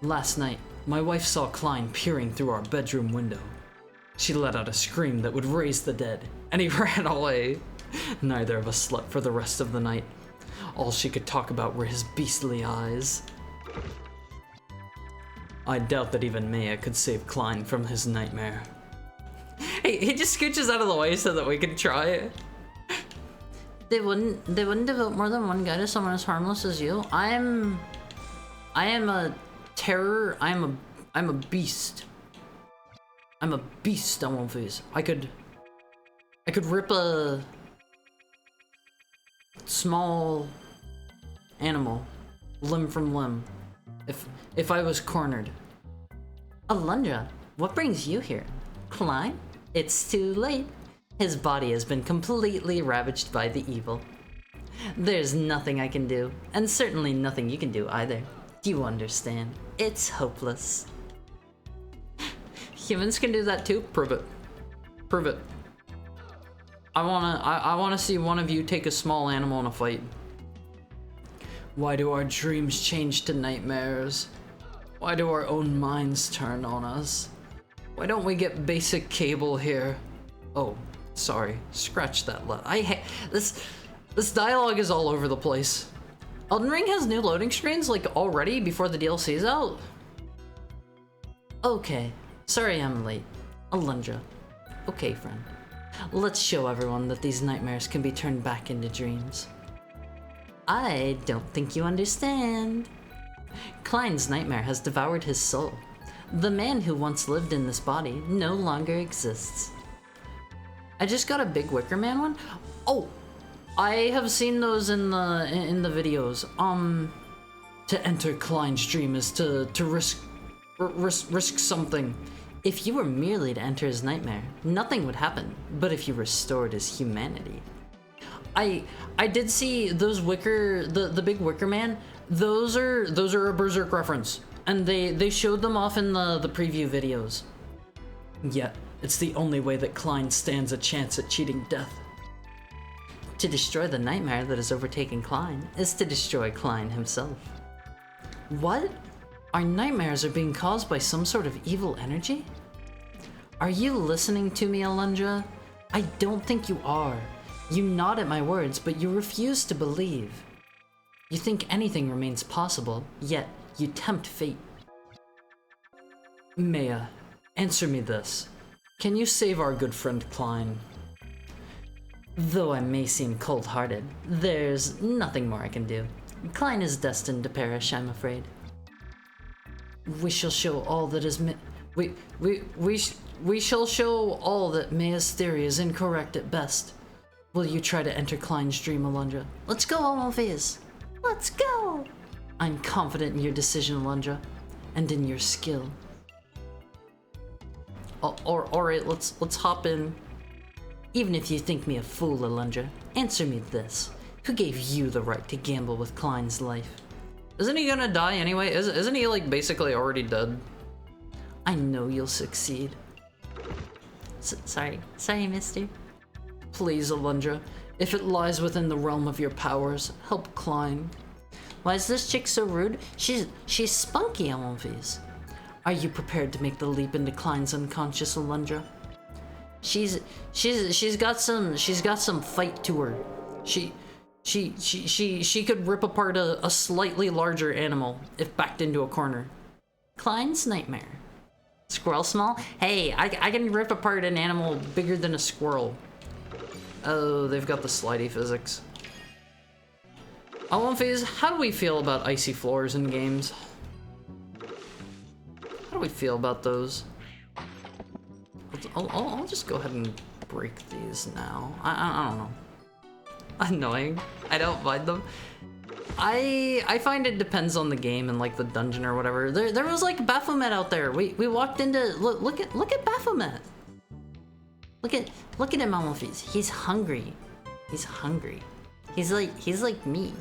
Last night, my wife saw Klein peering through our bedroom window. She let out a scream that would raise the dead, and he ran away. Neither of us slept for the rest of the night. All she could talk about were his beastly eyes. I doubt that even Maya could save Klein from his nightmare. He just scooches out of the way so that we can try it. They wouldn't devote more than one guy to someone as harmless as you. I am a terror. I'm a beast. I'm a beast on one face. I could rip a small animal limb from limb if I was cornered. Alundra, what brings you here? Klein? It's too late. His body has been completely ravaged by the evil. There's nothing I can do, and certainly nothing you can do either. Do you understand? It's hopeless. Humans can do that too? Prove it. Prove it. I wanna see one of you take a small animal in a fight. Why do our dreams change to nightmares? Why do our own minds turn on us? Why don't we get basic cable here? Oh, sorry. Scratch that. I hate this dialogue is all over the place. Elden Ring has new loading screens, like, already before the DLC's out? Okay. Sorry I'm late. Alundra. Okay, friend. Let's show everyone that these nightmares can be turned back into dreams. I don't think you understand. Klein's nightmare has devoured his soul. The man who once lived in this body no longer exists. I just got a big Wicker Man one? Oh! I have seen those in the videos. To enter Klein's dream is to risk something. If you were merely to enter his nightmare, nothing would happen. But if you restored his humanity, I did see those the big Wicker Man. Those are a Berserk reference, and they showed them off in the preview videos. Yet it's the only way that Klein stands a chance at cheating death. To destroy the nightmare that has overtaken Klein is to destroy Klein himself. What? Our nightmares are being caused by some sort of evil energy? Are you listening to me, Alundra? I don't think you are. You nod at my words, but you refuse to believe. You think anything remains possible, yet you tempt fate. Maya, answer me this. Can you save our good friend Klein? Though I may seem cold-hearted, there's nothing more I can do. Klein is destined to perish, I'm afraid. We shall show all that is we shall show all that Maya's theory is incorrect at best. Will you try to enter Klein's dream, Alundra? Let's go, Almophias. Let's go! I'm confident in your decision, Alundra, and in your skill. Alright, let's hop in. Even if you think me a fool, Alundra, answer me this. Who gave you the right to gamble with Klein's life? Isn't he gonna die anyway? Isn't he, like, basically already dead? I know you'll succeed. Sorry, mister. Please, Alundra, if it lies within the realm of your powers, help Klein. Why is this chick so rude? She's spunky, Almophias. Are you prepared to make the leap into Klein's unconscious, Alundra? She's got some fight to her. She could rip apart a slightly larger animal if backed into a corner. Klein's nightmare. Squirrel small? Hey, I can rip apart an animal bigger than a squirrel. Oh, they've got the slidey physics. Almophias, how do we feel about icy floors in games? How do we feel about those? I'll just go ahead and break these now. I don't know. Annoying. I don't mind them. I find it depends on the game and like the dungeon or whatever. There was like Baphomet out there. We walked into look at Baphomet. Look at him, Almophias. He's hungry. He's hungry. He's like me.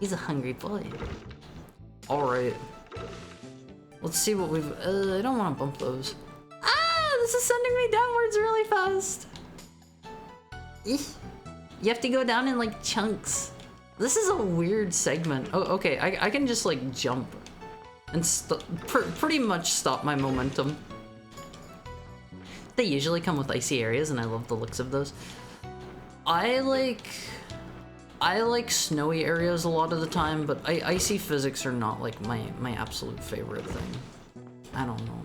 He's a hungry boy. All right. Let's see what we've. I don't want to bump those. Ah, this is sending me downwards really fast. Eesh. You have to go down in like chunks. This is a weird segment. Oh, okay. I can just like jump and pretty much stop my momentum. They usually come with icy areas, and I love the looks of those. I like snowy areas a lot of the time, but icy physics are not like my absolute favorite thing. I don't know.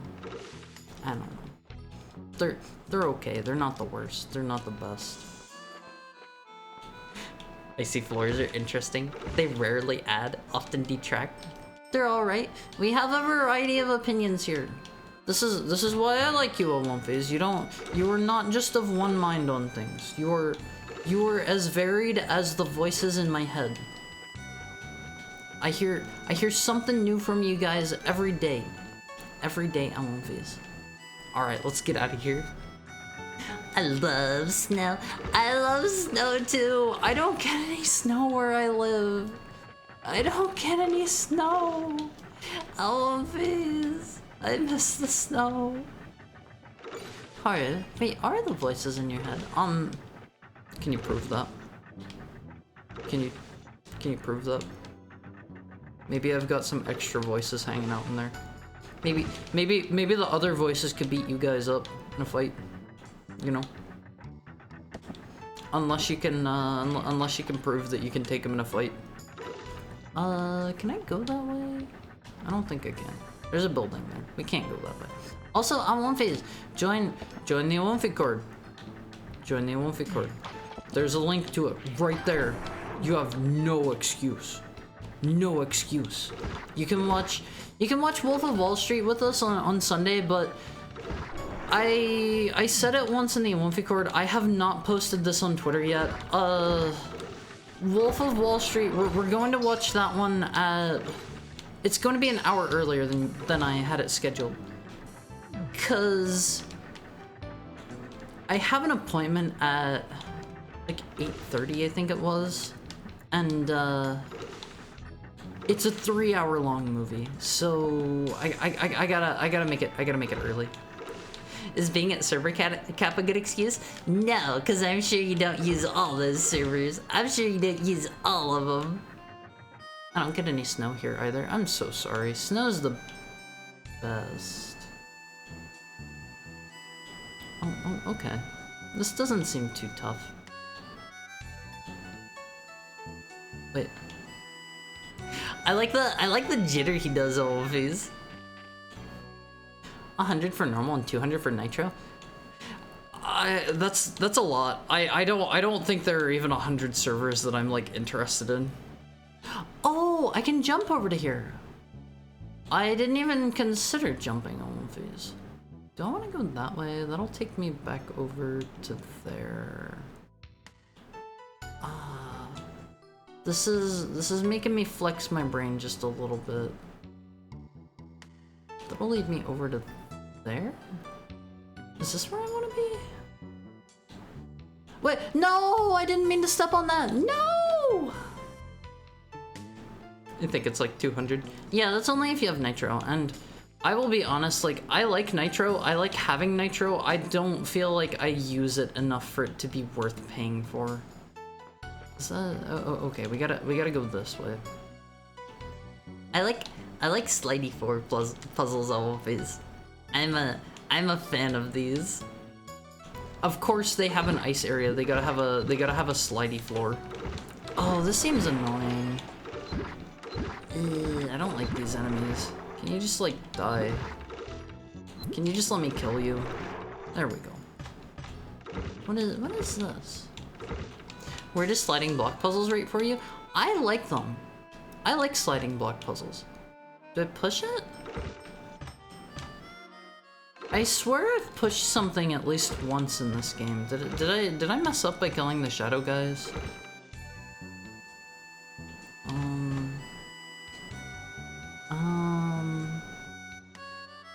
They're okay. They're not the worst. They're not the best. Icy floors are interesting. They rarely add, often detract. They're alright. We have a variety of opinions here. This is why I like you, Almophias. You are not just of one mind on things. You are as varied as the voices in my head. I hear something new from you guys every day. Every day, Almophias. Alright, let's get out of here. I love snow. I love snow too. I don't get any snow where I live. I don't get any snow. Almophias. I miss the snow. Alright, wait, are the voices in your head? Can you prove that? Can you prove that? Maybe I've got some extra voices hanging out in there. Maybe the other voices could beat you guys up in a fight. You know? Unless you can prove that you can take them in a fight. Can I go that way? I don't think I can. There's a building there. We can't go that way. Also, on One Phase, join the Olympic Cord. Join the Olympic Cord. There's a link to it right there. You have no excuse. No excuse. You can watch Wolf of Wall Street with us on Sunday, but I said it once in the Olympic Cord. I have not posted this on Twitter yet. Wolf of Wall Street, we're going to watch that one at... It's going to be an hour earlier than I had it scheduled. Cause I have an appointment at like 8:30, I think it was. And it's a 3-hour-long movie, so I gotta make it early. Is being at Server Cap a good excuse? No, because I'm sure you don't use all those servers. I'm sure you don't use all of them. I don't get any snow here either. I'm so sorry. Snow's the best. Oh, okay. This doesn't seem too tough. Wait. I like the jitter he does all of these. 100 for normal and 200 for nitro. That's a lot. I don't think there are even 100 servers that I'm like interested in. Oh, I can jump over to here. I didn't even consider jumping on these. Do I want to go that way? That'll take me back over to there. This is making me flex my brain just a little bit. That'll lead me over to there? Is this where I want to be? Wait, no! I didn't mean to step on that! No! I think it's like 200. Yeah, that's only if you have nitro, and I will be honest, like, I like nitro, I like having nitro, I don't feel like I use it enough for it to be worth paying for. Is that, oh, okay, we gotta go this way. I like slidey 4 puzzles always. I'm a fan of these. Of course they have an ice area, they gotta have a slidey floor. Oh, this seems annoying. I don't like these enemies. Can you just like die? Can you just let me kill you? There we go. What is this? Where does sliding block puzzles rate for you? I like them. I like sliding block puzzles. Do I push it? I swear I've pushed something at least once in this game. Did I mess up by killing the shadow guys?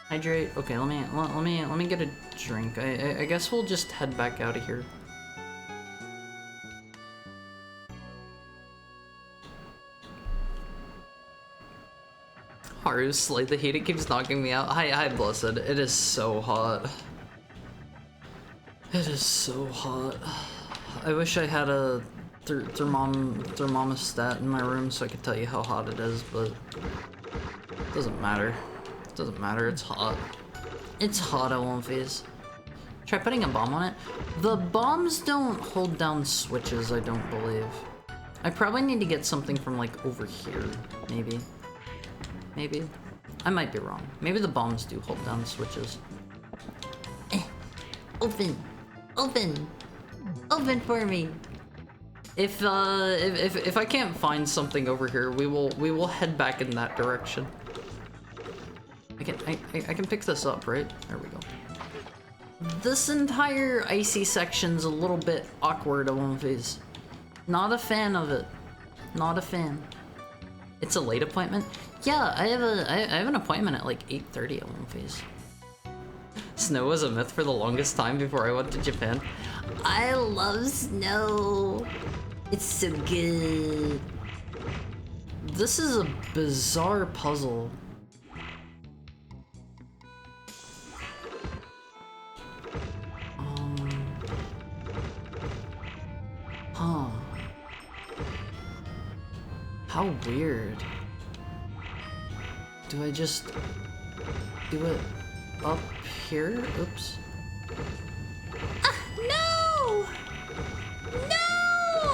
Hydrate. Okay, let me get a drink. I guess we'll just head back out of here. Haru, slide the heat, it keeps knocking me out. Hi, Blessed. It is so hot. It is so hot. I wish I had a thermostat in my room so I could tell you how hot it is, but it doesn't matter. It doesn't matter, it's hot. It's hot at One Phase. Try putting a bomb on it. The bombs don't hold down switches, I don't believe. I probably need to get something from like over here, maybe. Maybe. I might be wrong. Maybe the bombs do hold down switches. Open! Open! Open for me! If I can't find something over here, we will head back in that direction. I can pick this up, right? There we go. This entire icy section's a little bit awkward at One Phase. Not a fan of it. Not a fan. It's a late appointment? Yeah, I have an appointment at like 8:30 at One Phase. Snow was a myth for the longest time before I went to Japan. I love snow. It's so good. This is a bizarre puzzle. Huh. How weird. Do I just do it up here? Oops. Ah, no! No!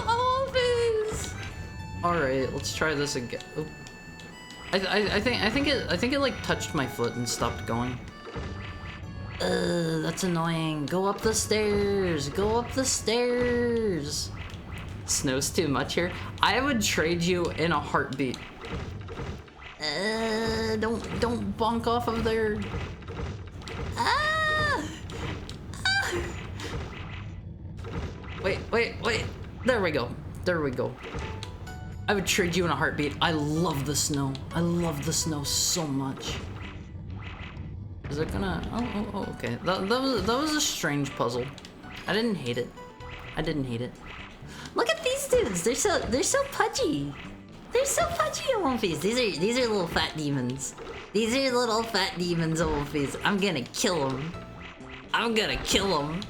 Always! Alright, let's try this again. Oop. I think it like touched my foot and stopped going. That's annoying. Go up the stairs. Go up the stairs. Snow's too much here. I would trade you in a heartbeat. Don't bonk off of there. Ah! Ah! Wait. There we go. There we go. I would trade you in a heartbeat. I love the snow. I love the snow so much. Is it gonna... Oh, okay. That was a strange puzzle. I didn't hate it. I didn't hate it. Look at these dudes. They're so pudgy. They're so pudgy, Wolfies. These are little fat demons. These are little fat demons, Wolfies. I'm gonna kill them. I'm gonna kill them.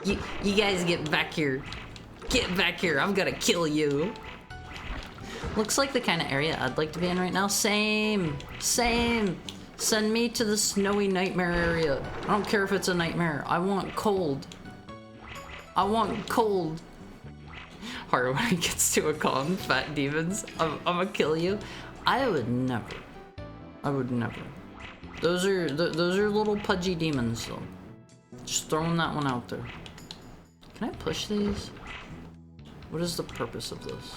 You guys get back here. Get back here. I'm gonna kill you. Looks like the kind of area I'd like to be in right now. Same. Send me to the snowy nightmare area. I don't care if it's a nightmare. I want cold. I want cold. Hard when it gets to a con, fat demons. I'm gonna kill you. I would never. Those are little pudgy demons though. Just throwing that one out there. Can I push these? What is the purpose of this?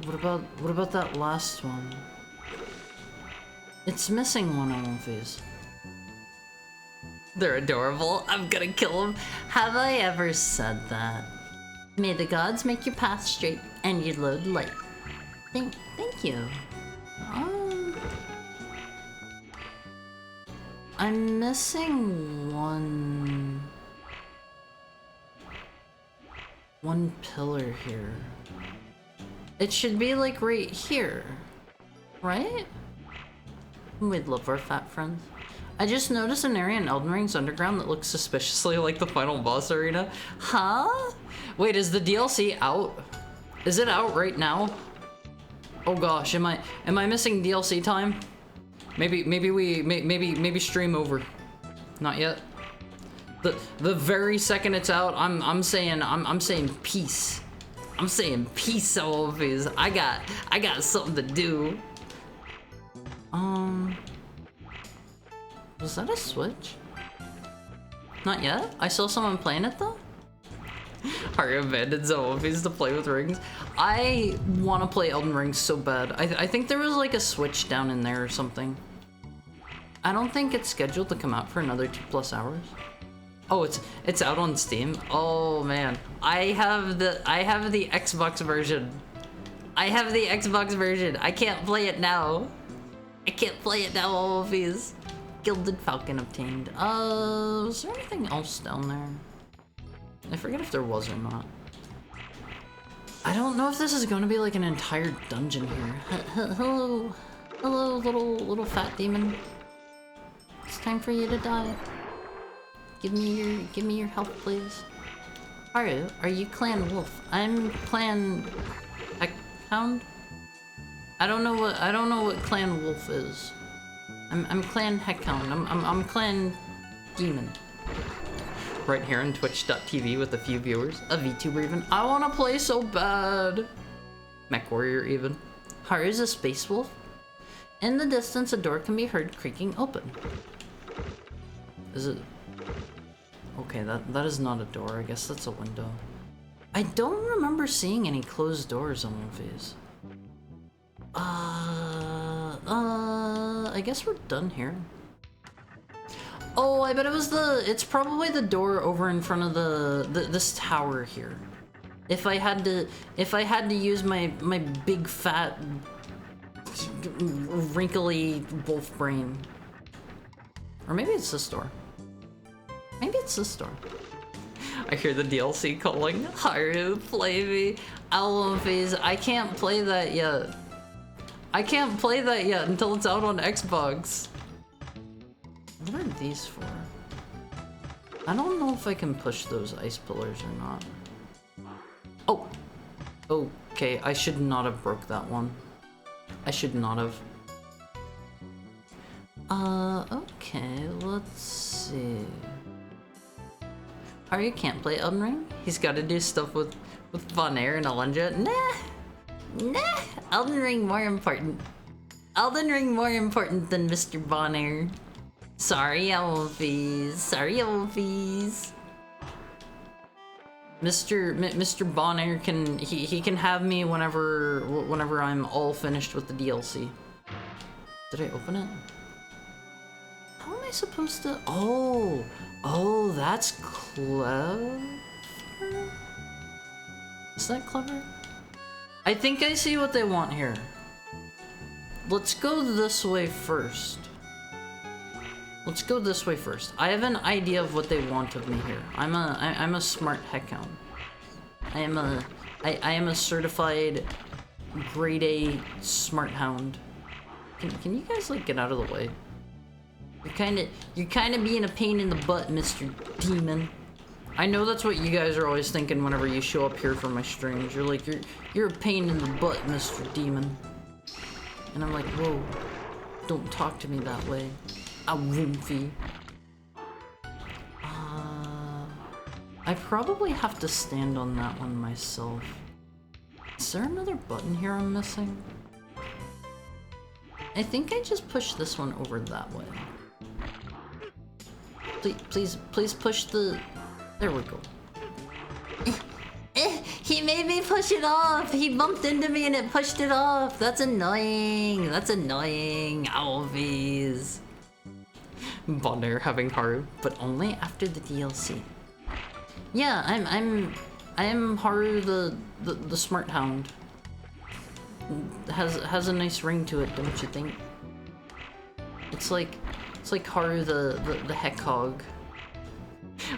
What about that last one? It's missing one on these. They're adorable. I'm gonna kill them. Have I ever said that? May the gods make your path straight and your load light. Thank you. I'm missing one pillar here. It should be like right here, right? We'd love our fat friends. I just noticed an area in Elden Ring's Underground that looks suspiciously like the final boss arena. Huh? Wait, is the DLC out? Is it out right now? Oh gosh, am I missing DLC time? Maybe stream over. Not yet. The very second it's out, I'm saying peace. I'm saying peace, Wolfies. I got something to do. Was that a Switch? Not yet? I saw someone playing it though? Are you abandoned Wolfies to play with rings? I want to play Elden Ring so bad. I think there was like a Switch down in there or something. I don't think it's scheduled to come out for another 2+ hours. Oh, it's out on Steam. Oh man, I have the Xbox version. I have the Xbox version. I can't play it now. Wolfies. Gilded Falcon obtained. Was there anything else down there? I forget if there was or not. I don't know if this is going to be like an entire dungeon here. Hello, little fat demon. It's time for you to die. Give me your health, please. Are you Clan Wolf? I'm Clan Hound. I don't know what Clan Wolf is. I'm Clan Heckhound. I'm Clan Demon. Right here on Twitch.tv with a few viewers. A VTuber even. I wanna play so bad. Mech Warrior even. Haru's a space wolf. In the distance, a door can be heard creaking open. Is it? Okay, that is not a door. I guess that's a window. I don't remember seeing any closed doors on movies. I guess we're done here. Oh, I bet it was it's probably the door over in front of this tower here. If I had to use my big fat wrinkly wolf brain. Or maybe it's this door. Maybe it's this door. I hear the DLC calling. Haru, play me. Owl phase. I can't play that yet. I can't play that yet until it's out on Xbox. What are these for? I don't know if I can push those ice pillars or not. Oh! Okay, I should not have broke that one. I should not have. Okay, let's see. Haru can't play Elden Ring? He's gotta do stuff with Von Air and Alundra? Nah! Elden Ring more important. Elden Ring more important than Mr. Von Air. Sorry, Elfies. Sorry, Elfies. Mr. Bon Air can he can have me whenever I'm all finished with the DLC. Did I open it? How am I supposed to? Oh, that's clever. Is that clever? I think I see what they want here. Let's go this way first. Let's go this way first. I have an idea of what they want of me here. I'm a smart heckhound. I am a certified grade A smart hound. Can you guys like get out of the way? You're kinda being a pain in the butt, Mr. Demon. I know that's what you guys are always thinking whenever you show up here for my streams. You're like, you're a pain in the butt, Mr. Demon. And I'm like, whoa, don't talk to me that way. A woofy. I probably have to stand on that one myself. Is there another button here I'm missing? I think I just pushed this one over that way. Please push the... There we go. He made me push it off! He bumped into me and it pushed it off! That's annoying! That's annoying! Always! Von Air having Haru, but only after the DLC. Yeah, I am Haru the smart hound. Has a nice ring to it, don't you think? It's like Haru the heck hog.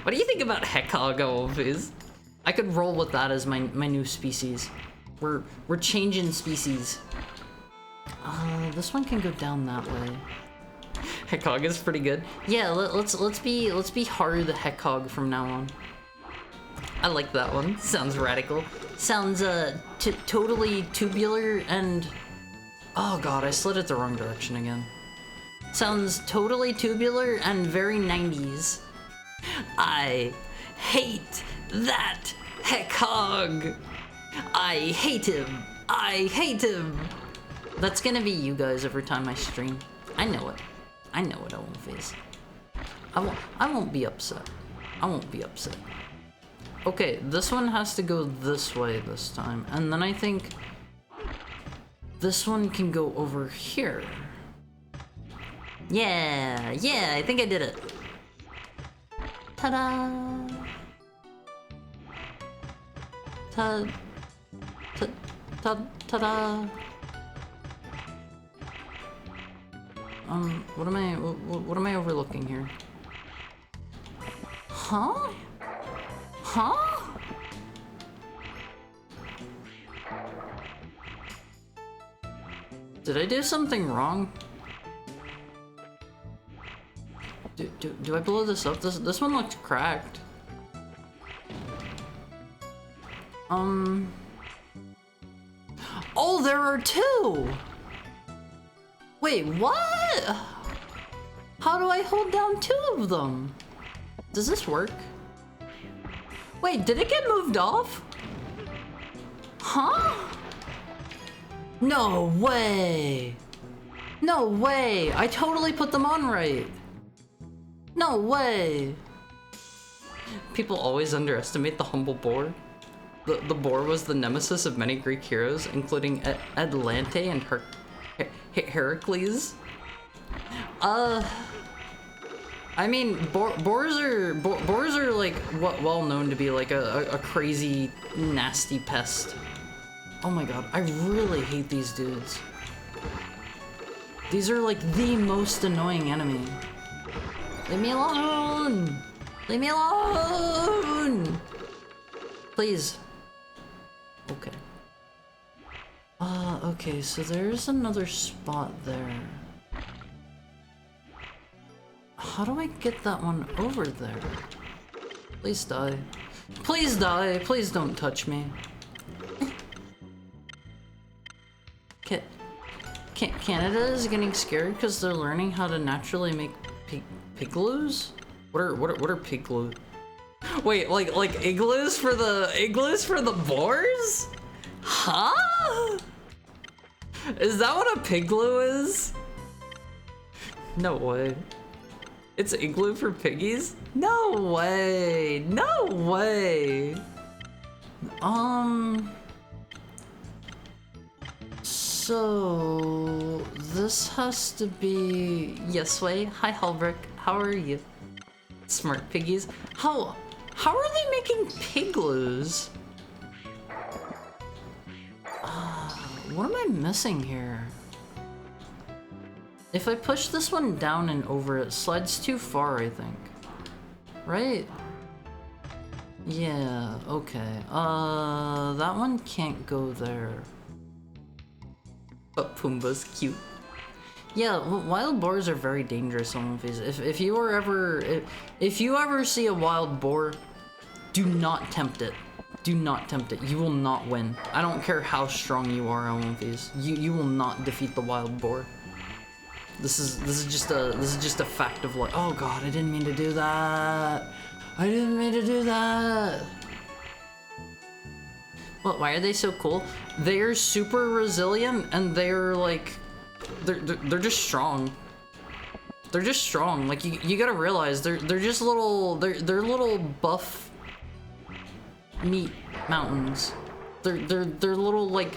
What do you think about heck hog, Always? I could roll with that as my new species. We're changing species. This one can go down that way. Heckhog is pretty good. Yeah, let's be Haru the Heckhog from now on. I like that one. Sounds radical. Sounds totally tubular and... Oh god, I slid it the wrong direction again. Sounds totally tubular and very 90s. I hate that Heckhog. I hate him. I hate him. That's gonna be you guys every time I stream. I know it. I know it, I won't face. I won't be upset. I won't be upset. Okay, this one has to go this way this time. And then I think this one can go over here. Yeah, I think I did it. Ta-da! Ta-da! What am I overlooking here? Huh? Huh? Did I do something wrong? Do I blow this up? This one looks cracked. Oh, there are two! Wait, what? How do I hold down two of them? Does this work? Wait, did it get moved off? Huh? No way! No way! I totally put them on right! No way! People always underestimate the humble boar. The boar was the nemesis of many Greek heroes, including Atalante and Heracles. I mean, boars are like well known to be like a crazy, nasty pest. Oh my god, I really hate these dudes. These are like the most annoying enemy. Leave me alone! Leave me alone! Please. Okay. Okay, so there's another spot there. How do I get that one over there? Please die. Please die! Please don't touch me. Canada is getting scared because they're learning how to naturally make pigloos? What are pigloos? Wait, like igloos for the boars? Huh? Is that what a pigloo is? No way. It's igloo for piggies? No way. No way. So this has to be yes way. Hi Halbrick, how are you? Smart piggies. How are they making pigloos? What am I missing here? If I push this one down and over, it slides too far, I think. Right? Yeah, okay. That one can't go there. But Pumbaa's cute. Yeah, wild boars are very dangerous on movies. If you ever see a wild boar, do not tempt it. Do not tempt it. You will not win. I don't care how strong you are on movies. You will not defeat the wild boar. This is just a fact of life. Oh god, I didn't mean to do that. I didn't mean to do that. What? Why are they so cool? They're super resilient and they're like, they're just strong. They're just strong. Like you gotta realize they're just little little buff meat mountains. They're little like.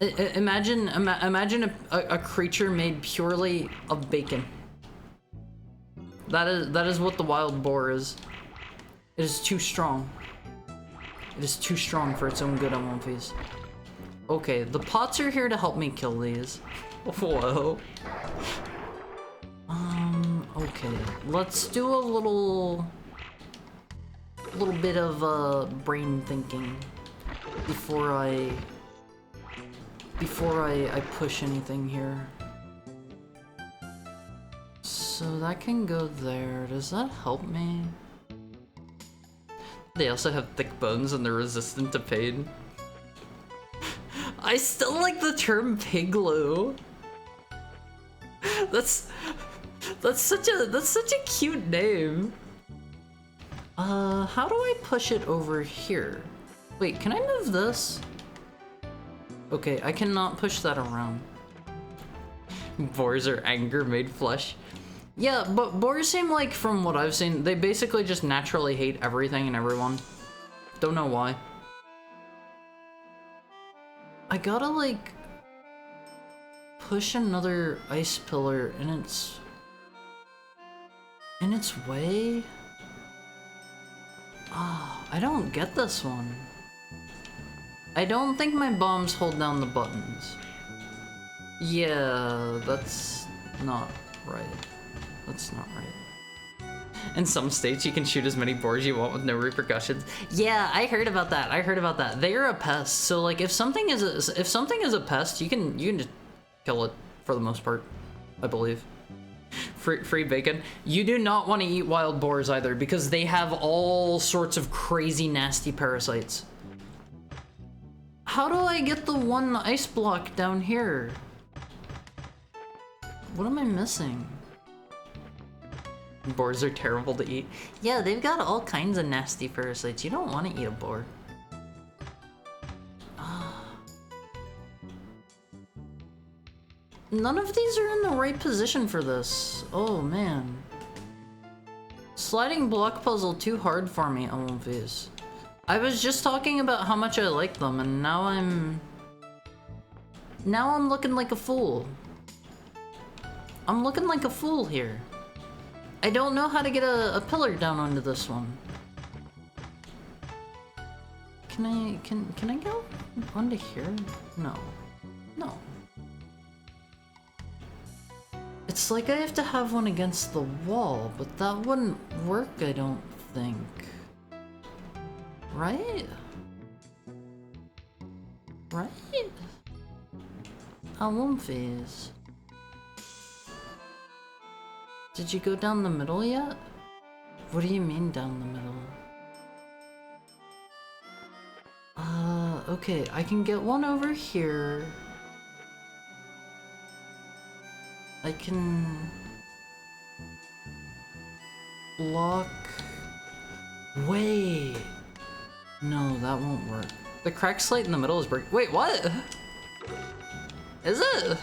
Imagine a creature made purely of bacon. That is what the wild boar is. It is too strong. It is too strong for its own good on One Piece. Okay, the pots are here to help me kill these. Whoa. Okay, let's do a little bit of brain thinking before I push anything here. So that can go there. Does that help me? They also have thick bones and they're resistant to pain. I still like the term pigloo. That's such a cute name. How do I push it over here? Wait, can I move this? Okay, I cannot push that around. Boars are anger made flesh. Yeah, but boars seem like, from what I've seen, they basically just naturally hate everything and everyone. Don't know why. I gotta, like, push another ice pillar in its way? Ah, I don't get this one. I don't think my bombs hold down the buttons. Yeah, that's not right. That's not right. In some states, you can shoot as many boars you want with no repercussions. Yeah, I heard about that. I heard about that. They are a pest, so like if something is a pest, you can just kill it for the most part, I believe. Free bacon. You do not want to eat wild boars either because they have all sorts of crazy nasty parasites. How do I get the one ice block down here? What am I missing? Boars are terrible to eat. Yeah, they've got all kinds of nasty parasites. You don't want to eat a boar. None of these are in the right position for this. Oh man. Sliding block puzzle too hard for me, Alundra. I was just talking about how much I like them, and now I'm looking like a fool. I'm looking like a fool here. I don't know how to get a pillar down onto this one. Can I go onto here? No. No. It's like I have to have one against the wall, but that wouldn't work, I don't think. Right? Right? I won't phase. Did you go down the middle yet? What do you mean down the middle? Okay, I can get one over here. I can block. Wait. No, that won't work. The cracked slate in the middle is break. Wait, what? Is it?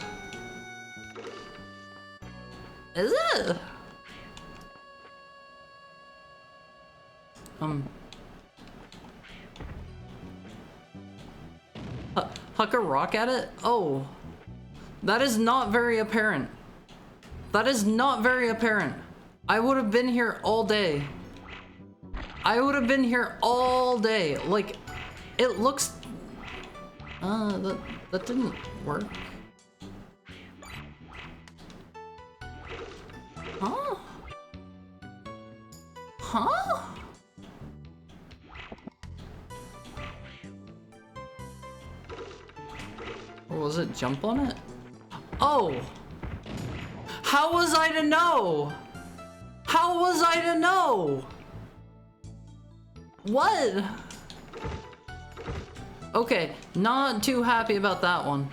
Is it? Huck a rock at it? Oh. That is not very apparent. That is not very apparent. I would have been here all day. I would have been here all day. Like, it looks... that didn't work. Huh? Huh? Or was it jump on it? Oh! How was I to know? How was I to know? What? Okay, not too happy about that one.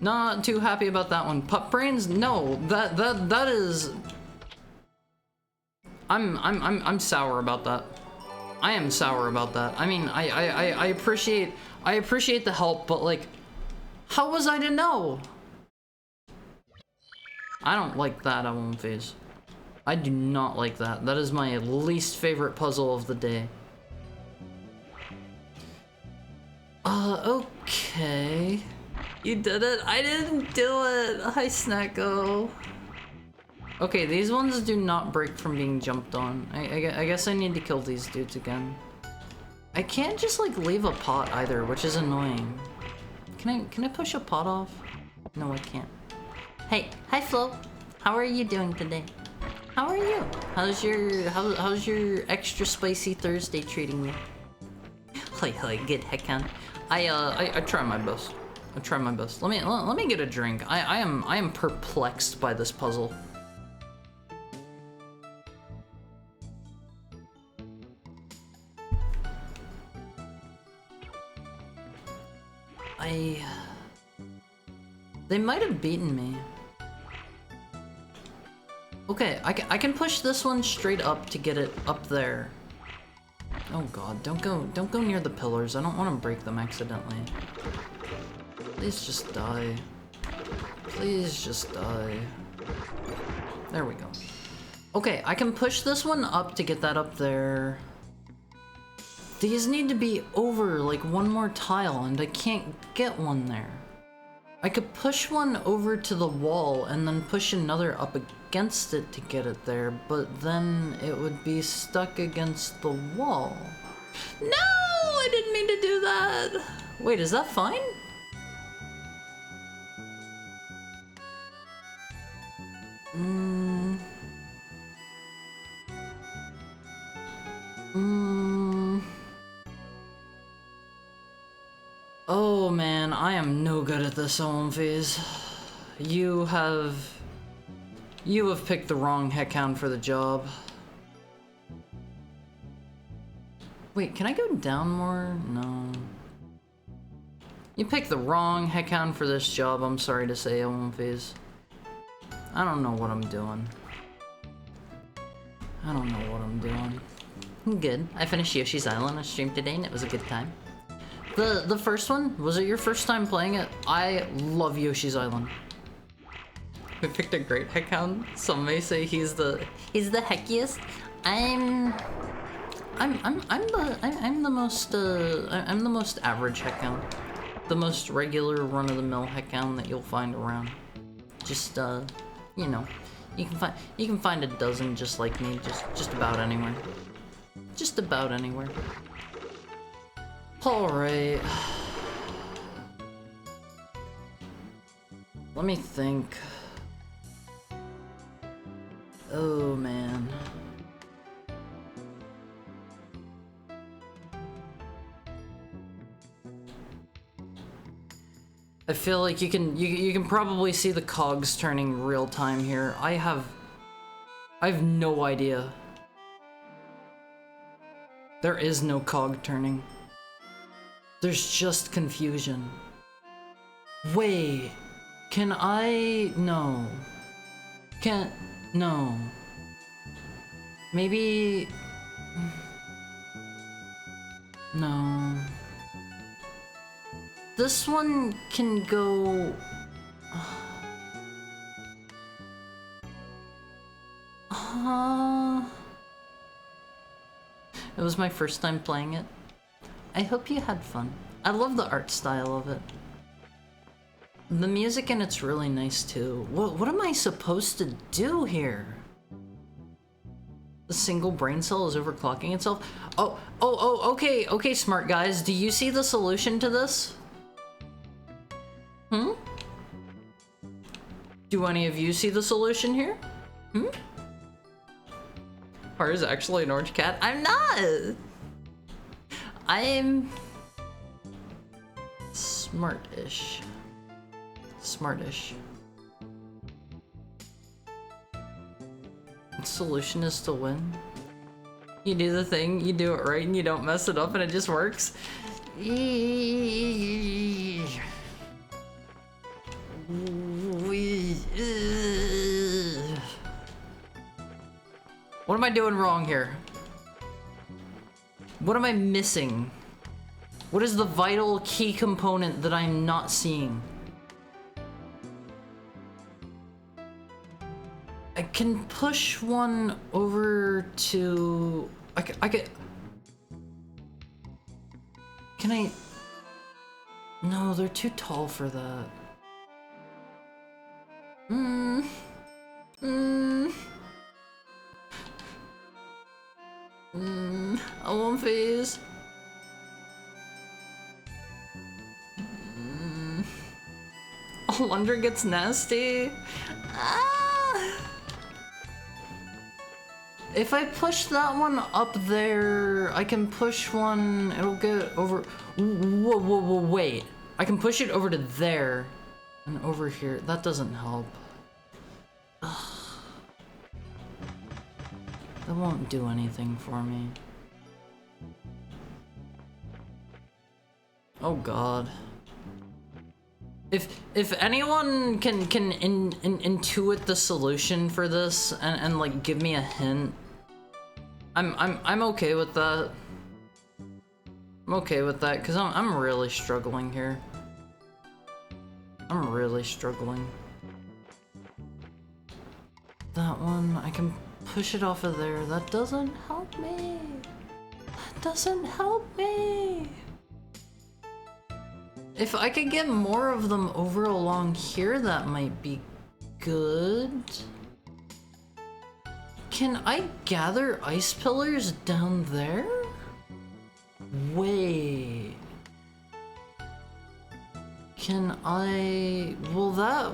Not too happy about that one. Pup brains? No, that is... I'm sour about that. I am sour about that. I mean, I appreciate the help, but like, how was I to know? I don't like that Owen phase. I do not like that. That is my least favorite puzzle of the day. Okay. You did it? I didn't do it! Hi, Snacko. Okay, these ones do not break from being jumped on. I guess I need to kill these dudes again. I can't just, like, leave a pot either, which is annoying. Can I push a pot off? No, I can't. Hey, hi, Flo. How are you doing today? How are you? How's your extra spicy Thursday treating you? Hi, good heckhound. I try my best. I try my best. Let me get a drink. I am perplexed by this puzzle. They might have beaten me. Okay, I can push this one straight up to get it up there. Oh god, don't go near the pillars. I don't want to break them accidentally. Please just die. Please just die. There we go. Okay, I can push this one up to get that up there. These need to be over like one more tile, and I can't get one there. I could push one over to the wall and then push another up against it to get it there, but then it would be stuck against the wall. No! I didn't mean to do that! Wait, is that fine? Oh man, I am no good at this Owen phase. You have picked the wrong heckhound for the job. Wait, can I go down more? No. You picked the wrong heckhound for this job, I'm sorry to say, Owen phase. I don't know what I'm doing. I don't know what I'm doing. I'm good. I finished Yoshi's Island on stream today and it was a good time. The first one, was it your first time playing it? I love Yoshi's Island. We picked a great heckhound. Some may say he's the heckiest. I'm the most average heckhound. The most regular run-of-the-mill heckhound that you'll find around. Just you know, you can find a dozen just like me, just about anywhere. Just about anywhere. Alright. Let me think. Oh man. I feel like you can probably see the cogs turning real time here. I have no idea. There is no cog turning. There's just confusion. Wait, can I? No. Can't... No. Maybe... No. This one can go... It was my first time playing it. I hope you had fun. I love the art style of it. The music in it's really nice too. What am I supposed to do here? The single brain cell is overclocking itself? Okay, smart guys. Do you see the solution to this? Hmm? Do any of you see the solution here? Hmm? Or is actually an orange cat? I'm not! I'm... smart-ish. Smart-ish. The solution is to win. You do the thing, you do it right, and you don't mess it up, and it just works. What am I doing wrong here? What am I missing? What is the vital key component that I'm not seeing? I can push one over to... I can... Can I... No, they're too tall for that. I won't phase. Alundra gets nasty. If I push that one up there, I can push one, it'll get over... Whoa, wait. I can push it over to there and over here. That doesn't help. Ugh. That won't do anything for me. Oh god. If anyone can intuit the solution for this and like give me a hint, I'm okay with that. I'm okay with that because I'm really struggling here. I'm really struggling. That one, I can push it off of there. That doesn't help me. That doesn't help me. If I could get more of them over along here, that might be good. Can I gather ice pillars down there? Wait. Can I... Will that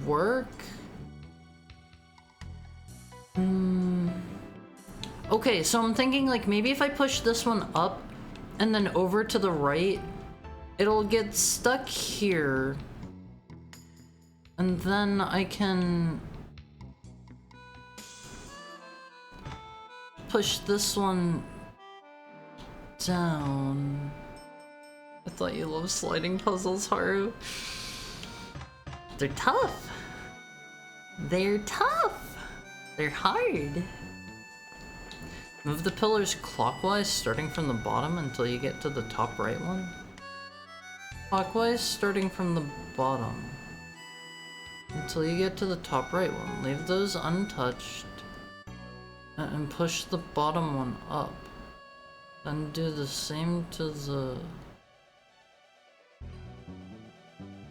work? Okay, so I'm thinking like maybe if I push this one up and then over to the right, it'll get stuck here. And then I can push this one down. I thought you loved sliding puzzles, Haru. They're tough. They're tough. They're hard. Move the pillars clockwise, starting from the bottom until you get to the top right one. Clockwise, starting from the bottom until you get to the top right one. Leave those untouched and push the bottom one up. Then do the same to the...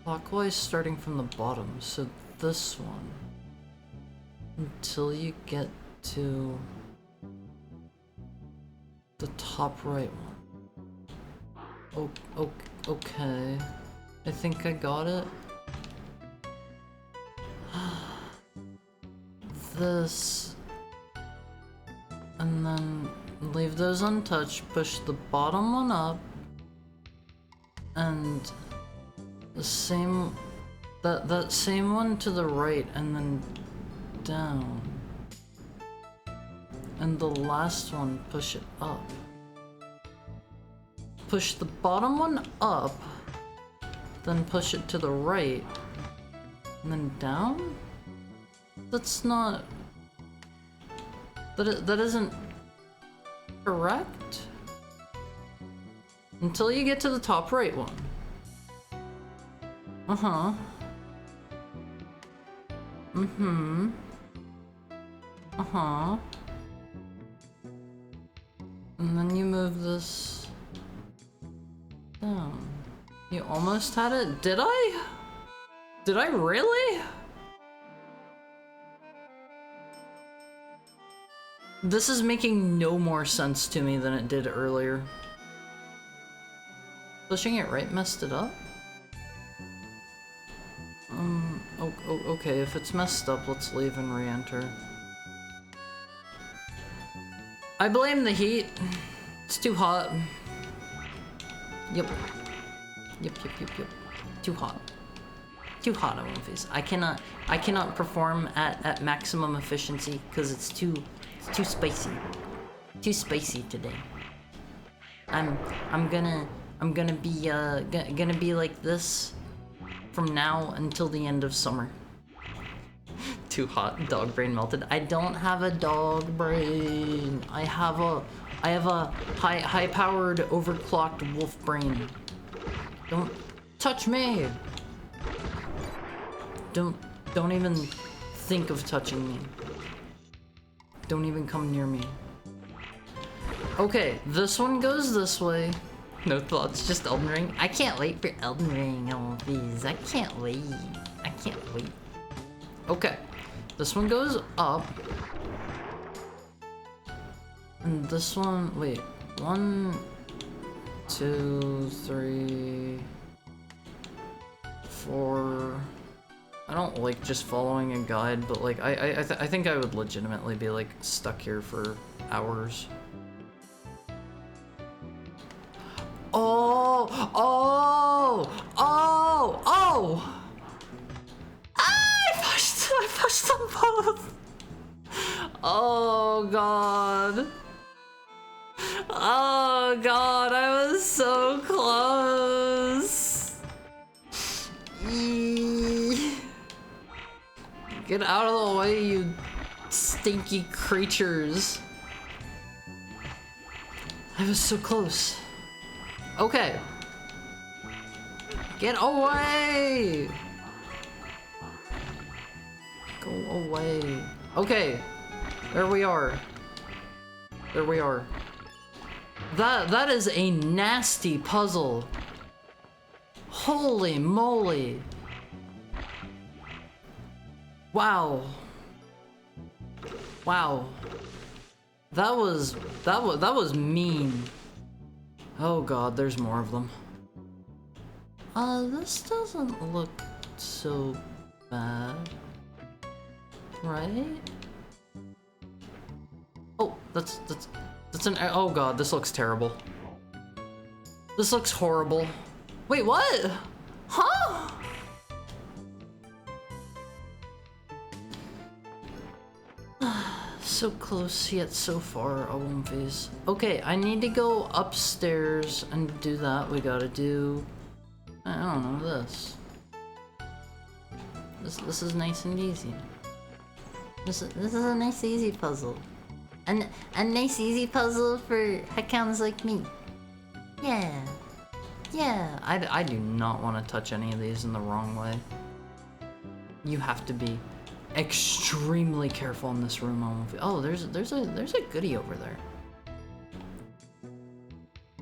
Clockwise, starting from the bottom, so this one. Until you get to the top right one. Okay. I think I got it. This. And then leave those untouched, push the bottom one up. And the same, that same one to the right and then down. And the last one, push it up. Push the bottom one up, then push it to the right, and then down? That's not... That isn't correct? Until you get to the top right one. Uh-huh. Mm-hmm. Uh-huh. And then you move this down. You almost had it? Did I? Did I really? This is making no more sense to me than it did earlier. Pushing it right messed it up? Okay, if it's messed up, let's leave and re-enter. I blame the heat. It's too hot. Yep. Yep. Too hot. Too hot, I won't face. I cannot perform at maximum efficiency because it's too spicy. Too spicy today. I'm gonna be like this from now until the end of summer. Too hot, dog brain melted. I don't have a dog brain. I have a high-powered, overclocked wolf brain. Don't touch me. Don't even think of touching me. Don't even come near me. Okay, this one goes this way. No thoughts, just Elden Ring. I can't wait for Elden Ring, all these. I can't wait. Okay, this one goes up. And this one, wait. 1, 2, 3, 4. I don't like just following a guide, but like I think I would legitimately be like stuck here for hours. Oh! I pushed them both. Oh god. Oh god, I was so close. Get out of the way, you stinky creatures. I was so close. Okay. Get away! Go away. Okay. There we are. That is a nasty puzzle. Holy moly. Wow. That was mean. Oh god, there's more of them. This doesn't look so bad. Right? Oh, that's an, oh god, this looks terrible. This looks horrible. Wait, what? Huh? So close yet so far, a one face. Okay, I need to go upstairs and do that. We gotta do, I don't know, this. This is nice and easy. This is a nice easy puzzle. And a nice easy puzzle for heckhounds like me. Yeah. I do not want to touch any of these in the wrong way. You have to be extremely careful in this room. Oh, there's a goodie over there.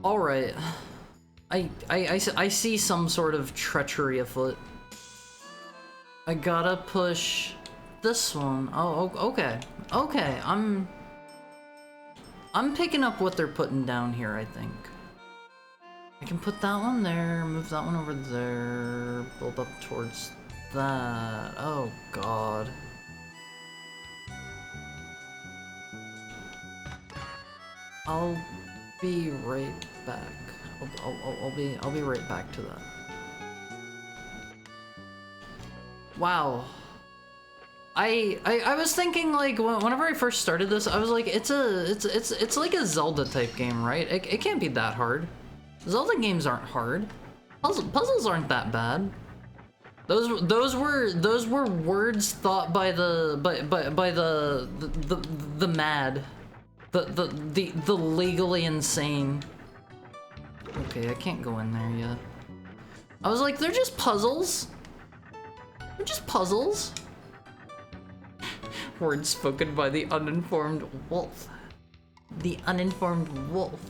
All right, I see some sort of treachery afoot. I gotta push this one. Oh, okay. I'm picking up what they're putting down here, I think. I can put that one there, move that one over there, build up towards that. Oh god. I'll be right back. I'll be right back to that. Wow. I was thinking, like, whenever I first started this, I was like, it's like a Zelda type game, right? It can't be that hard. Zelda games aren't hard. Puzzles aren't that bad. Those were words thought by the mad, the legally insane. Okay, I can't go in there yet. I was like, they're just puzzles. They're just puzzles. Words spoken by the uninformed wolf. The uninformed wolf.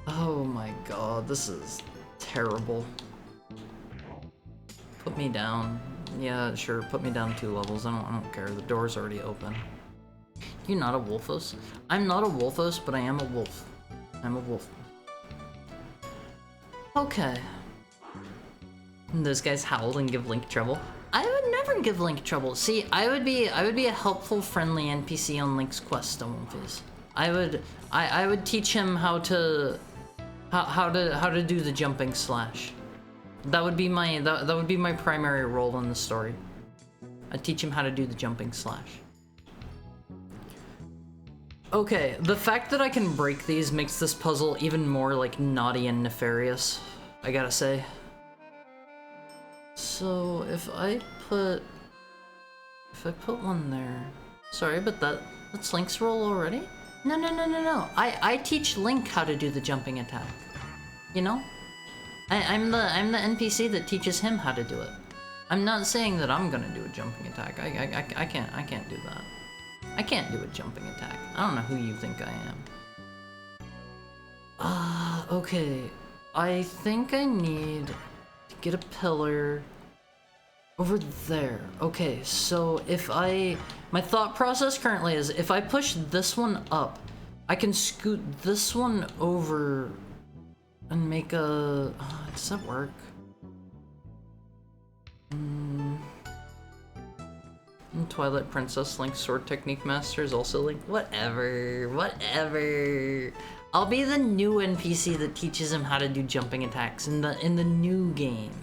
Oh my god, this is terrible. Put me down. Yeah, sure, put me down 2 levels. I don't care. The door's already open. You're not a wolfos? I'm not a wolfos, but I am a wolf. I'm a wolf. Okay. Those guys howl and give Link trouble. I would never give Link trouble. See, I would be a helpful, friendly NPC on Link's quest, Wolfies. I would teach him how to do the jumping slash. That would be my primary role in the story. I'd teach him how to do the jumping slash. Okay, the fact that I can break these makes this puzzle even more like naughty and nefarious, I gotta say. So if I put one there, sorry, but that's Link's role already? No. I teach Link how to do the jumping attack. You know? I'm the NPC that teaches him how to do it. I'm not saying that I'm gonna do a jumping attack. I can't do that. I can't do a jumping attack. I don't know who you think I am. Okay. I think I need to get a pillar over there. Okay, so my thought process currently is if I push this one up, I can scoot this one over and make a... does that work? Twilight Princess, Link's sword technique master is also Link. Whatever. I'll be the new NPC that teaches him how to do jumping attacks in the new game.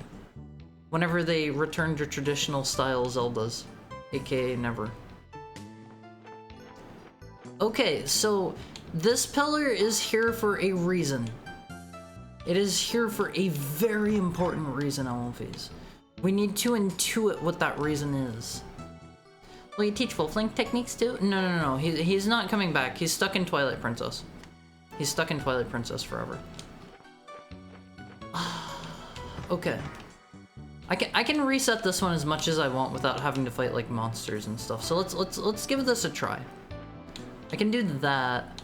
Whenever they return to traditional style Zeldas, aka never. Okay, so this pillar is here for a reason. It is here for a very important reason, Wolfies. We need to intuit what that reason is. Will you teach Wolf Link techniques too? No. He's not coming back. He's stuck in Twilight Princess. He's stuck in Twilight Princess forever. Okay. I can reset this one as much as I want without having to fight like monsters and stuff. So let's give this a try. I can do that,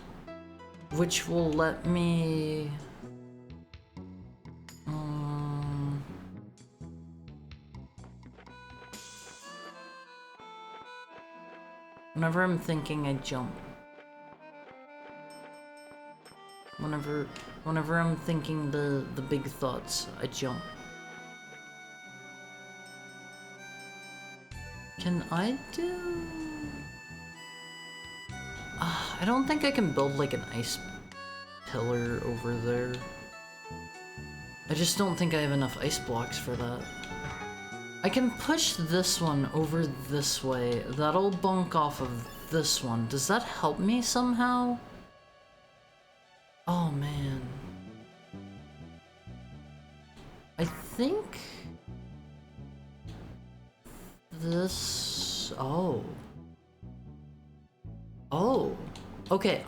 which will let me. Whenever I'm thinking, I jump. Whenever I'm thinking the big thoughts, I jump. Can I do... I don't think I can build like an ice pillar over there. I just don't think I have enough ice blocks for that. I can push this one over this way. That'll bunk off of this one. Does that help me somehow? Oh man. I think this... Oh. Okay,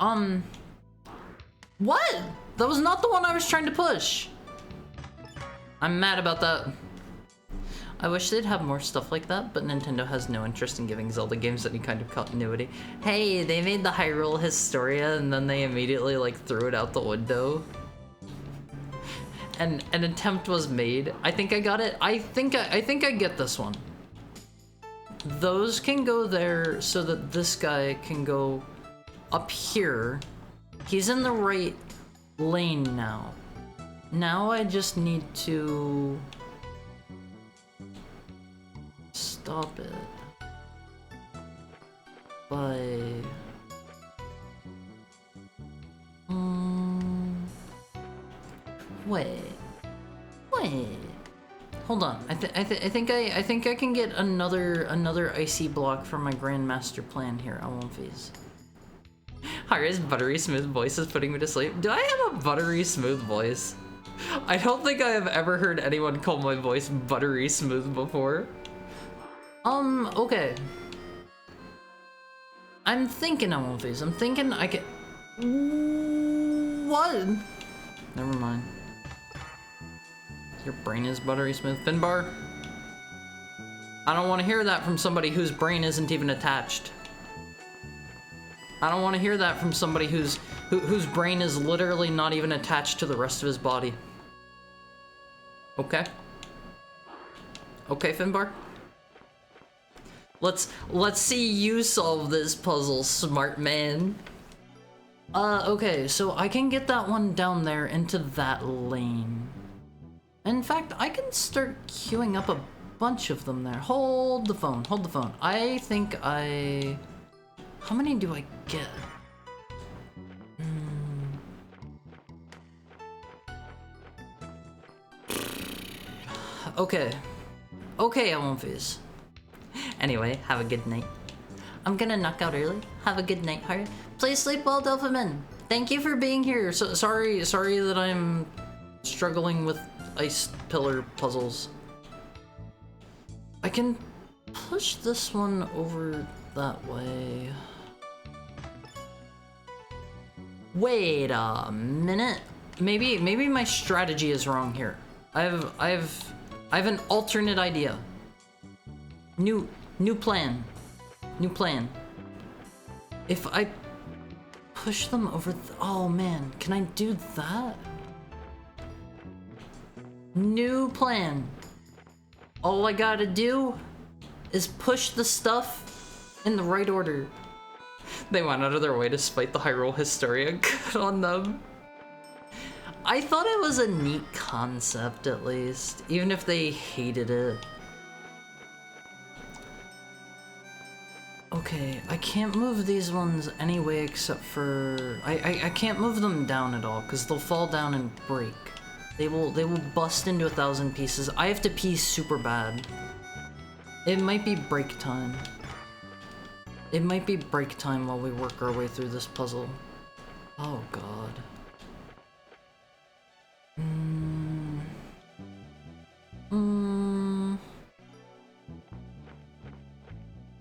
what? That was not the one I was trying to push. I'm mad about that. I wish they'd have more stuff like that, but Nintendo has no interest in giving Zelda games any kind of continuity. Hey, they made the Hyrule Historia and then they immediately like threw it out the window. And an attempt was made. I think I got it. I think I get this one. Those can go there so that this guy can go up here. He's in the right lane now. Now I just need to stop it by wait. Hold on. I think I can get another icy block from my grandmaster plan here. I won't phase. Hara's buttery smooth voice is putting me to sleep. Do I have a buttery smooth voice? I don't think I have ever heard anyone call my voice buttery smooth before. Okay. I'm thinking Alundra. I'm thinking I can... What? Never mind. Your brain is buttery smooth. Finbar? I don't want to hear that from somebody whose brain isn't even attached. I don't want to hear that from somebody whose brain is literally not even attached to the rest of his body. Okay. Okay, Finbar. Let's see you solve this puzzle, smart man. Okay, so I can get that one down there into that lane. In fact, I can start queuing up a bunch of them there. Hold the phone, hold the phone. I think I... How many do I get? Okay. Okay, Alundra. Anyway, have a good night. I'm gonna knock out early. Have a good night, heart. Please sleep well, Delphiman. Thank you for being here. So sorry that I'm struggling with ice pillar puzzles. I can push this one over that way. Wait a minute. Maybe my strategy is wrong here. I have an alternate idea. New plan. New plan. If I push them over oh man, can I do that? New plan. All I gotta do is push the stuff in the right order. They went out of their way to spite the Hyrule Historia on them. I thought it was a neat concept, at least, even if they hated it. Okay, I can't move these ones anyway except for... I can't move them down at all, because they'll fall down and break. They will bust into 1,000 pieces. I have to pee super bad. It might be break time. It might be break time while we work our way through this puzzle. Oh god.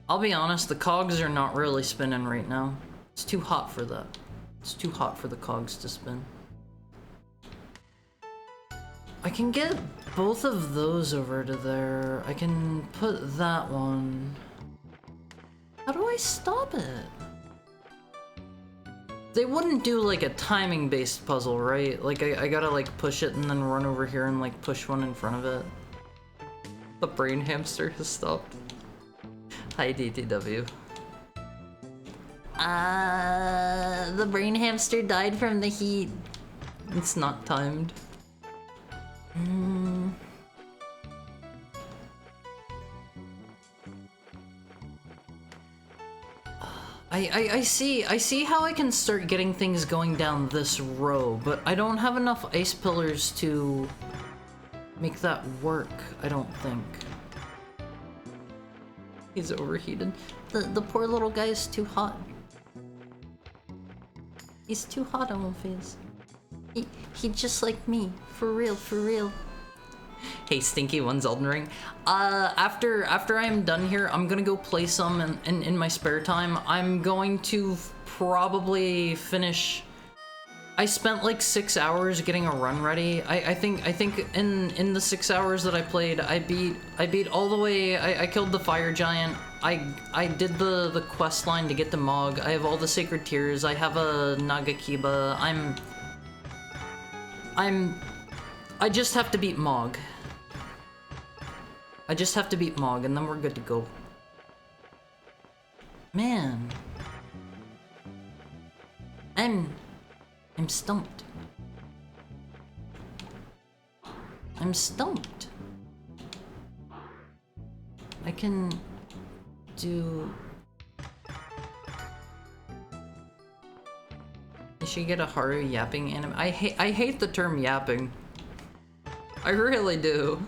I'll be honest, the cogs are not really spinning right now. It's too hot for that. It's too hot for the cogs to spin. I can get both of those over to there. I can put that one. How do I stop it? They wouldn't do like a timing based puzzle, right? Like I gotta like push it and then run over here and like push one in front of it. The brain hamster has stopped. Hi DTW. The brain hamster died from the heat. It's not timed. I see how I can start getting things going down this row, but I don't have enough ice pillars to make that work, I don't think. He's overheated. The poor little guy is too hot. He's too hot on my face. He just like me. For real, for real. Hey, Stinky One's Elden Ring. After I'm done here, I'm gonna go play some in my spare time. I'm going to probably finish... I spent like 6 hours getting a run ready. I think in the 6 hours that I played, I beat all the way. I killed the fire giant. I did the quest line to get the Mog. I have all the sacred tears. I have a Nagakiba. I just have to beat Mog. I just have to beat Mog, and then we're good to go. Man. I'm stumped. I'm stumped. I can do... You should get a Haru yapping anime. I hate the term yapping. I really do.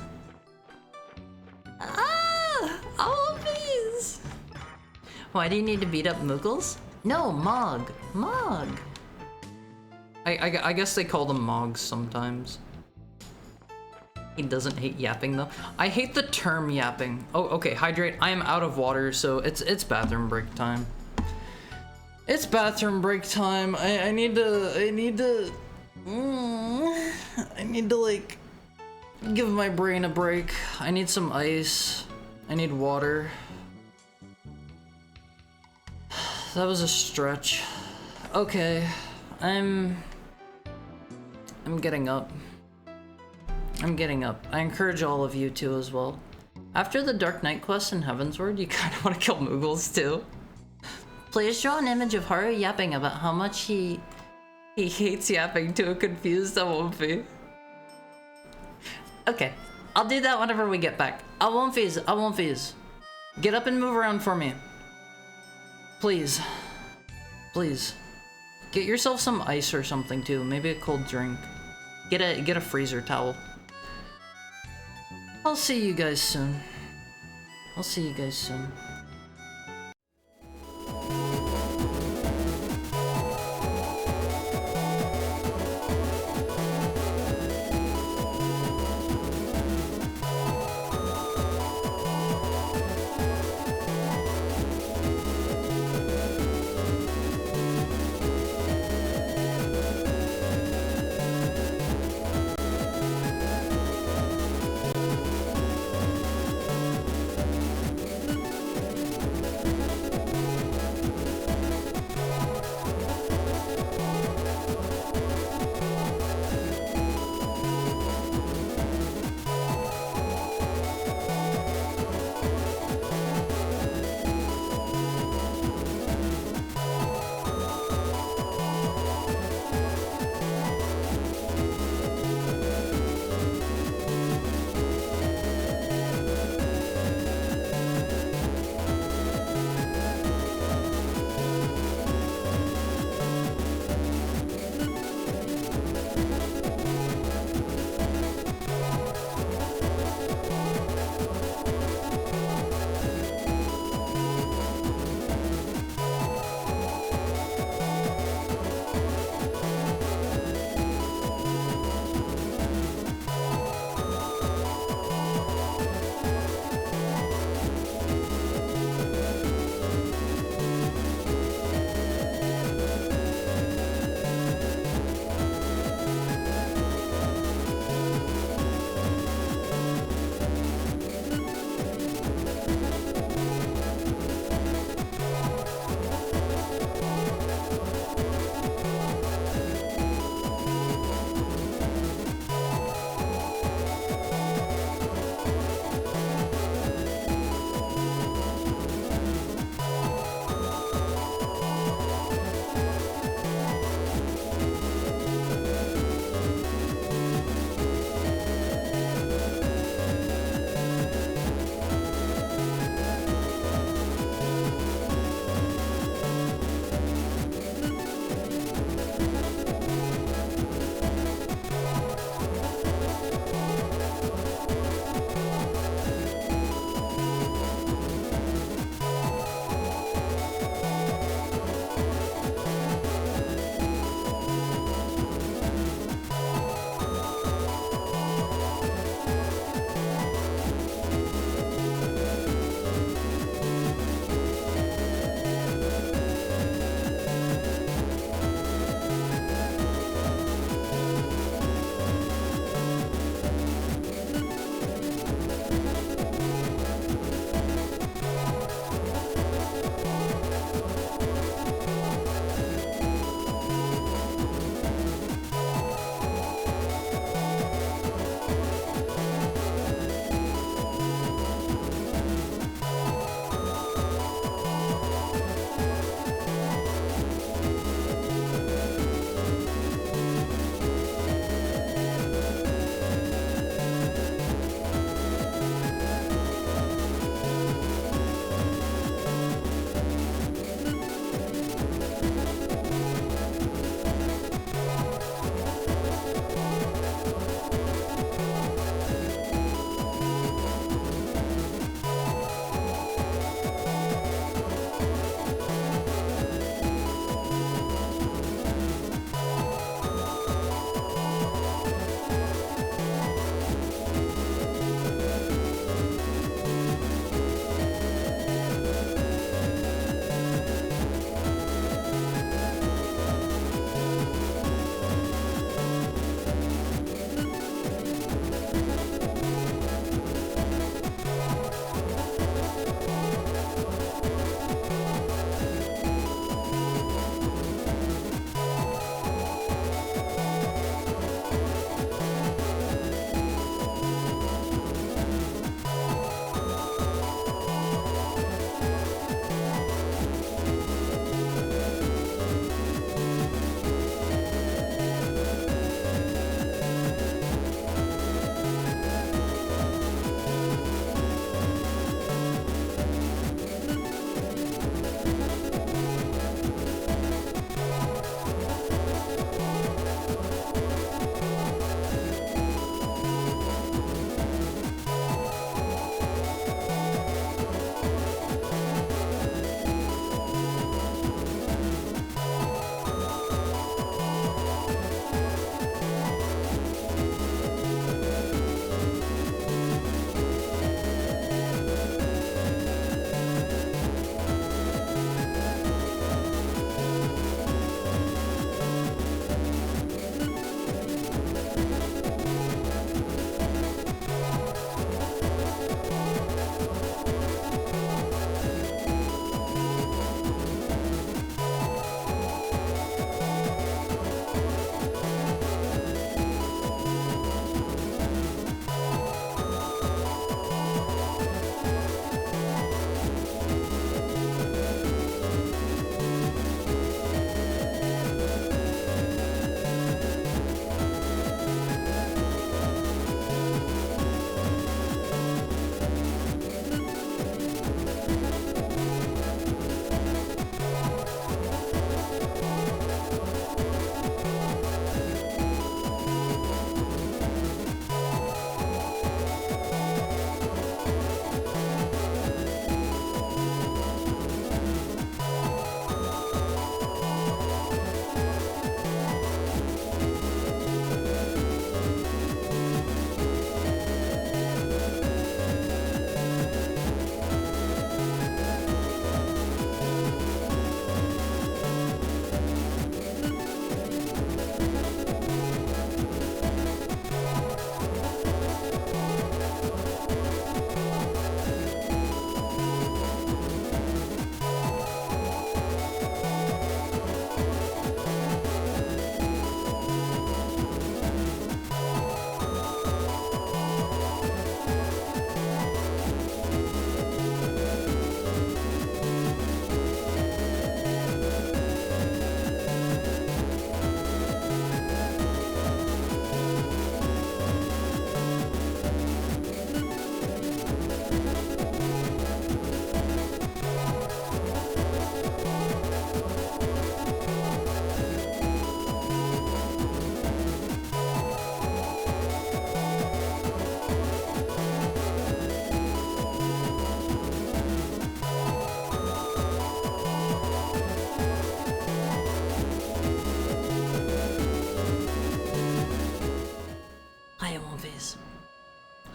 All of these! Why do you need to beat up Moogles? No, Mog. I guess they call them Mogs sometimes. He doesn't hate yapping though. I hate the term yapping. Oh, okay, hydrate. I am out of water, so it's bathroom break time. It's bathroom break time. I need to like give my brain a break. I need some ice. I need water. That was a stretch. Okay, I'm getting up. I'm getting up. I encourage all of you to as well. After the Dark Knight quest in Heavensward, you kind of want to kill Moogles too. Please draw an image of Haru yapping about how much he hates yapping to a confused Awomfi. Okay, I'll do that whenever we get back. Awomfis. Get up and move around for me. Please. Please. Get yourself some ice or something too. Maybe a cold drink. Get a freezer towel. I'll see you guys soon. I'll see you guys soon.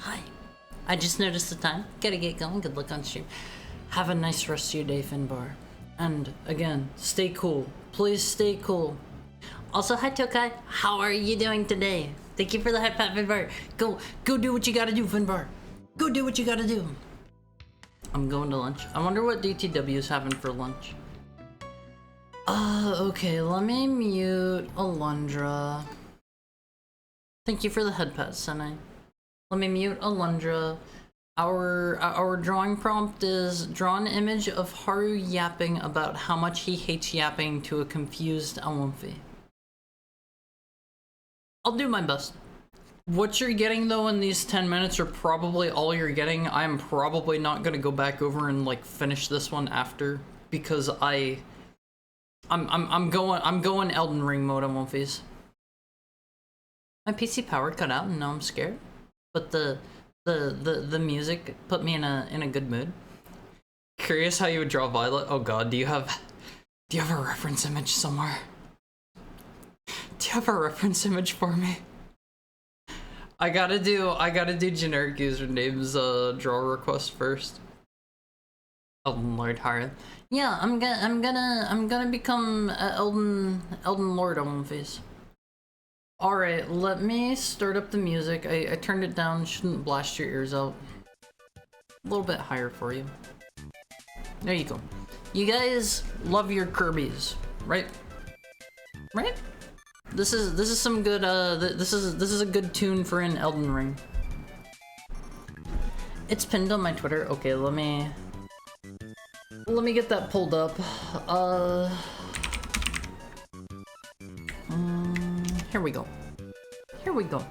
Hi. I just noticed the time. Gotta get going. Good luck on stream. Have a nice rest of your day, Finbar. And again, stay cool. Please stay cool. Also, hi Tokai. How are you doing today? Thank you for the hype, Finbar. Go do what you gotta do, Finbar. Go do what you gotta do. I'm going to lunch. I wonder what DTW's having for lunch. Okay, let me mute Alundra. Thank you for the head pat, Senai. Let me mute Alundra. Our drawing prompt is draw an image of Haru yapping about how much he hates yapping to a confused Alumfi. I'll do my best. What you're getting though in these 10 minutes are probably all you're getting. I'm probably not gonna go back over and like finish this one after because I'm going Elden Ring mode on Alumfi's. My PC power cut out and now I'm scared. But the music put me in a good mood. Curious how you would draw Violet. Oh god, do you have a reference image somewhere? Do you have a reference image for me? I gotta do generic usernames draw request first. Elden Lord Haru. Yeah, I'm gonna become Elden Lord on face. Alright, let me start up the music. I turned it down, shouldn't blast your ears out. A little bit higher for you. There you go. You guys love your Kirby's, right? Right? This is some good this is a good tune for an Elden Ring. It's pinned on my Twitter. Okay, let me get that pulled up. Here we go. Here we go.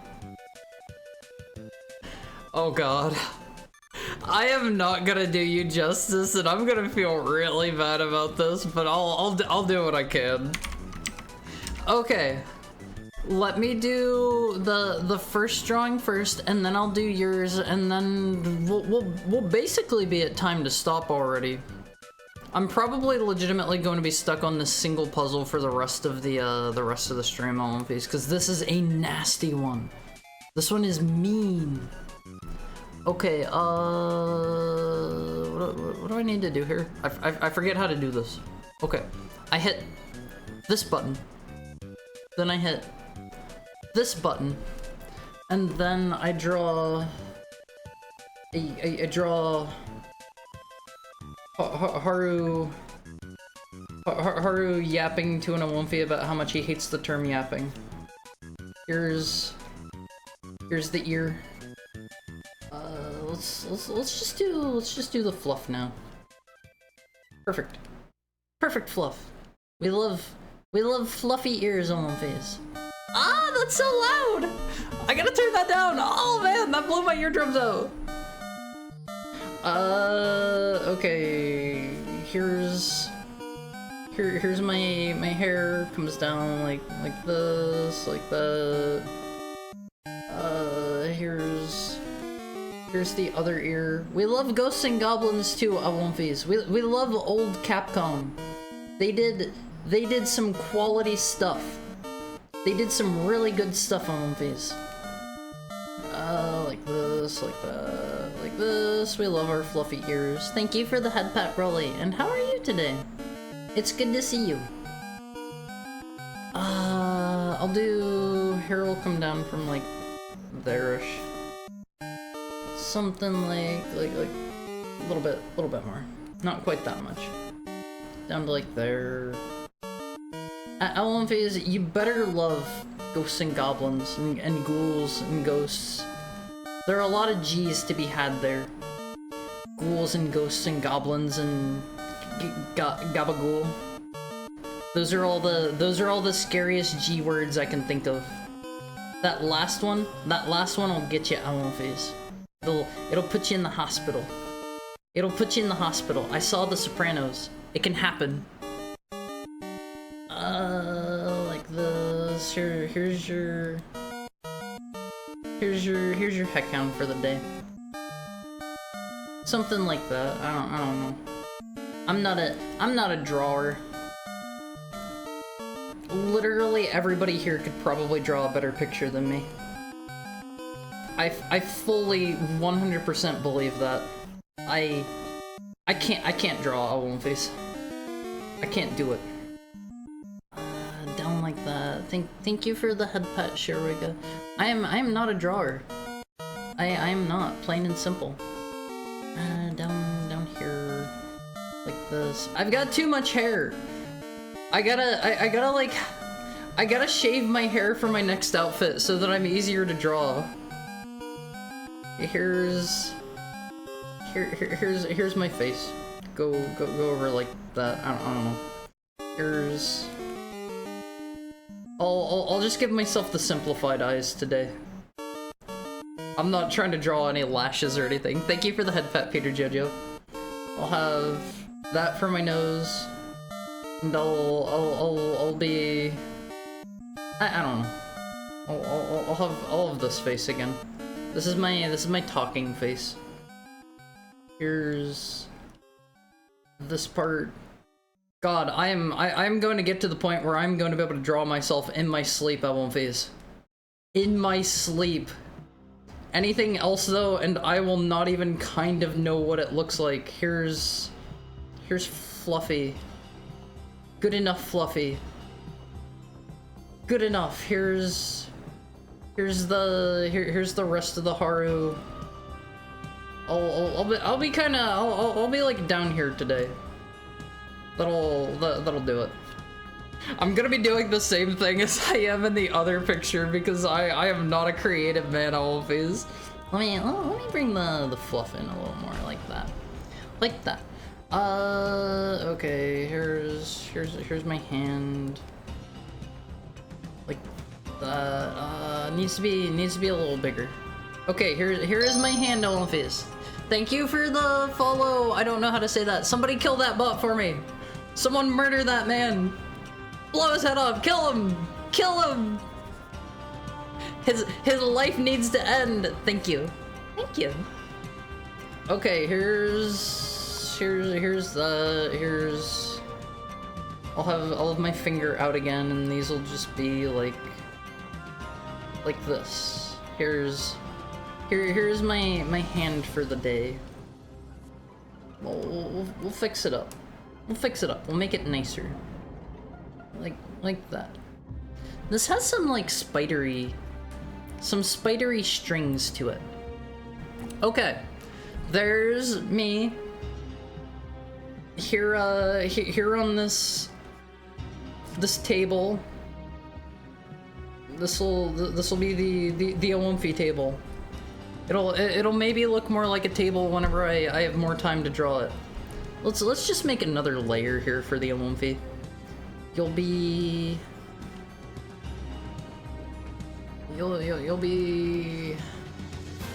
Oh god. I am not gonna do you justice and I'm gonna feel really bad about this, but I'll do what I can. Okay. Let me do the first drawing first and then I'll do yours and then we'll basically be at time to stop already. I'm probably legitimately going to be stuck on this single puzzle for the rest of the stream on One Piece because this is a nasty one. This one is mean. Okay, what do I need to do here? I forget how to do this. Okay, I hit this button, then I hit this button, and then I draw. I draw. Haru yapping to an Awomfi about how much he hates the term yapping. Here's the ear. Let's just do the fluff now. Perfect. Perfect fluff. We love fluffy ears on Awomfi's. Ah, that's so loud! I gotta turn that down! Oh man, that blew my eardrums out! Okay, here's my hair comes down like this, like that. Here's the other ear. We love Ghosts and Goblins too, Awomfi's. We love old Capcom. They did some quality stuff. They did some really good stuff on Awomfi's. Like this, like that, like this. We love our fluffy ears. Thank you for the head pat, Broly. And how are you today? It's good to see you. I'll do... Hair will come down from like there-ish. Something like a little bit more. Not quite that much. Down to like there. At Elon Phase, you better love Ghosts and Goblins and Ghouls and Ghosts. There are a lot of G's to be had there. Ghouls and Ghosts and Goblins and Gabagool. Those are all the scariest G words I can think of. That last one will get you Elon Phase. It'll put you in the hospital. It'll put you in the hospital. I saw The Sopranos. It can happen. Like this. Here's your heck count for the day. Something like that. I don't know. I'm not a drawer. Literally everybody here could probably draw a better picture than me. I fully 100% believe that. I can't draw a Wolf face. I can't do it. Down like that. Thank you for the head pat, Sherwiga. I am not a drawer. I am not, plain and simple. Down here, like this. I've got too much hair. I gotta shave my hair for my next outfit so that I'm easier to draw. Here's my face. Go over like that. I don't know. Here's. I'll just give myself the simplified eyes today. I'm not trying to draw any lashes or anything. Thank you for the head pat, Peter Jojo. I'll have that for my nose, and I'll be. I don't know. I'll have all of this face again. This is my talking face. Here's this part. God, I'm going to get to the point where I'm going to be able to draw myself in my sleep at one face. In my sleep. Anything else though, and I will not even kind of know what it looks like. Here's Fluffy. Good enough, Fluffy. Good enough. Here's the rest of the Haru. I'll be like down here today. That'll do it. I'm gonna be doing the same thing as I am in the other picture because I am not a creative man always. Let me bring the fluff in a little more like that. Like that. Okay, here's my hand. Like that. Needs to be a little bigger. Okay, here is my hand, Olympias. Thank you for the follow. I don't know how to say that. Somebody kill that bot for me. Someone murder that man. Blow his head off. Kill him. Kill him. His life needs to end. Thank you. Thank you. Okay, here's I'll have my finger out again, and these will just be like this. Here's my hand for the day. We'll fix it up. We'll fix it up. We'll make it nicer. Like that. This has some like spidery strings to it. Okay. There's me. Here on this table. This'll be the Olympi table. It'll maybe look more like a table whenever I have more time to draw it. Let's just make another layer here for the Olympi. You'll be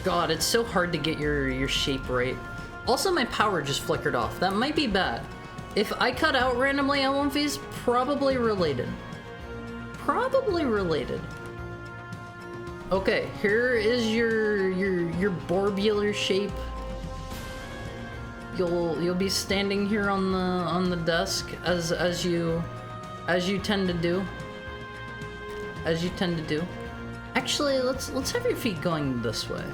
God, it's so hard to get your shape right. Also, my power just flickered off. That might be bad. If I cut out randomly Olympies, probably related. Probably related. Okay, here is your borbular shape. You'll be standing here on the desk as you tend to do. As you tend to do. Actually, let's have your feet going this way.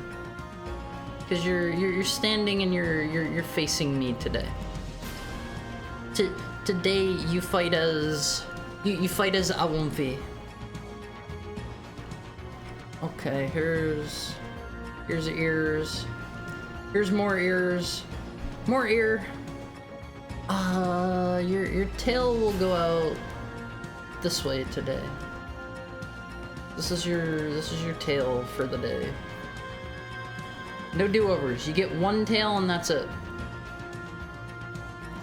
Because you're standing and you're facing me today. Today you fight as you fight as Awumfi. Okay, here's ears. Here's more ears. More ear. Your tail will go out this way today. This is your tail for the day. No do-overs. You get one tail and that's it.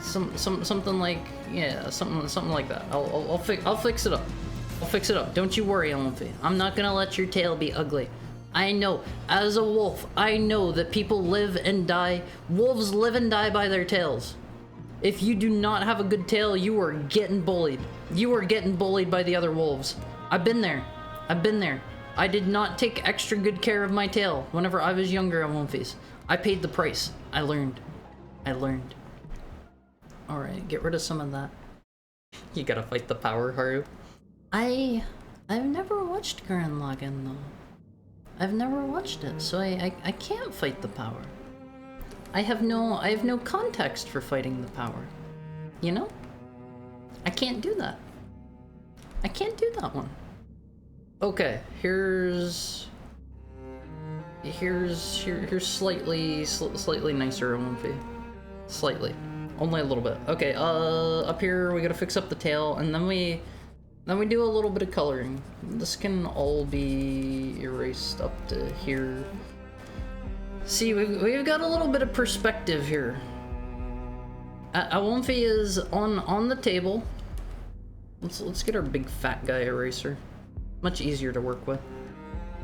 Something like, yeah, something like that. I'll fix it up. I'll fix it up. Don't you worry, Olympi. I'm not gonna let your tail be ugly. I know, as a wolf, I know that people live and die. Wolves live and die by their tails. If you do not have a good tail, you are getting bullied. You are getting bullied by the other wolves. I've been there. I've been there. I did not take extra good care of my tail whenever I was younger at Wolfies. I paid the price. I learned. Alright, get rid of some of that. You gotta fight the power, Haru. I've never watched Gurren Lagann though. I've never watched it, so I can't fight the power. I have no context for fighting the power. You know? I can't do that. I can't do that one. Okay, here's slightly nicer Lumpy. Slightly. Only a little bit. Okay, up here we gotta fix up the tail, and then we do a little bit of coloring. This can all be erased up to here. See, we've got a little bit of perspective here. Lumpy is on the table. Let's get our big fat guy eraser. Much easier to work with.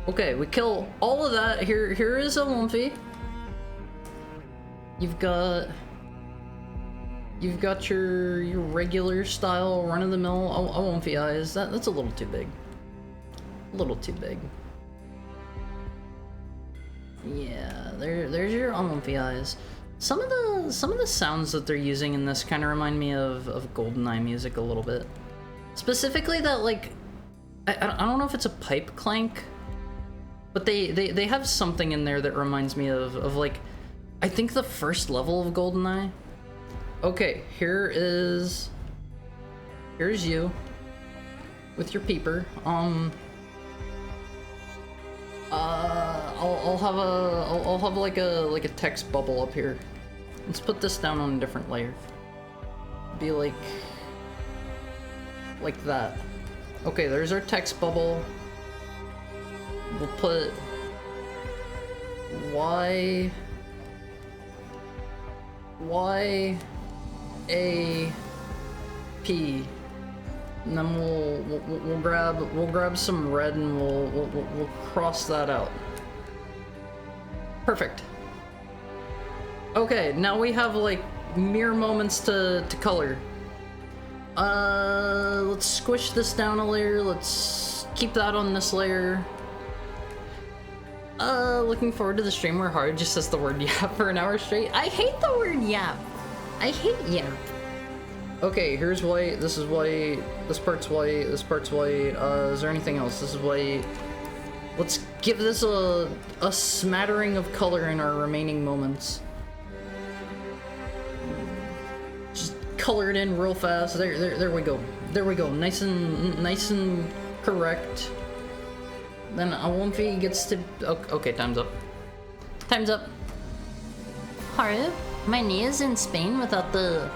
Okay, we kill all of that. Here is a Lumpy. You've got your regular style run-of-the-mill Lumpy eyes. That's a little too big. A little too big. Yeah, there's your Lumpy eyes. Some of the sounds that they're using in this kind of remind me of GoldenEye music a little bit. Specifically that, like, I don't know if it's a pipe clank, but they have something in there that reminds me of like, I think the first level of GoldenEye. Okay, here's you with your peeper. I'll have like a text bubble up here. Let's put this down on a different layer. Be like that. Okay, there's our text bubble. We'll put Y A P, and then we'll grab some red and we'll cross that out. Perfect. Okay, now we have like mere moments to color. Let's squish this down a layer. Let's keep that on this layer. Looking forward to the stream where Hard just says the word yap for an hour straight. I hate the word yap. I hate yap. Okay, here's white. This is white. This part's white. This part's white. Is there anything else? This is white. Let's give this a smattering of color in our remaining moments. Just color it in real fast. There we go. There we go. Nice and correct. Then Lumpy gets to. Okay, time's up. Time's up. Haru, my knee is in Spain without the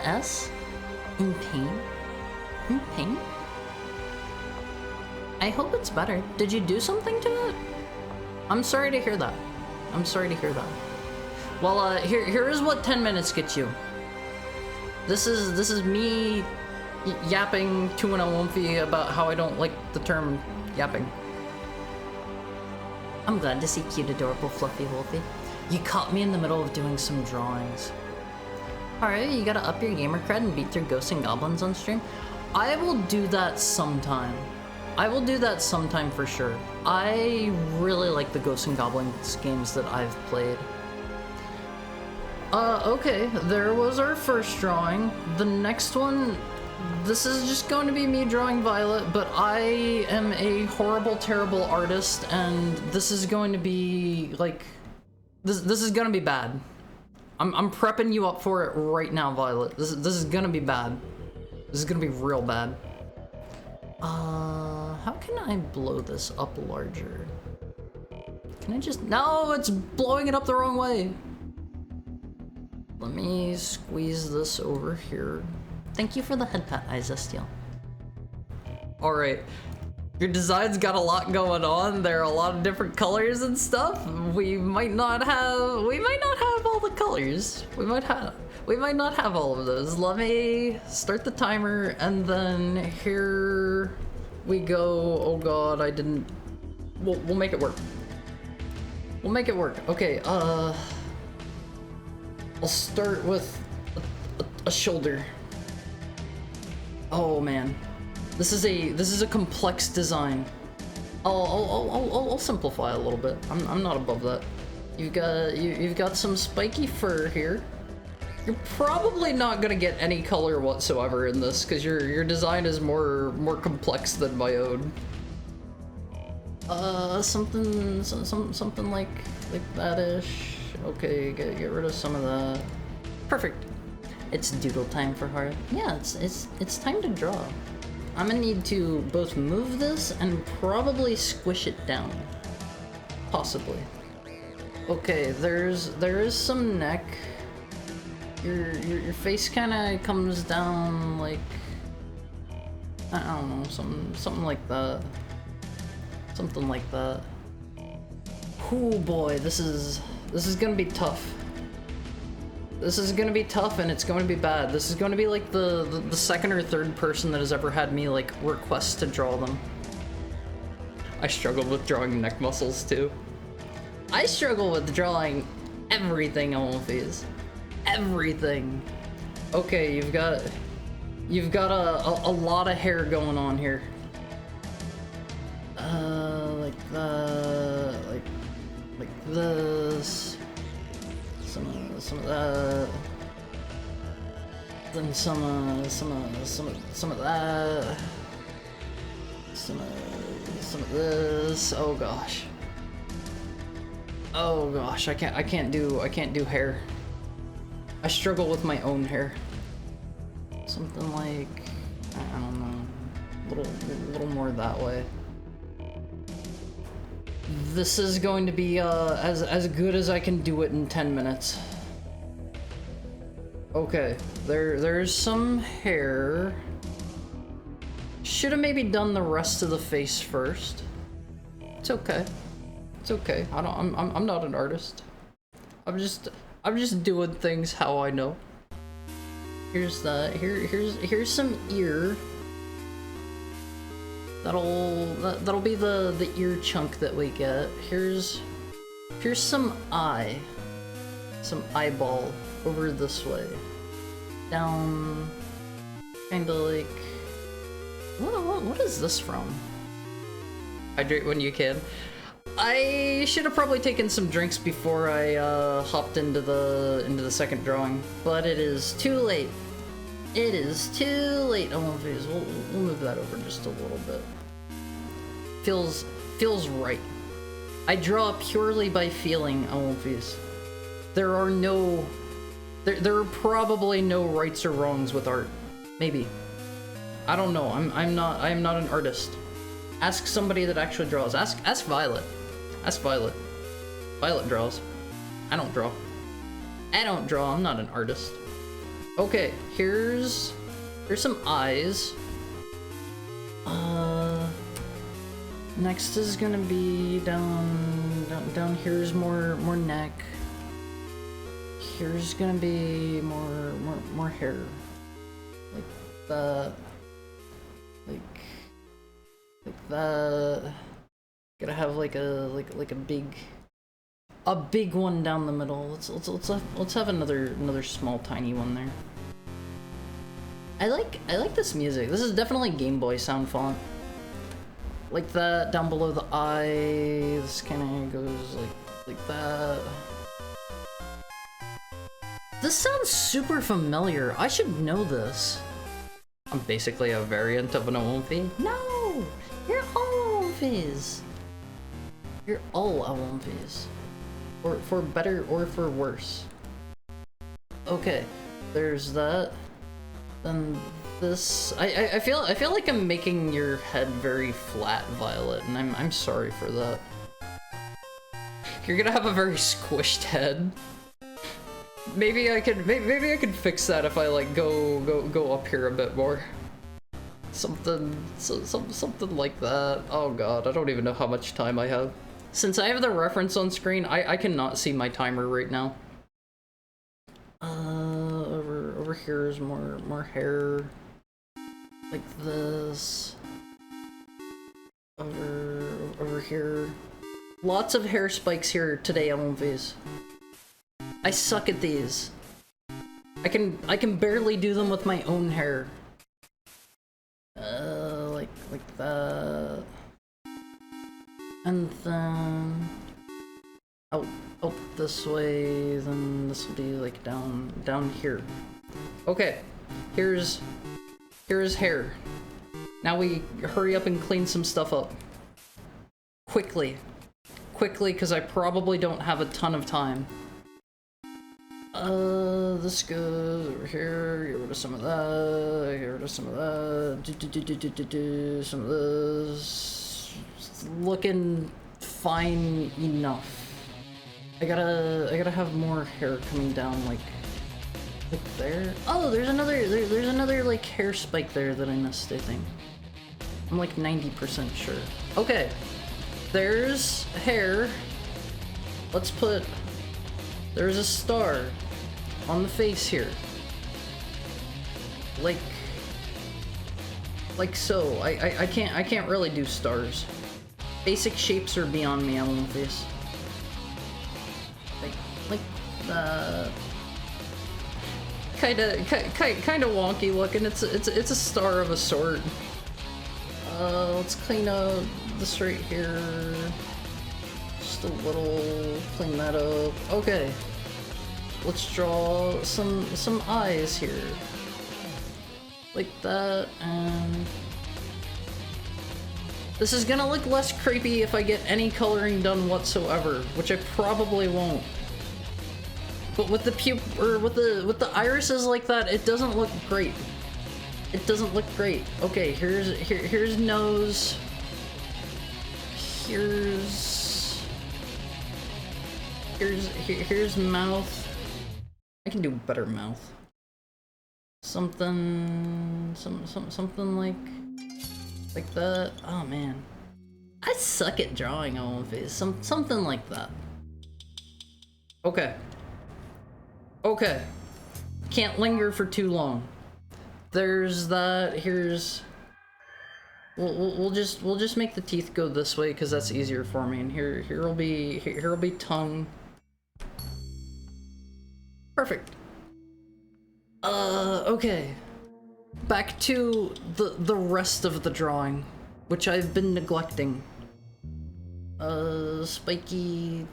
S. In pain? In pain? I hope it's better. Did you do something to it? I'm sorry to hear that. I'm sorry to hear that. Well, here is what 10 minutes gets you. This is me yapping to an Lumpy about how I don't like the term yapping. I'm glad to see cute, adorable, fluffy Wolfie. You caught me in the middle of doing some drawings. Alright, you gotta up your gamer cred and beat through Ghosts and Goblins on stream? I will do that sometime. I will do that sometime for sure. I really like the Ghosts and Goblins games that I've played. Okay, there was our first drawing. The next one, this is just going to be me drawing Violet, but I am a horrible, terrible artist, and this is going to be, like, this is gonna be bad. I'm prepping you up for it right now, Violet. This is gonna be bad. This is gonna be real bad. How can I blow this up larger? Can I just... No, it's blowing it up the wrong way. Let me squeeze this over here. Thank you for the head pat, Izestiel. Alright. Your design's got a lot going on. There are a lot of different colors and stuff. We might not have all the colors. We might not have all of those. Let me start the timer, and then here we go. Oh god, I didn't. We'll make it work. We'll make it work. Okay. I'll start with a shoulder. Oh man. This is a complex design. I'll simplify a little bit. I'm not above that. You've got some spiky fur here. You're probably not gonna get any color whatsoever in this because your design is more complex than my own. Something like that-ish. Okay, get rid of some of that. Perfect. It's doodle time for Haru. Yeah, it's time to draw. I'm gonna need to both move this and probably squish it down. Possibly. Okay, there is some neck. Your face kind of comes down like, I don't know, something like that. Something like that. Oh boy, this is gonna be tough. This is gonna be tough, and it's going to be bad. This is going to be like the second or third person that has ever had me like request to draw them. I struggle with drawing neck muscles too. I struggle with drawing everything on Wolfies. Everything. Okay, you've got a lot of hair going on here. Like that, like this. Some of that. Then some of that. Some of this. Oh gosh. Oh gosh, I can't do hair. I struggle with my own hair. Something like, I don't know, a little more that way. This is going to be as good as I can do it in 10 minutes. Okay, there's some hair. Should have maybe done the rest of the face first. It's okay. It's okay. I'm not an artist. I'm just doing things how I know. Here's that. Here's some ear. That'll be the ear chunk that we get. Here's some eye. Some eyeball over this way. Down, kinda like, what is this from? Hydrate when you can. I should have probably taken some drinks before I hopped into the second drawing, but it is too late. It is too late. Oh, we'll move that over just a little bit. Feels right. I draw purely by feeling, Olympies. There are probably no rights or wrongs with art. Maybe. I don't know. I'm not an artist. Ask somebody that actually draws. Ask Violet. Ask Violet. Violet draws. I don't draw. I'm not an artist. Okay, here's some eyes. Next is gonna be down here's more neck. Here's gonna be more hair. Like that. Like that. Gotta have like a big one down the middle. Let's have another small tiny one there. I like this music. This is definitely Game Boy sound font. Like that down below the eye. This kind of goes like that. This sounds super familiar. I should know this. I'm basically a variant of an Olympi. No, you're all Olympies. You're all Olympies. Or for better or for worse. Okay, there's that. Then this. I feel like I'm making your head very flat, Violet, and I'm sorry for that. You're gonna have a very squished head. Maybe I could fix that if I like go up here a bit more. Something like that. Oh god, I don't even know how much time I have. Since I have the reference on screen, I cannot see my timer right now. Over here is more hair. Like this. Over here. Lots of hair spikes here today, MLVs. I suck at these. I can barely do them with my own hair. Like that. And then out this way, then this will be like down here. Okay, here's hair. Now we hurry up and clean some stuff up. Quickly, because I probably don't have a ton of time. This goes over here, get rid of some of that, get rid of some of that, some of this. It's looking fine enough. I gotta have more hair coming down like there. Oh, there's another like hair spike there that I missed, I think. I'm like 90% sure. Okay, there's hair. Let's put, there's a star on the face here. Like so. I can't really do stars. Basic shapes are beyond me on the face. Like kind of wonky looking. It's a star of a sort. Let's clean up this right here. Just a little, clean that up. Okay. Let's draw some eyes here. Like that, and this is gonna look less creepy if I get any coloring done whatsoever, which I probably won't. But with the with the irises like that, it doesn't look great. It doesn't look great. Okay, here's nose. Here's mouth. I can do better mouth. Something like that. Oh man, I suck at drawing on face. Something like that. Okay. Okay. Can't linger for too long. There's that. Here's. We'll just make the teeth go this way because that's easier for me. And here'll be tongue. Perfect. Okay. Back to the rest of the drawing, which I've been neglecting. Spiky.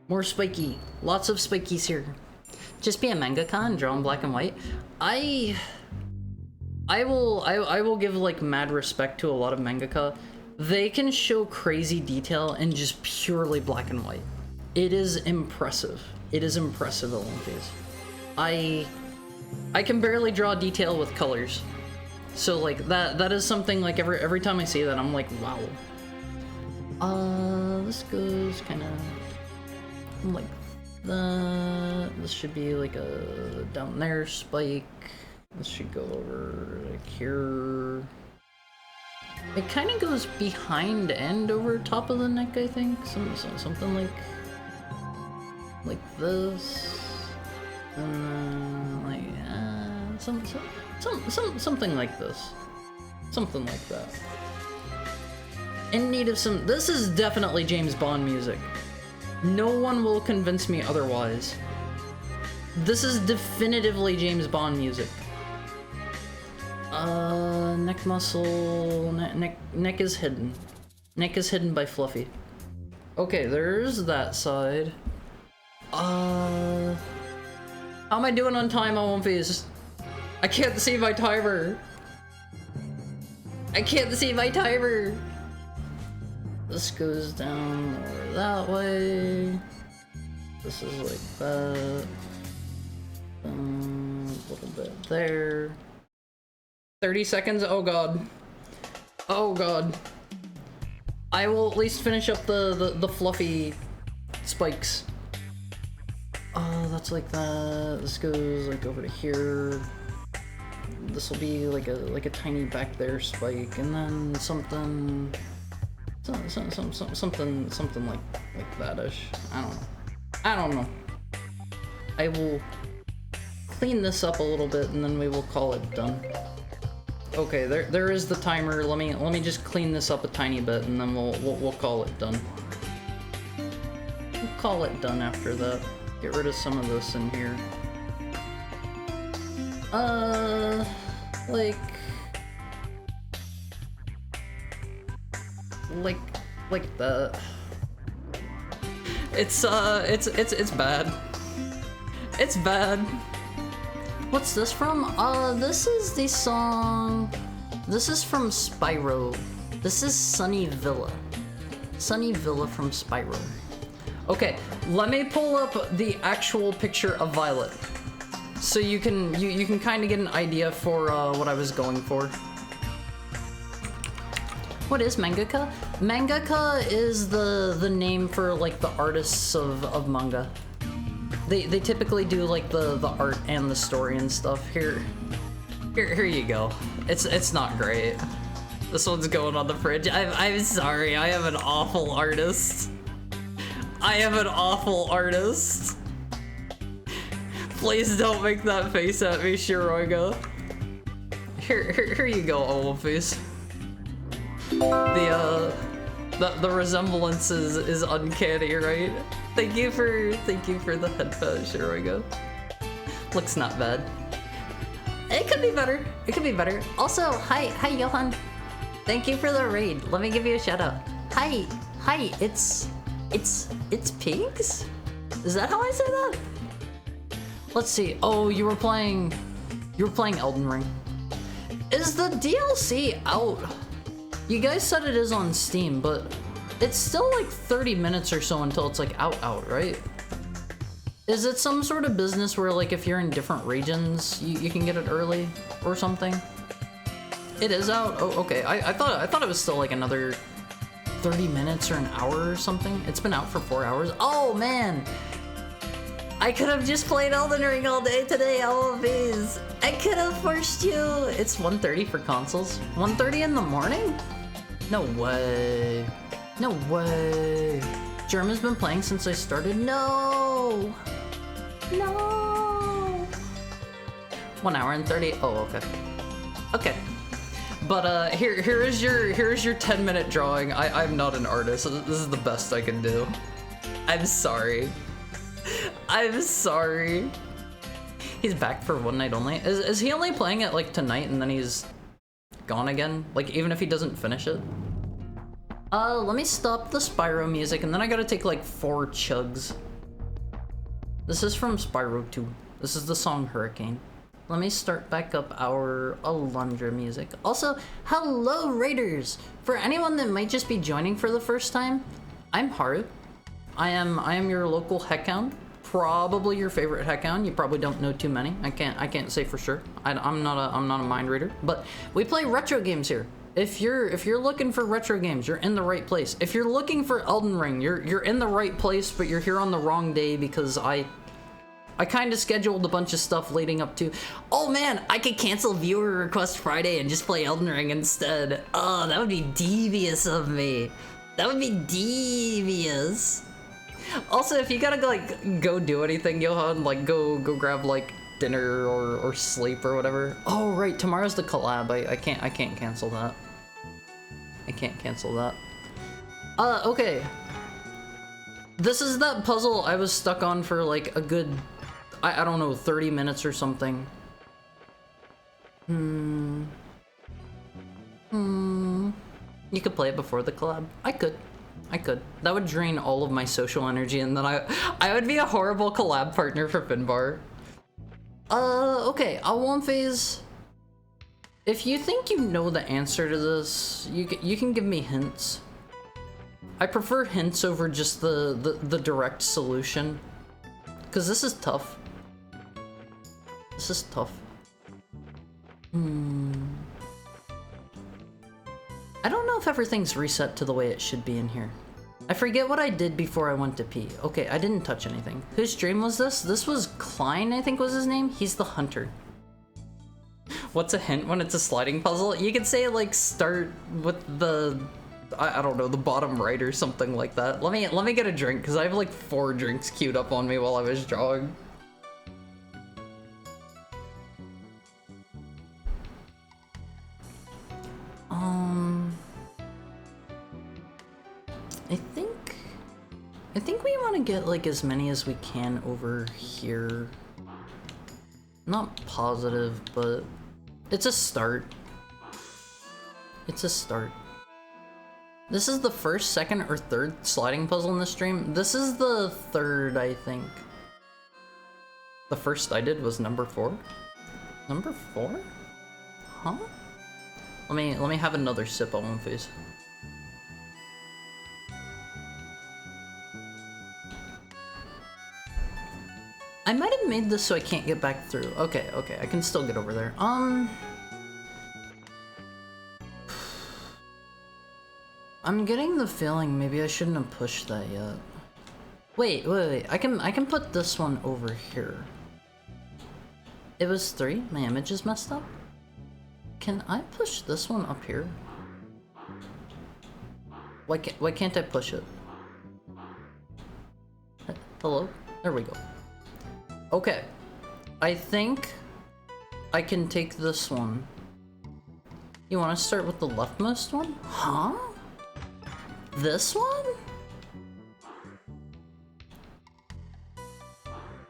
More spiky. Lots of spikies here. Just be a mangaka and draw in black and white. I will give like mad respect to a lot of mangaka. They can show crazy detail in just purely black and white. It is impressive. It is impressive, Olympias. I can barely draw detail with colors. So like that is something like every time I see that I'm like, wow. This goes kind of like that. This should be like a down there spike. This should go over like here. It kind of goes behind and over top of the neck, I think. Something like this, and then like something like this, something like that. In need of some. This is definitely James Bond music. No one will convince me otherwise. This is definitively James Bond music. Neck muscle, neck is hidden. Neck is hidden by Fluffy. Okay, there's that side. How am I doing on time on One Piece? I can't see my timer. I can't see my timer. This goes down over that way. This is like that. A little bit there. 30 seconds? Oh god. Oh god. I will at least finish up the fluffy spikes. That's like that. This goes like over to here. This will be like a tiny back there spike, and then something like that-ish. I don't know. I will clean this up a little bit, and then we will call it done. Okay, there is the timer. Let me just clean this up a tiny bit, and then we'll call it done. We'll call it done after that. Get rid of some of this in here. Like that. It's bad. It's bad. What's this from? This is the song. This is from Spyro. This is Sunny Villa. Sunny Villa from Spyro. Okay, let me pull up the actual picture of Violet, so you can kind of get an idea for what I was going for. What is mangaka? Mangaka is the name for like the artists of manga. They typically do like the art and the story and stuff. Here you go. It's not great. This one's going on the fridge. I'm sorry. I am an awful artist. I am an awful artist. Please don't make that face at me, Shiroga. Here you go, old face. The resemblance is uncanny, right? Thank you for the headphones, Shiroga. Looks not bad. It could be better. It could be better. Also, hi Johan. Thank you for the raid. Let me give you a shout out. Hi, it's pigs? Is that how I say that? Let's see. Oh, you were playing Elden Ring. Is the DLC out? You guys said it is on Steam, but it's still like 30 minutes or so until it's like out, right? Is it some sort of business where like if you're in different regions, you can get it early or something? It is out? Oh, okay. I thought it was still like another 30 minutes or an hour or something. It's been out for 4 hours. Oh man! I could have just played Elden Ring all day today, all of these. I could have forced you. It's 1:30 for consoles. 1:30 in the morning? No way. No way. German's been playing since I started. No. No. 1 hour and 30. Oh, okay. Okay. But here is your 10-minute drawing. I'm not an artist. So this is the best I can do. I'm sorry. I'm sorry. He's back for one night only. Is he only playing it like tonight and then he's gone again? Like even if he doesn't finish it? Let me stop the Spyro music and then I gotta take like 4 chugs. This is from Spyro 2. This is the song Hurricane. Let me start back up our Alundra music. Also, hello Raiders! For anyone that might just be joining for the first time, I'm Haru. I am your local heckhound. Probably your favorite heckhound. You probably don't know too many. I can't say for sure. I'm not a mind reader, but we play retro games here. If you're looking for retro games, you're in the right place. If you're looking for Elden Ring, you're in the right place, but you're here on the wrong day because I kind of scheduled a bunch of stuff leading up to. Oh man, I could cancel viewer request Friday and just play Elden Ring instead. Oh, that would be devious of me. That would be devious. Also, if you gotta like go do anything, Johan, like go grab like dinner or sleep or whatever. Oh right, tomorrow's the collab. I can't cancel that. I can't cancel that. Okay. This is that puzzle I was stuck on for like a good, I don't know, 30 minutes or something. You could play it before the collab. I could. That would drain all of my social energy and then I would be a horrible collab partner for Finbar. Okay, I'll phase. If you think you know the answer to this, you can give me hints. I prefer hints over just the direct solution. Cause this is tough. This is tough. I don't know if everything's reset to the way it should be in here. I forget what I did before I went to pee. Okay, I didn't touch anything. Whose stream was this? This was Klein, I think was his name. He's the hunter. What's a hint when it's a sliding puzzle? You could say like start with the, I don't know, the bottom right or something like that. Let me get a drink because I have like 4 drinks queued up on me while I was drawing. I think we want to get like as many as we can over here. Not positive, but it's a start. It's a start. This is the first, second, or third sliding puzzle in the stream. This is the 3rd, I think. The first I did was number 4. Number 4? Huh? Let me have another sip on one face. I might have made this so I can't get back through. Okay, okay, I can still get over there. I'm getting the feeling maybe I shouldn't have pushed that yet. Wait. I can put this one over here. It was 3? My image is messed up? Can I push this one up here? Why can't I push it? Hello? There we go. Okay. I think I can take this one. You want to start with the leftmost one? Huh? This one?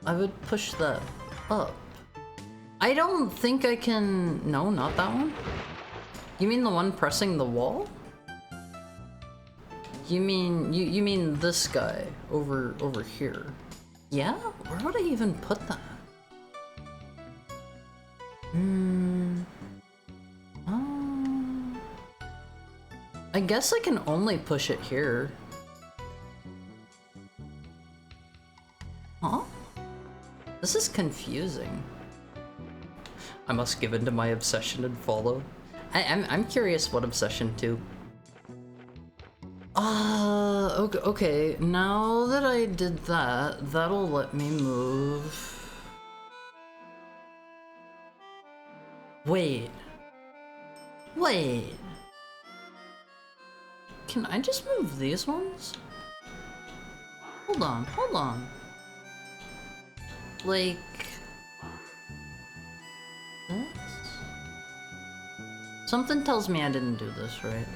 I would push that up. I don't think I can... No, not that one. You mean the one pressing the wall? You mean you mean this guy over here? Yeah? Where would I even put that? I guess I can only push it here. Huh? This is confusing. I must give in to my obsession and follow. I'm curious what obsession to. Okay, now that I did that, that'll let me move. Wait. Can I just move these ones? Hold on. Like... this? Something tells me I didn't do this right.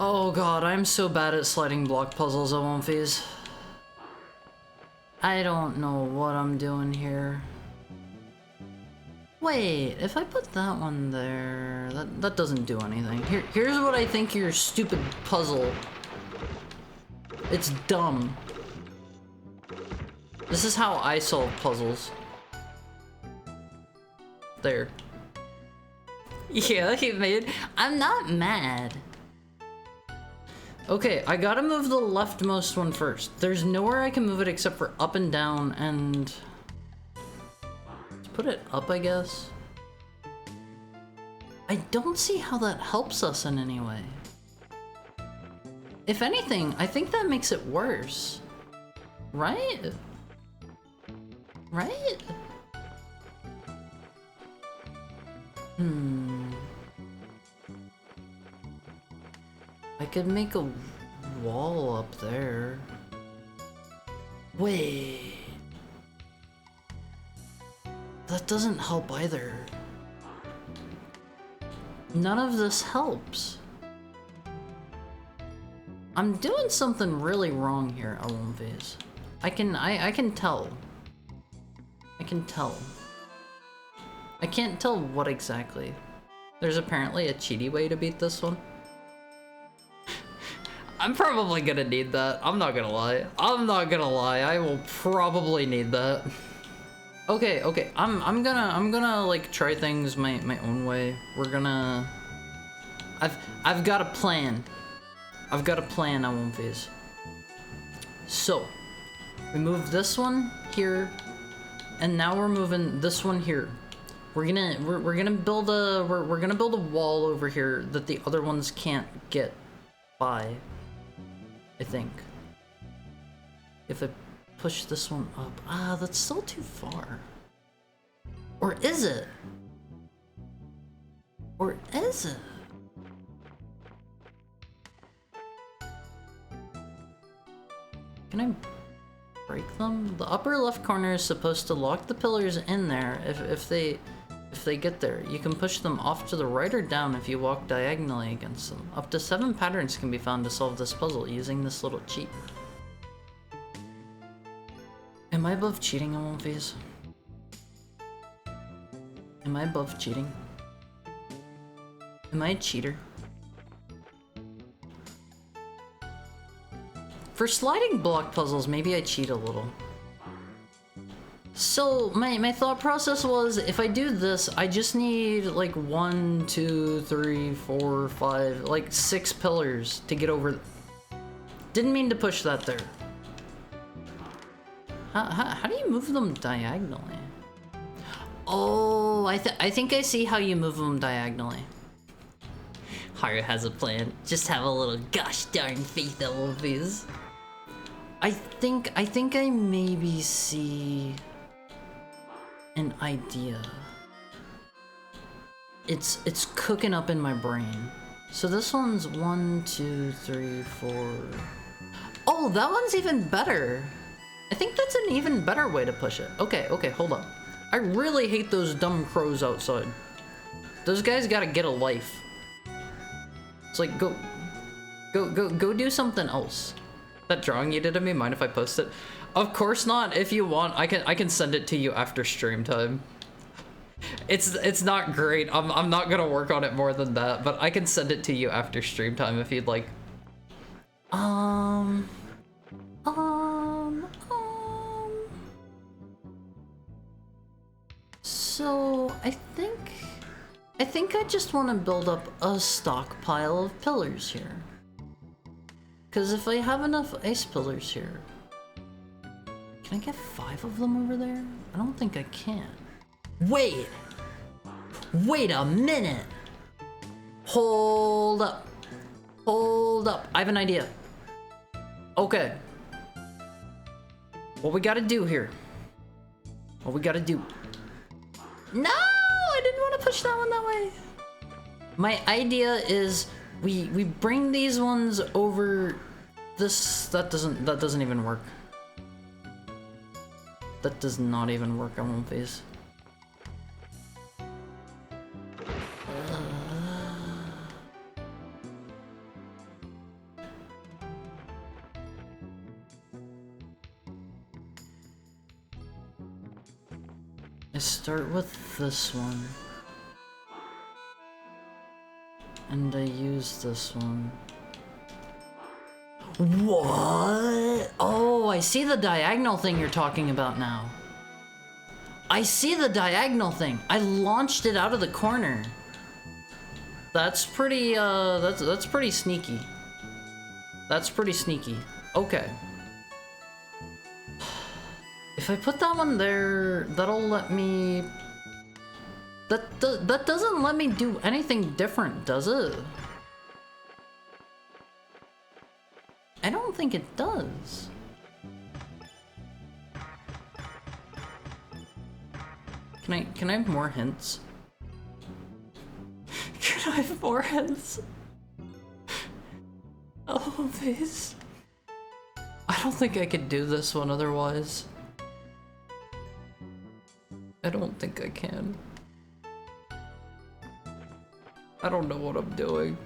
Oh god, I'm so bad at sliding block puzzles, I won't phase. I don't know what I'm doing here. Wait, if I put that one there, that doesn't do anything. Here's what I think your stupid puzzle. It's dumb. This is how I solve puzzles. There. Yeah, he made. I'm not mad. Okay, I gotta move the leftmost one first. There's nowhere I can move it except for up and down and... Let's put it up, I guess. I don't see how that helps us in any way. If anything, I think that makes it worse. Right? Right? I could make a wall up there. Wait. That doesn't help either. None of this helps. I'm doing something really wrong here, Alundra. I can tell. I can tell. I can't tell what exactly. There's apparently a cheaty way to beat this one. I'm probably gonna need that. I'm not gonna lie. I will probably need that. Okay. I'm gonna like try things my own way. We're gonna. I've got a plan. I won't phase. So, we move this one here, and now we're moving this one here. We're gonna build a wall over here that the other ones can't get by. I think. If I push this one up, that's still too far. Or is it? Can I break them? The upper left corner is supposed to lock the pillars in there if they get there. You can push them off to the right or down if you walk diagonally against them. Up to 7 patterns can be found to solve this puzzle using this little cheat. Am I above cheating, Alundra? Am I above cheating? Am I a cheater? For sliding block puzzles, maybe I cheat a little. So my thought process was, if I do this, I just need like 1, 2, 3, 4, 5, like 6 pillars to get over. Didn't mean to push that there. How do you move them diagonally? Oh, I think I see how you move them diagonally. Haru has a plan. Just have a little gosh darn faith, Elvis. I think I maybe see an idea. It's cooking up in my brain. So this one's 1, 2, 3, 4. Oh, that one's even better. I think that's an even better way to push it. Okay, hold up. I really hate those dumb crows outside. Those guys gotta get a life. It's like, go do something else. That drawing you did of me, mind if I post it? Of course not. If you want, I can send it to you after stream time. It's not great. I'm not gonna work on it more than that, but I can send it to you after stream time if you'd like. So I think I just want to build up a stockpile of pillars here. Cause if I have enough ice pillars here, can I get 5 of them over there? I don't think I can. Wait a minute. Hold up. I have an idea. Okay. What we gotta do here? No, I didn't want to push that one that way. My idea is we bring these ones over this. That doesn't even work. That does not even work on one phase. I start with this one. And I use this one. What? Oh, I see the diagonal thing you're talking about now. I see the diagonal thing. I launched it out of the corner. That's pretty, that's pretty sneaky. That's pretty sneaky. Okay. If I put that one there, that'll let me... That doesn't let me do anything different, does it? I don't think it does. Can I have more hints? Can I have more hints? Oh, please. I don't think I could do this one otherwise. I don't think I can. I don't know what I'm doing.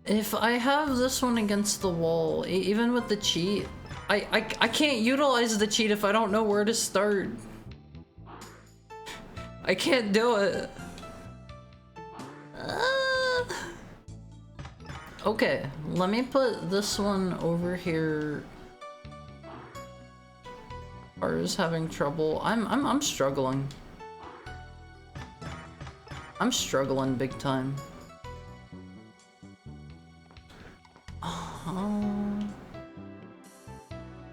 If I have this one against the wall, even with the cheat, I can't utilize the cheat if I don't know where to start. I can't do it. Okay, let me put this one over here. Is having trouble. I'm struggling. I'm struggling big time.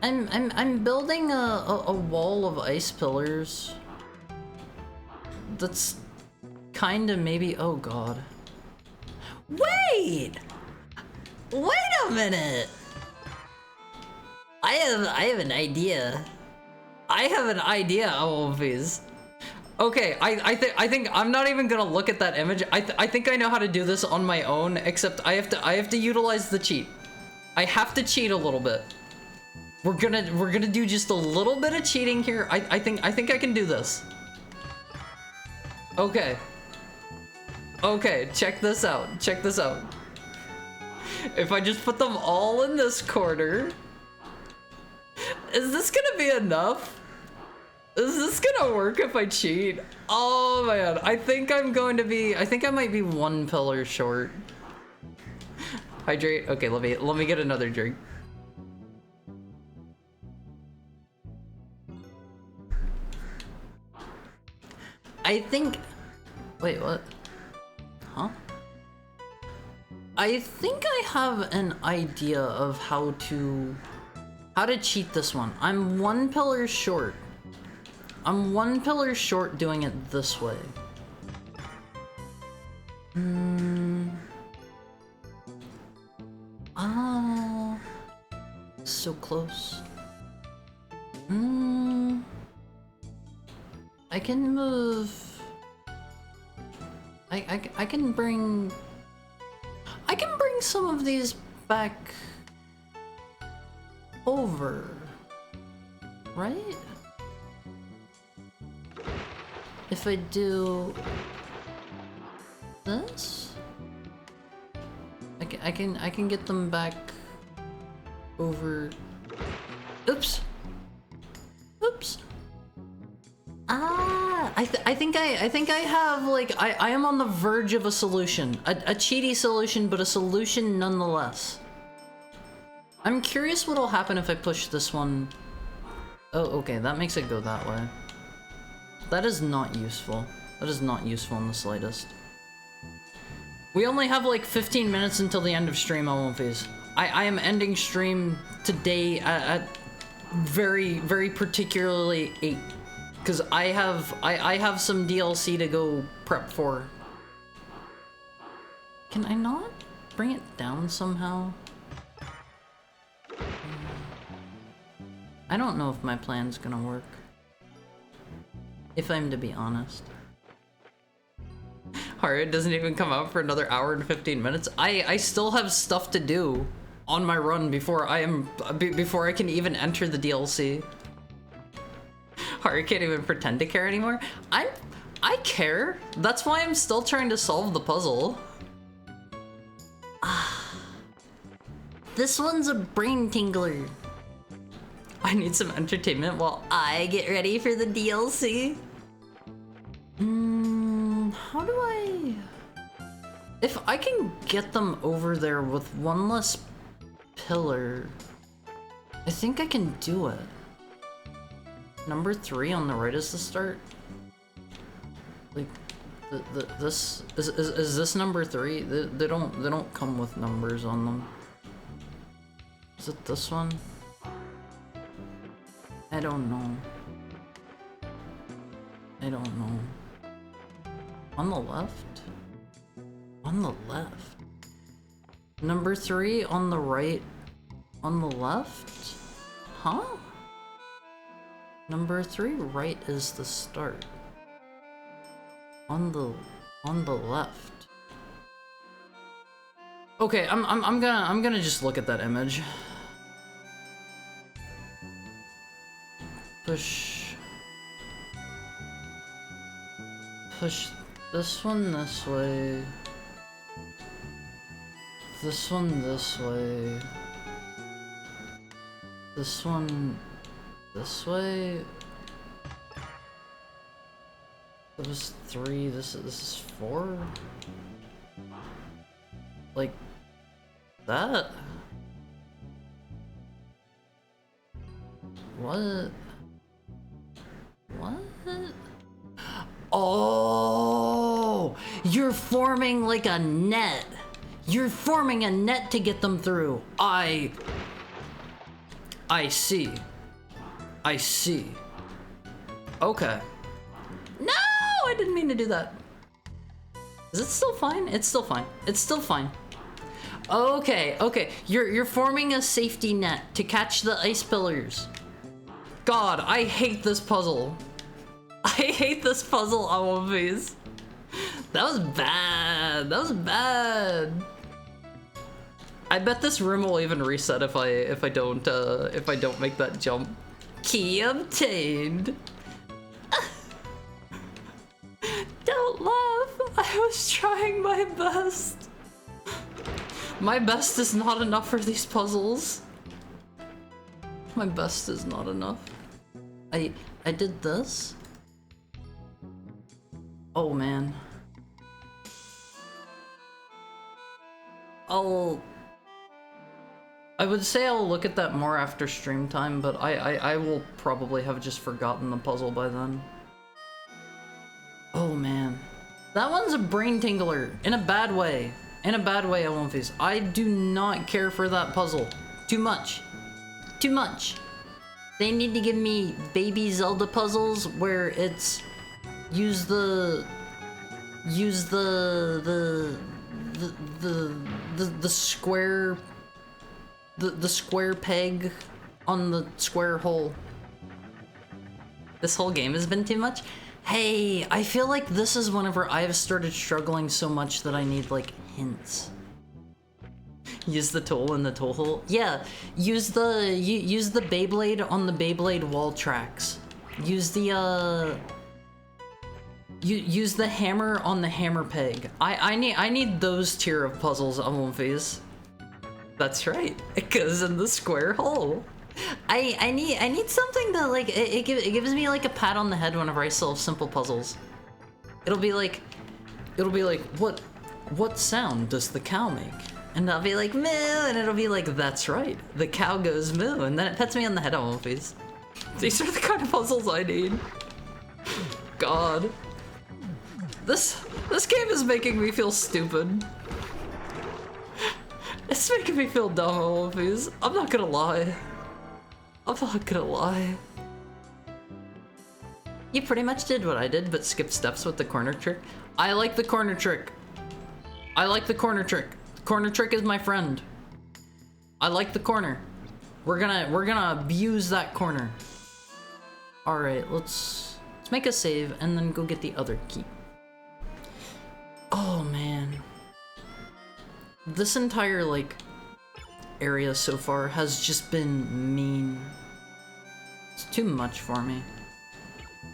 I'm building a wall of ice pillars. That's kinda maybe, oh god. Wait a minute. I have an idea. Always. Okay, I think I'm not even gonna look at that image. I think I know how to do this on my own, except I have to utilize the cheat. I have to cheat a little bit. We're gonna do just a little bit of cheating here. I think I can do this. Okay. Okay, check this out. If I just put them all in this corner, is this gonna be enough? Is this gonna work if I cheat? Oh man, I think I might be 1 pillar short. Hydrate. Okay, let me get another drink. I think... Wait, what? Huh? I think I have an idea of how to cheat this one. I'm 1 pillar short. I'm 1 pillar short doing it this way. So close. I can move. I can bring some of these back over, right? If I do this, I can get them back over. Oops. Oops. I think I have, like, I am on the verge of a solution. A cheaty solution, but a solution nonetheless. I'm curious what'll happen if I push this one. Oh, okay, that makes it go that way. That is not useful. That is not useful in the slightest. We only have like 15 minutes until the end of stream, Olympies. I am ending stream today at very particularly 8. Because I have some DLC to go prep for. Can I not bring it down somehow? I don't know if my plan's gonna work. If I'm to be honest. Alright, it doesn't even come out for another hour and 15 minutes. I still have stuff to do on my run before I can even enter the DLC. Haru can't even pretend to care anymore. I care. That's why I'm still trying to solve the puzzle. This one's a brain tingler. I need some entertainment while I get ready for the DLC. How do I... If I can get them over there with 1 less pillar, I think I can do it. Number 3 on the right is the start. Like, this is this number 3? They don't come with numbers on them. Is it this one? I don't know. I don't know. On the left? On the left. Number 3 on the right. On the left? Huh? Number 3 right is the start. On the left. Okay, I'm gonna just look at that image. Push this one this way. This one this way. This one this way. That was 3, this is 4? Like that? What? What? Oh! You're forming like a net! You're forming a net to get them through! I see. I see. Okay. No! I didn't mean to do that. Is it still fine? It's still fine. It's still fine. Okay, okay. You're forming a safety net to catch the ice pillars. God, I hate this puzzle. I hate this puzzle, all of these. That was bad. That was bad. I bet this room will even reset if I don't make that jump. Key obtained. Don't laugh. I was trying my best. My best is not enough for these puzzles. My best is not enough. I did this. Oh man. I would say I'll look at that more after stream time, but I will probably have just forgotten the puzzle by then. Oh That one's a brain tingler, in a bad way. In a bad way, Alundra. I do not care for that puzzle. Too much. Too much. They need to give me baby Zelda puzzles where it's use the square the square peg on the square hole. This whole game has been too much. Hey, I feel like this is whenever I've started struggling so much that I need like hints. Use the tool in the tool hole. Yeah, use the Beyblade on the Beyblade wall tracks. Use the use the hammer on the hammer peg. I need those tier of puzzles, Alundra. That's right. It goes in the square hole. I need something that like it gives me like a pat on the head whenever I solve simple puzzles. It'll be like what sound does the cow make? And I'll be like moo, and it'll be like that's right, the cow goes moo, and then it pets me on the head. Alundra. These are the kind of puzzles I need. God, this game is making me feel stupid. It's making me feel dumb, Alundra. I'm not gonna lie. I'm not gonna lie. You pretty much did what I did, but skipped steps with the corner trick. I like the corner trick. I like the corner trick. The corner trick is my friend. I like the corner. We're gonna abuse that corner. All right, let's make a save and then go get the other key. Oh man. This entire like area so far has just been mean. It's too much for me.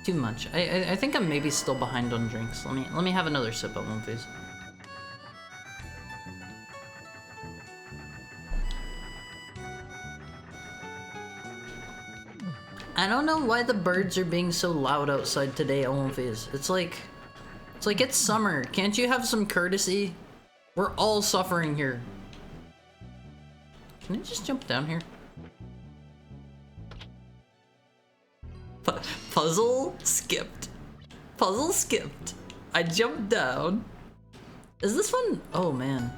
Too much. I think I'm maybe still behind on drinks. Let me have another sip at one phase. I don't know why the birds are being so loud outside today, Alundra. It's like it's summer. Can't you have some courtesy? We're all suffering here. Can I just jump down here? Puzzle skipped. Puzzle skipped. I jumped down. Is this one? Oh man.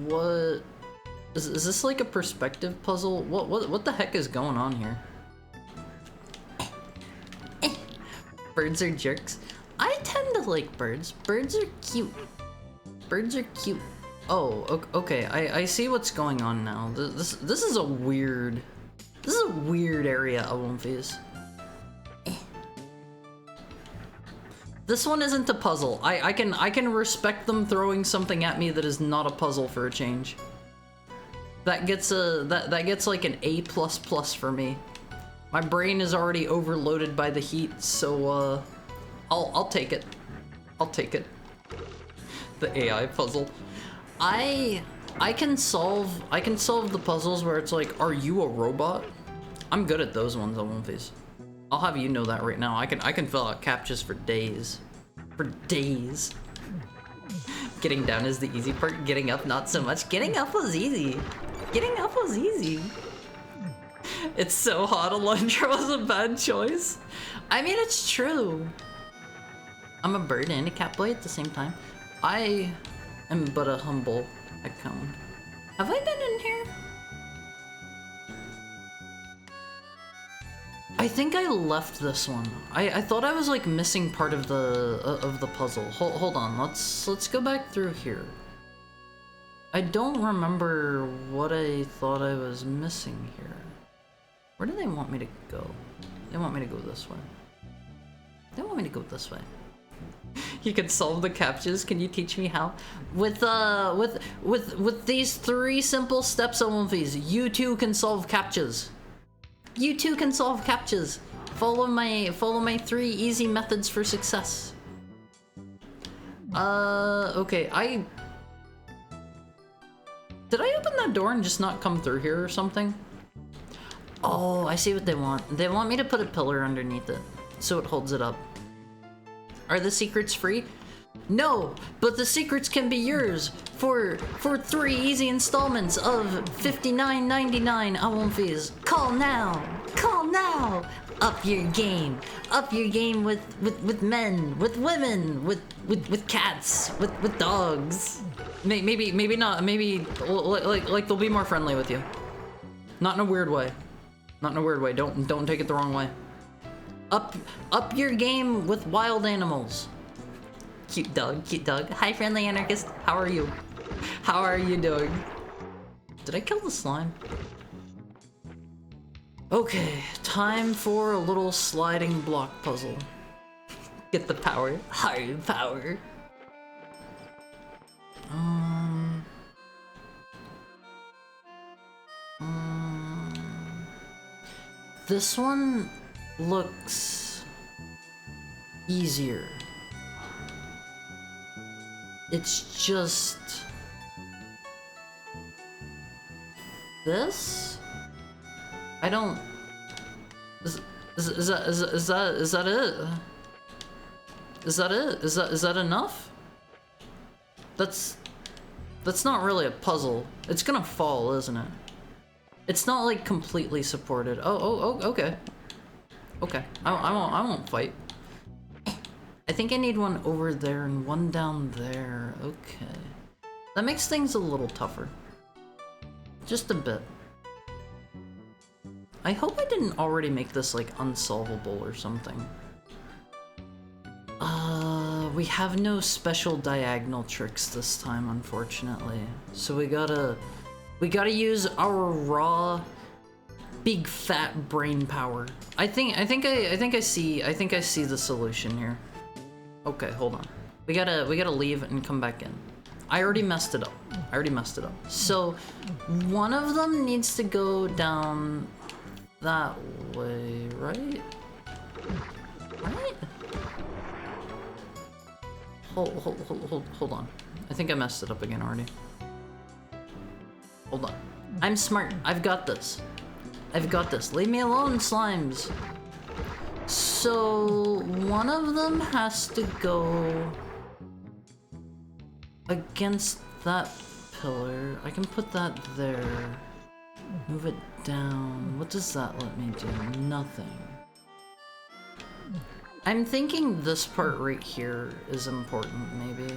What? Is this like a perspective puzzle? What the heck is going on here? Birds are jerks. I tend to like birds. Birds are cute. Birds are cute. Oh, okay. I see what's going on now. This is a weird. This is a weird area, Alundra. This one isn't a puzzle. I can respect them throwing something at me that is not a puzzle for a change. That gets that gets like an A++ for me. My brain is already overloaded by the heat, so I'll take it. I'll take it. The AI puzzle. I can solve the puzzles where it's like, are you a robot? I'm good at those ones, Alundra. I'll have you know that right now. I can fill out captchas for days. For days. Getting down is the easy part. Getting up, not so much. Getting up was easy. Getting up was easy. It's so hot, Alundra was a bad choice. I mean, it's true. I'm a bird and a cat boy at the same time. I am but a humble account. Have I been in here? I think I left this one. I thought I was like missing part of the puzzle. Hold on, let's go back through here. I don't remember what I thought I was missing here. Where do they want me to go? They want me to go this way. They want me to go this way. You can solve the captchas. Can you teach me how? With these 3 simple steps, Alundra, you too can solve captchas. You too can solve captchas. Follow my 3 easy methods for success. Okay, did I open that door and just not come through here or something? Oh, I see what they want. They want me to put a pillar underneath it, so it holds it up. Are the secrets free? No, but the secrets can be yours for 3 easy installments of $59.99 Alundra. Call now! Call now! Up your game. Up your game with men, with women, with cats, with dogs. Maybe not. Maybe like they'll be more friendly with you. Not in a weird way. Not in a weird way. Don't take it the wrong way. Up your game with wild animals. Cute dog, cute dog. Hi, friendly anarchist. How are you? How are you doing? Did I kill the slime? Okay, time for a little sliding block puzzle. Get the power. Hard power. This one looks easier. It's just this? I don't. Is that it? Is that it? Is that enough? That's not really a puzzle. It's gonna fall, isn't it? It's not like completely supported. Oh, okay. Okay, I won't fight. I think I need one over there and one down there. Okay. That makes things a little tougher. Just a bit. I hope I didn't already make this like unsolvable or something. We have no special diagonal tricks this time, unfortunately. So we gotta use our raw, big fat brain power. I think I see the solution here. Okay, hold on. We gotta leave and come back in. I already messed it up. So one of them needs to go down that way, right? Right? Hold on. I think I messed it up again already. Hold on. I'm smart. I've got this. Leave me alone, slimes. So one of them has to go against that pillar. I can put that there. Move it down. What does that let me do? Nothing. I'm thinking this part right here is important, maybe.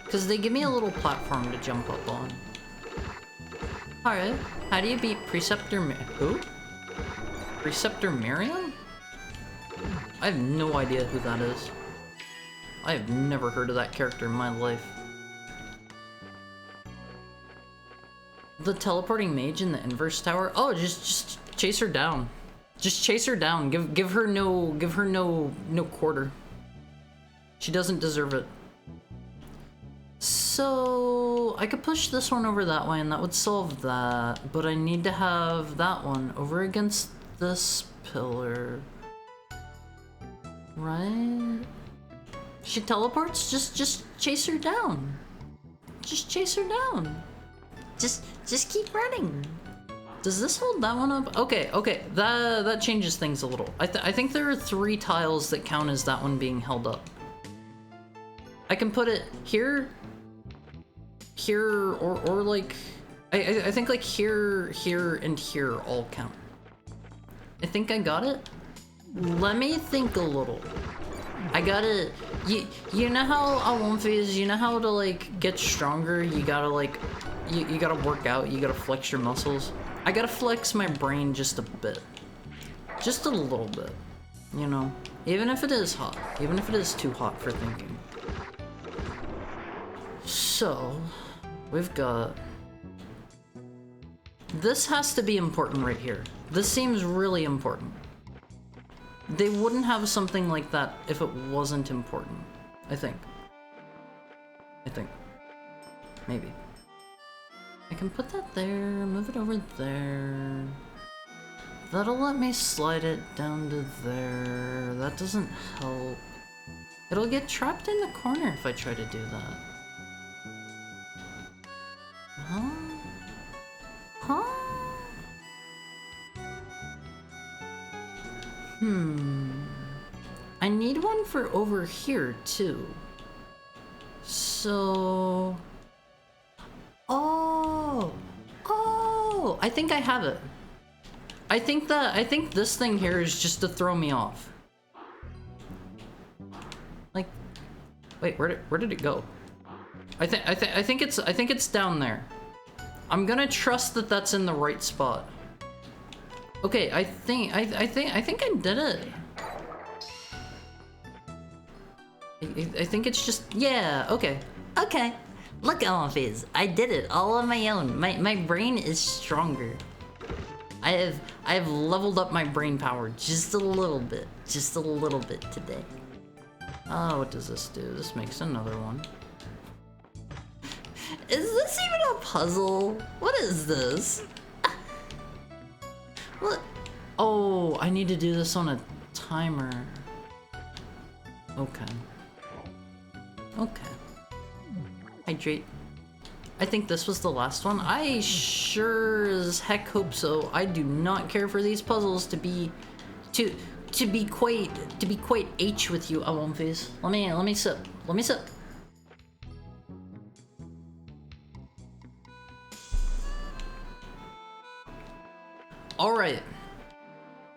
Because they give me a little platform to jump up on. Alright, how do you beat Preceptor who? Preceptor Miriam? I have no idea who that is. I have never heard of that character in my life. The teleporting mage in the inverse tower? Oh, just chase her down. Just chase her down. Give her no quarter. She doesn't deserve it. So I could push this one over that way and that would solve that, but I need to have that one over against this pillar. Right? She teleports? Just chase her down. Just chase her down. Just keep running. Does this hold that one up? Okay, that changes things a little. I think there are 3 tiles that count as that one being held up. I can put it here, or like, I think like here, and here all count. I think I got it? Let me think a little. I gotta, you know how Alundra is, you know how to like get stronger, you gotta like, you gotta work out, you gotta flex your muscles. I gotta flex my brain just a bit. Just a little bit, you know? Even if it is hot, even if it is too hot for thinking. So, we've got... This has to be important right here. This seems really important. They wouldn't have something like that if it wasn't important, I think. Maybe. I can put that there, move it over there. That'll let me slide it down to there. That doesn't help. It'll get trapped in the corner if I try to do that. Huh? I need one for over here, too. So... Oh, I think I have it. I think this thing here is just to throw me off. Like, wait, where did it go? I think it's down there. I'm gonna trust that that's in the right spot. Okay, I think I did it. I think it's just, yeah, okay. Okay. Look, Alphys, I did it all on my own. My brain is stronger. I have leveled up my brain power just a little bit today. Oh, what does this do? This makes another one. Is this even a puzzle? What is this? What? Oh, I need to do this on a timer. Okay. Okay. Hydrate. I think this was the last one. I sure as heck hope so. I do not care for these puzzles to be quite H with you, Alundra. Let me sip. Let me sip. Alright.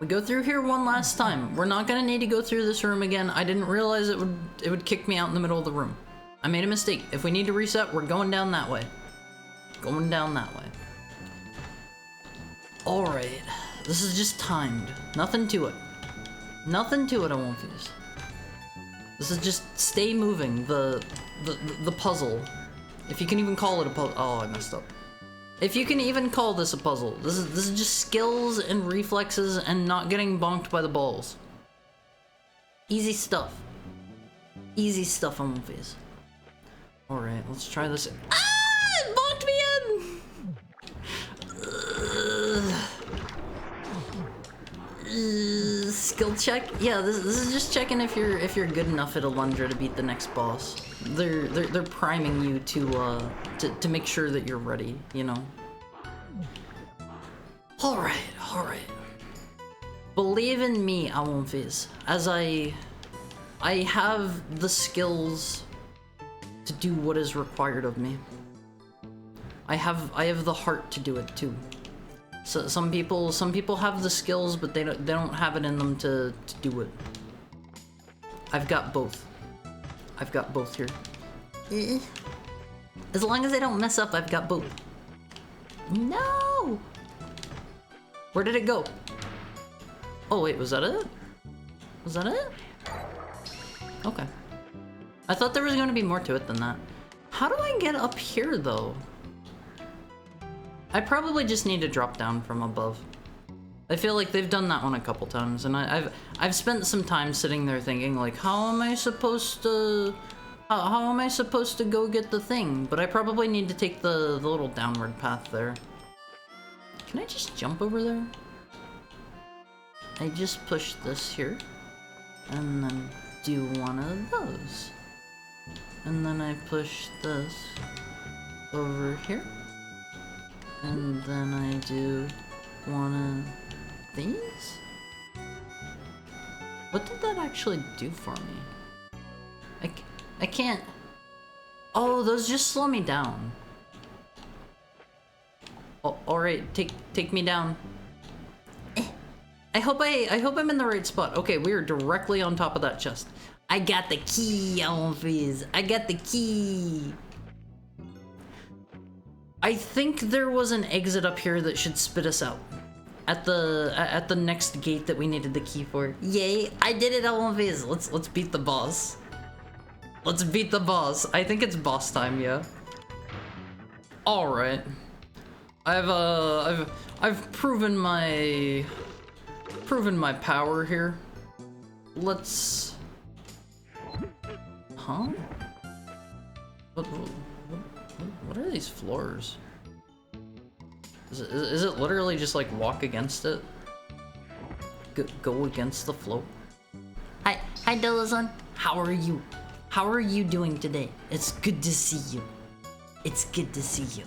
We go through here one last time. We're not gonna need to go through this room again. I didn't realize it would kick me out in the middle of the room. I made a mistake. If we need to reset, we're going down that way. Going down that way. Alright. This is just timed. Nothing to it. Nothing to it, I won't use. This is just stay moving, the puzzle. If you can even call it a puzzle. Oh, I messed up. If you can even call this a puzzle. This is just skills and reflexes and not getting bonked by the balls. Easy stuff. Easy stuff on movies. Alright, let's try this. Ah! It bonked me in! Skill check? Yeah, this is just checking if you're good enough at Alundra to beat the next boss. They're priming you to make sure that you're ready, you know. Alright. Believe in me, Alundra, as I have the skills to do what is required of me. I have the heart to do it too. So some people have the skills, but they don't have it in them to do it. I've got both. I've got both here. As long as I don't mess up, I've got both. No! Where did it go? Oh wait, was that it? Was that it? Okay. I thought there was going to be more to it than that. How do I get up here though? I probably just need to drop down from above. I feel like they've done that one a couple times, and I've spent some time sitting there thinking like, how am I supposed to go get the thing? But I probably need to take the little downward path there. Can I just jump over there? I just push this here, and then do one of those. And then I push this over here. And then I do one of these? What did that actually do for me? I can't... Oh, those just slow me down. Oh, alright, take me down. I hope I'm in the right spot. Okay, we are directly on top of that chest. I got the key, Alphys. I got the key. I think there was an exit up here that should spit us out. At the next gate that we needed the key for. Yay, I did it, Alphys. Let's beat the boss. Let's beat the boss. I think it's boss time, yeah. Alright. I've proven my power here. Let's... Huh? What are these floors? Is it literally just like walk against it? Go against the flow? Hi Dolazon. How are you? How are you doing today? It's good to see you. It's good to see you.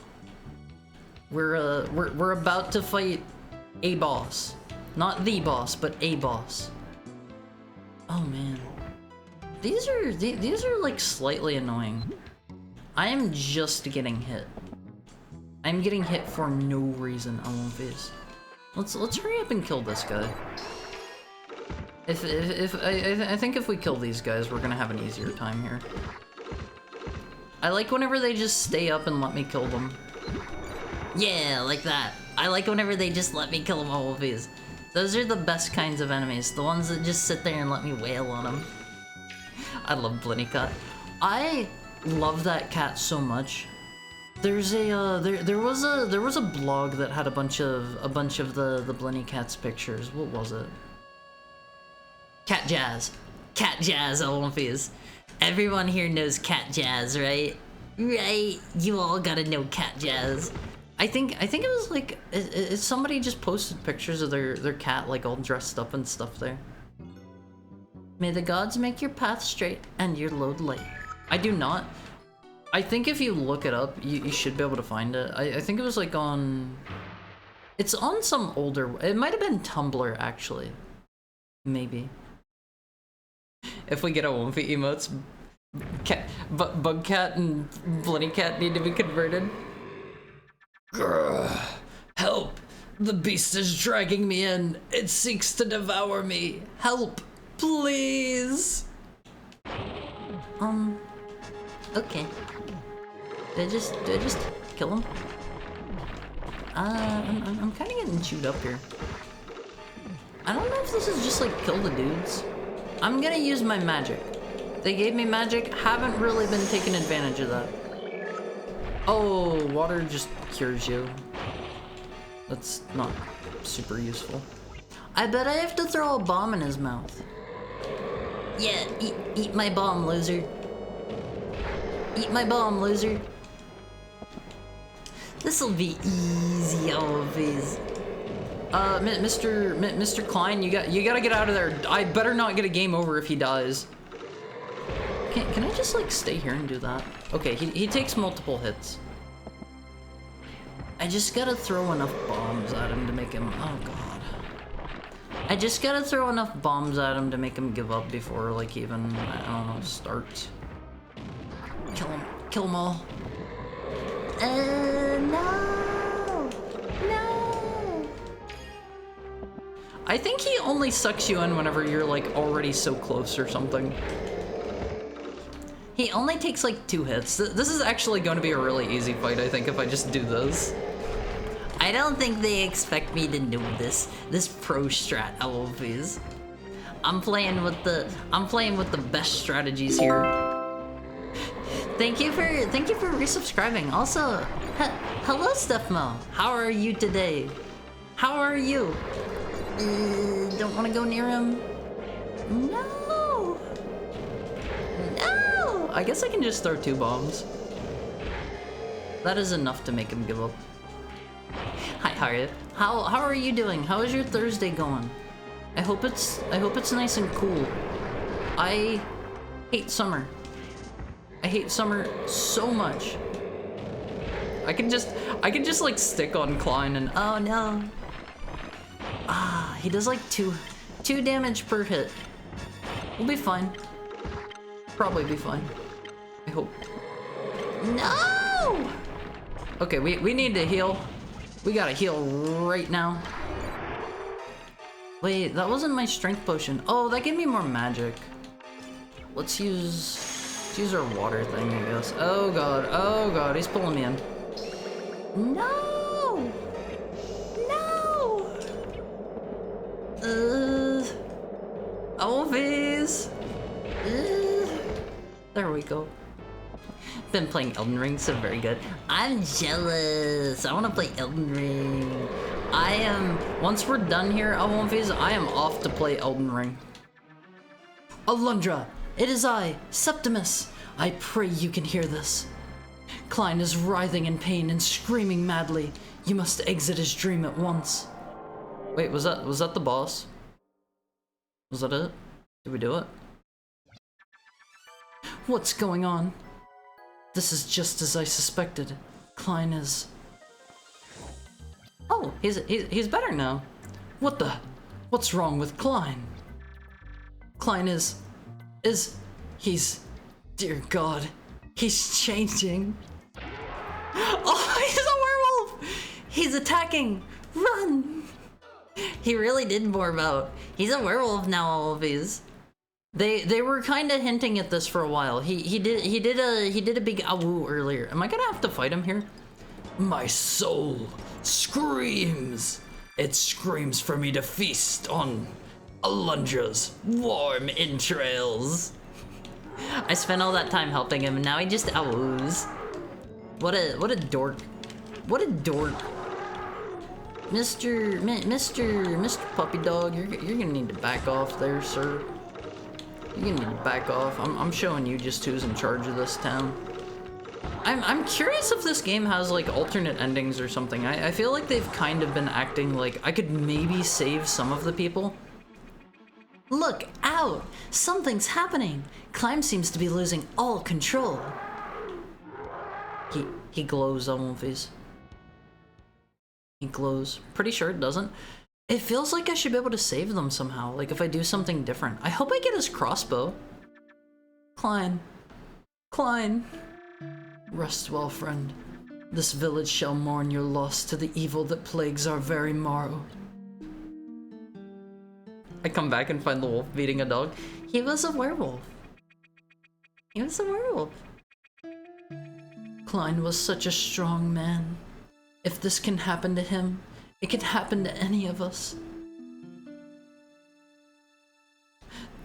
We're about to fight a boss. Not the boss, but a boss. Oh man. These are like slightly annoying. I am just getting hit. I'm getting hit for no reason, Alphys. Let's hurry up and kill this guy. I think if we kill these guys, we're gonna have an easier time here. I like whenever they just stay up and let me kill them. Yeah, like that. I like whenever they just let me kill them all of these. Those are the best kinds of enemies, the ones that just sit there and let me wail on them. I love Blinnycat. I love that cat so much. There's a there was a blog that had a bunch of the Blinnycat's pictures. What was it? Cat Jazz. Cat Jazz, Olympias. Everyone here knows Cat Jazz, right? Right? You all gotta know Cat Jazz. I think it was like somebody just posted pictures of their cat like all dressed up and stuff there. May the gods make your path straight and your load light. I do not. I think if you look it up, you should be able to find it. I think it was like on... It's on some older... It might have been Tumblr, actually. Maybe. If we get a Wumpy emotes, Bugcat and Blinnycat need to be converted. Grr, help! The beast is dragging me in. It seeks to devour me. Help, please. Okay. Did I just kill him? I'm kind of getting chewed up here. I don't know if this is just like kill the dudes. I'm gonna use my magic. They gave me magic, haven't really been taking advantage of that. Oh, water just cures you. That's not super useful. I bet I have to throw a bomb in his mouth. Yeah, eat my bomb, loser. Eat my bomb, loser. This'll be easy, all of these. Mr. Klein, you gotta get out of there. I better not get a game over if he dies. Can I just like stay here and do that? Okay, he takes multiple hits. I just gotta throw enough bombs at him to make him, oh god. I just gotta throw enough bombs at him to make him give up before like even, I don't know, starts. Kill him all. No! No! I think he only sucks you in whenever you're like already so close or something. He only takes like 2 hits. This is actually going to be a really easy fight, I think, if I just do this. I don't think they expect me to know this pro strat always. I'm playing with the best strategies here. Thank you for resubscribing. Also, hello Stephmo. How are you today? How are you? Don't want to go near him. No. No. I guess I can just throw 2 bombs. That is enough to make him give up. Hi, Harriet. How are you doing? How is your Thursday going? I hope it's nice and cool. I hate summer. I hate summer so much. I can just like stick on Klein and oh no. Ah, he does like 2 damage per hit. We'll be fine. Probably be fine. I hope. No! Okay, we need to heal. We gotta heal right now. Wait, that wasn't my strength potion. Oh, that gave me more magic. Let's use our water thing, I guess. Oh god, he's pulling me in. No! No! Always. There we go. Been playing Elden Ring, so very good. I'm jealous. I want to play Elden Ring. Once we're done here, Alundra, I am off to play Elden Ring. Alundra, it is I, Septimus. I pray you can hear this. Klein is writhing in pain and screaming madly. You must exit his dream at once. Wait, was that the boss? Was that it? Did we do it? What's going on? This is just as I suspected. Klein is... Oh, he's better now. What's wrong with Klein? Klein he's... Dear God, he's changing. Oh, he's a werewolf! He's attacking! Run! He really did morph out. He's a werewolf now, all of these. They were kind of hinting at this for a while. He did a big awoo earlier. Am I gonna have to fight him here? My soul screams. It screams for me to feast on Alundra's warm entrails. I spent all that time helping him, and now he just awoos. What a dork. What a dork. Mr. Puppy Dog, you're gonna need to back off there, sir. You're gonna need to back off. I'm showing you just who's in charge of this town. I'm curious if this game has like alternate endings or something. I feel like they've kind of been acting like I could maybe save some of the people. Look out! Something's happening. Climb seems to be losing all control. He glows on one face. He glows. Pretty sure it doesn't. It feels like I should be able to save them somehow, like if I do something different. I hope I get his crossbow. Klein. Rest well, friend. This village shall mourn your loss to the evil that plagues our very marrow. I come back and find the wolf beating a dog. He was a werewolf. Klein was such a strong man. If this can happen to him, it can happen to any of us.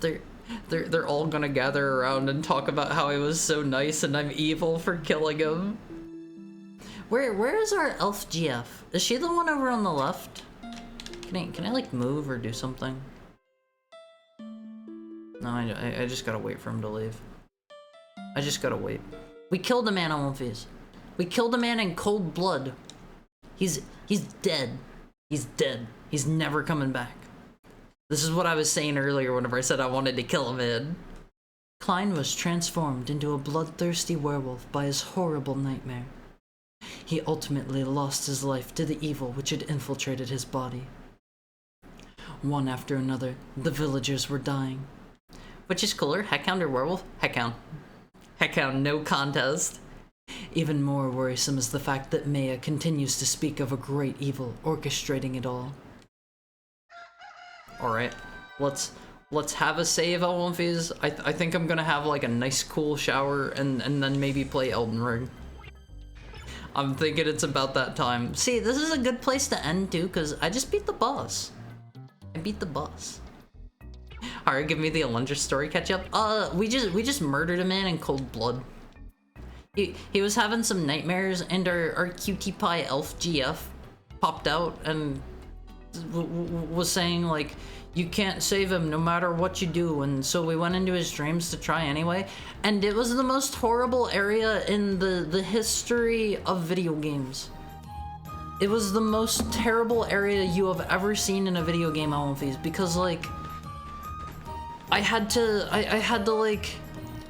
They're all gonna gather around and talk about how I was so nice and I'm evil for killing him. Where is our elf GF? Is she the one over on the left? Can I like move or do something? No, I just gotta wait for him to leave. I just gotta wait. We killed a man on one face. We killed a man in cold blood. He's dead. He's dead. He's never coming back. This is what I was saying earlier whenever I said I wanted to kill a man. Klein was transformed into a bloodthirsty werewolf by his horrible nightmare. He ultimately lost his life to the evil which had infiltrated his body. One after another, the villagers were dying. Which is cooler, Heckhound or werewolf? Heckhound. Heckhound, no contest. Even more worrisome is the fact that Maya continues to speak of a great evil orchestrating it all. Alright, let's have a save, Elwonfies. I think I'm gonna have like a nice cool shower and then maybe play Elden Ring. I'm thinking it's about that time. See, this is a good place to end too, because I just beat the boss. I beat the boss. Alright, give me the Alundra story catch up. We just murdered a man in cold blood. He was having some nightmares and our cutie pie elf GF popped out and was saying like, you can't save him no matter what you do, and so we went into his dreams to try anyway, and it was the most horrible area in the history of video games. It was the most terrible area you have ever seen in a video game, Elwonfies, because like I had to like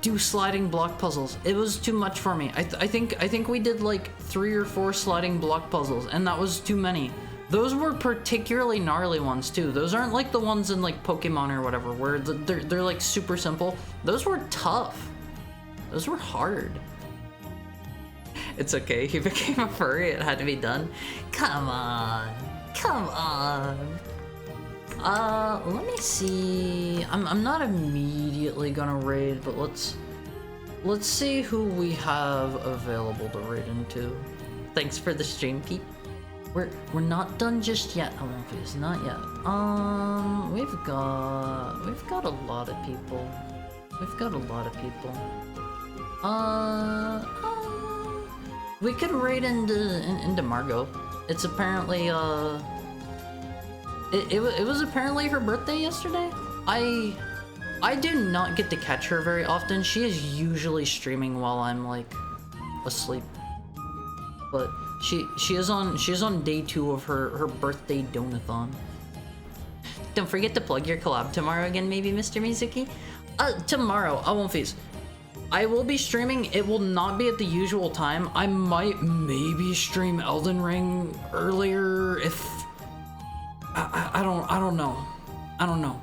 do sliding block puzzles. It was too much for me. I think we did like 3 or 4 sliding block puzzles, and that was too many. Those were particularly gnarly ones too. Those aren't like the ones in like Pokemon or whatever, where they're like super simple. Those were tough. Those were hard. It's okay, he became a furry, it had to be done. Come on. Let me see. I'm not immediately gonna raid, but let's see who we have available to raid into. Thanks for the stream, Pete. We're not done just yet, Elwonfies, not yet. We've got a lot of people. We could raid into Margot. It's apparently it was apparently her birthday yesterday. I do not get to catch her very often. She is usually streaming while I'm like asleep. But she is on day 2 of her birthday donathon. Don't forget to plug your collab tomorrow again, maybe, Mr. Mizuki. Tomorrow, Elwonfies, I will be streaming. It will not be at the usual time. I might maybe stream Elden Ring earlier if I don't know.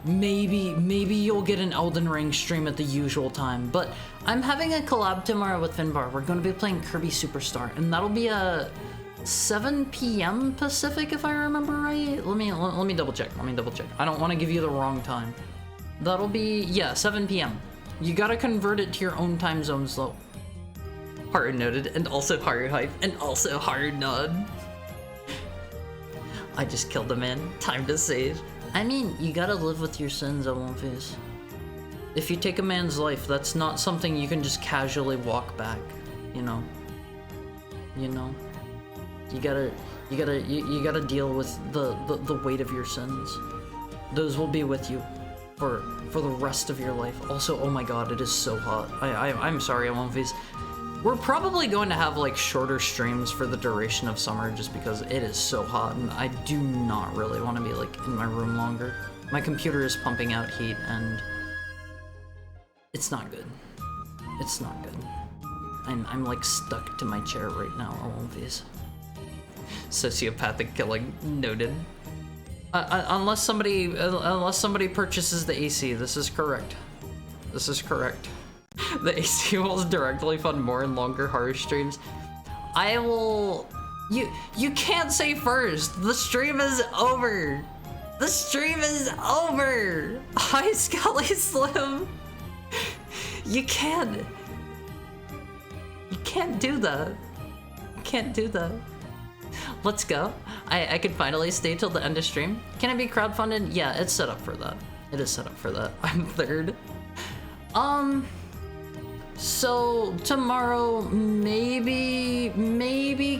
Maybe you'll get an Elden Ring stream at the usual time, but I'm having a collab tomorrow with Finbar. We're going to be playing Kirby Superstar, and that'll be a 7 p.m. Pacific, if I remember right. Let me double check. I don't want to give you the wrong time. That'll be, yeah, 7 p.m. You gotta convert it to your own time zones though. Haru noted, and also Haru hype, and also Haru nod. I just killed a man. Time to save. I mean, you gotta live with your sins, Alundra. If you take a man's life, that's not something you can just casually walk back, you know? You know? You gotta deal with the weight of your sins. Those will be with you for the rest of your life. Also, oh my god, it is so hot. I'm sorry, Alundra. We're probably going to have like shorter streams for the duration of summer just because it is so hot and I do not really want to be like in my room longer. My computer is pumping out heat and it's not good. It's not good. I'm like stuck to my chair right now, Alundra. Sociopathic killing noted. Unless somebody purchases the AC, this is correct. This is correct. The AC will directly fund more and longer Haru streams. I will... You can't say first! The stream is over! The stream is over! Hi, Scully Slim! You can't do that. You can't do that. Let's go. I can finally stay till the end of stream. Can it be crowdfunded? Yeah, it's set up for that. It is set up for that. I'm third. So tomorrow, maybe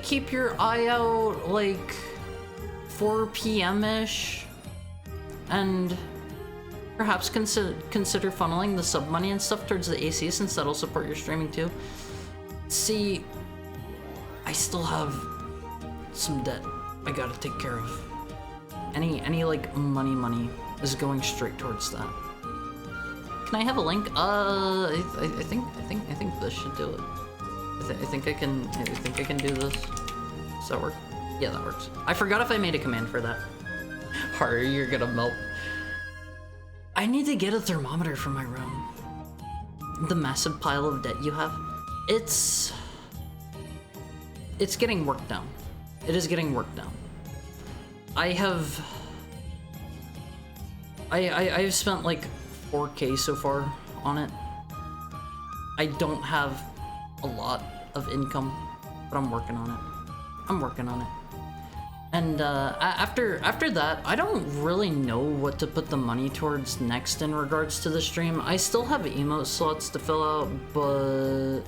keep your eye out like 4 p.m.-ish and perhaps consider funneling the sub money and stuff towards the AC since that'll support your streaming too. See, I still have some debt I gotta take care of. Any like money is going straight towards that. Can I have a link? I think this should do it. I think I can do this. Does that work? Yeah, that works. I forgot if I made a command for that. Haru, you're gonna melt. I need to get a thermometer for my room. The massive pile of debt you have. It's getting worked down. It is getting worked down. I've spent like 4K so far on it. I don't have a lot of income, but I'm working on it. And after that, I don't really know what to put the money towards next in regards to the stream. I still have emote slots to fill out, but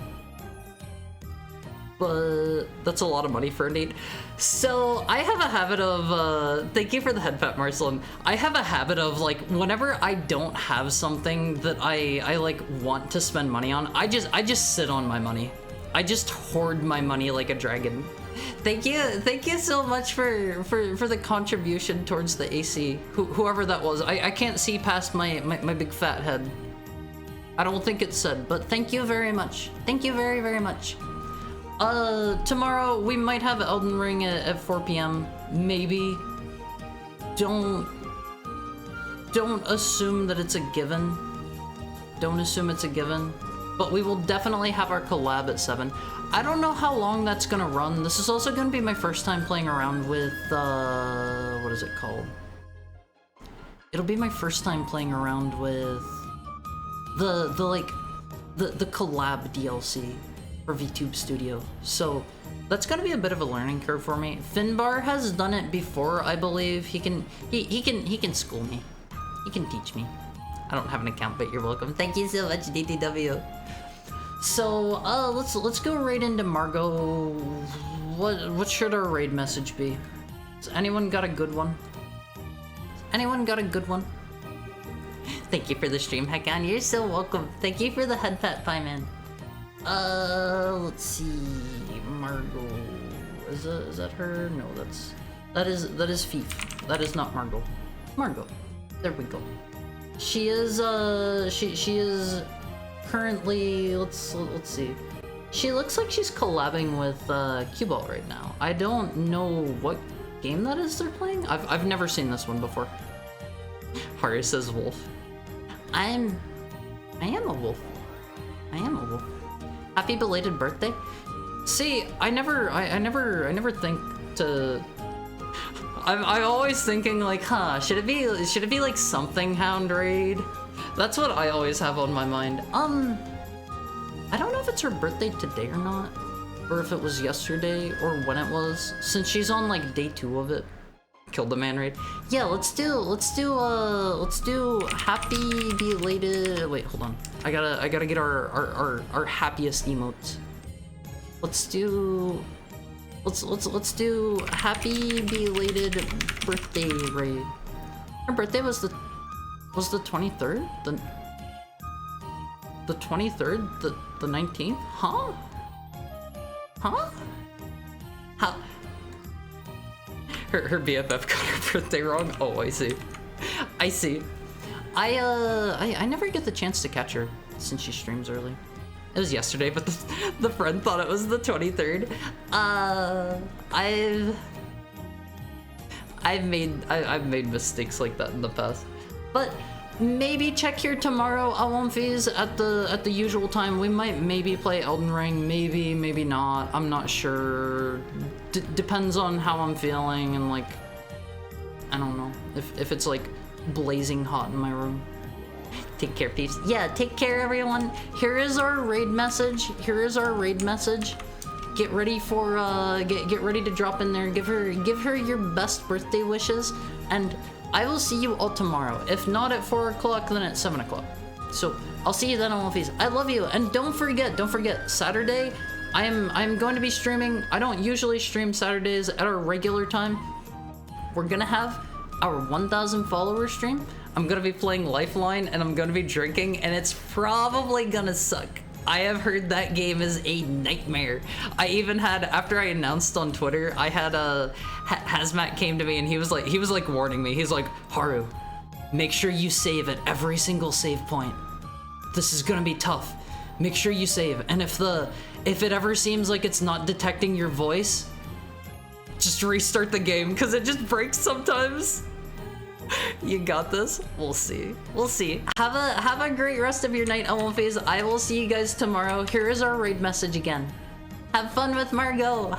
that's a lot of money for a date. So I have a habit of, thank you for the head pat, Marceline. I have a habit of like, whenever I don't have something that I like want to spend money on, I just sit on my money. I just hoard my money like a dragon. Thank you so much for the contribution towards the AC. Whoever that was, I can't see past my big fat head. I don't think it said, but thank you very much. Thank you very, very much. Tomorrow we might have Elden Ring at 4 p.m. Maybe. Don't assume that it's a given. Don't assume it's a given. But we will definitely have our collab at 7. I don't know how long that's gonna run. This is also gonna be my first time playing around with, what is it called? It'll be my first time playing around with the collab DLC for VTube Studio. So that's gonna be a bit of a learning curve for me. Finbar has done it before, I believe. He can school me. He can teach me. I don't have an account, but you're welcome. Thank you so much, DTW. So, let's go right into Margot. What should our raid message be? Has anyone got a good one? Anyone got a good one? Thank you for the stream, Heckan. You're so welcome. Thank you for the head pat, Pie Man. Let's see. Margot. Is that her? No, that is Fief. That is not Margot. Margot. There we go. She is she is currently, let's see. She looks like she's collabing with Q-Ball right now. I don't know what game that is they're playing. I've never seen this one before. Haru says wolf. I am a wolf. I am a wolf. Happy belated birthday. See, I never think to. I'm always thinking like, huh? Should it be like something Hound Raid? That's what I always have on my mind. I don't know if it's her birthday today or not, or if it was yesterday or when it was. Since she's on like day 2 of it. Killed the man raid. Yeah, let's do happy belated. Wait, hold on. I gotta get our happiest emotes. Let's do happy belated birthday raid. Her birthday was the 23rd? The 23rd? The 19th? Huh? Huh? How? Her BFF got her birthday wrong? Oh, I see. I see. I never get the chance to catch her since she streams early. It was yesterday, but the friend thought it was the 23rd. I've made mistakes like that in the past. But maybe check here tomorrow, Alumphys, at the usual time. We might maybe play Elden Ring, maybe not. I'm not sure. Depends on how I'm feeling and like, I don't know, if it's like blazing hot in my room. Take care, peeps. Yeah, take care, everyone. Here is our raid message. Get ready for get ready to drop in there. Give her your best birthday wishes, and I will see you all tomorrow. If not at 4 o'clock, then at 7 o'clock. So I'll see you then on Wolfies. I love you, and don't forget Saturday. I'm going to be streaming. I don't usually stream Saturdays at our regular time. We're gonna have our 1,000 follower stream. I'm gonna be playing Lifeline and I'm gonna be drinking, and it's probably gonna suck. I have heard that game is a nightmare. I even had, after I announced on Twitter, I had Hazmat came to me and he was like warning me. He's like, Haru, make sure you save at every single save point. This is gonna be tough. Make sure you save. And if it ever seems like it's not detecting your voice, just restart the game, because it just breaks sometimes. You got this. We'll see. Have a great rest of your night, Elmphase. I will see you guys tomorrow. Here is our raid message again. Have fun with Margot.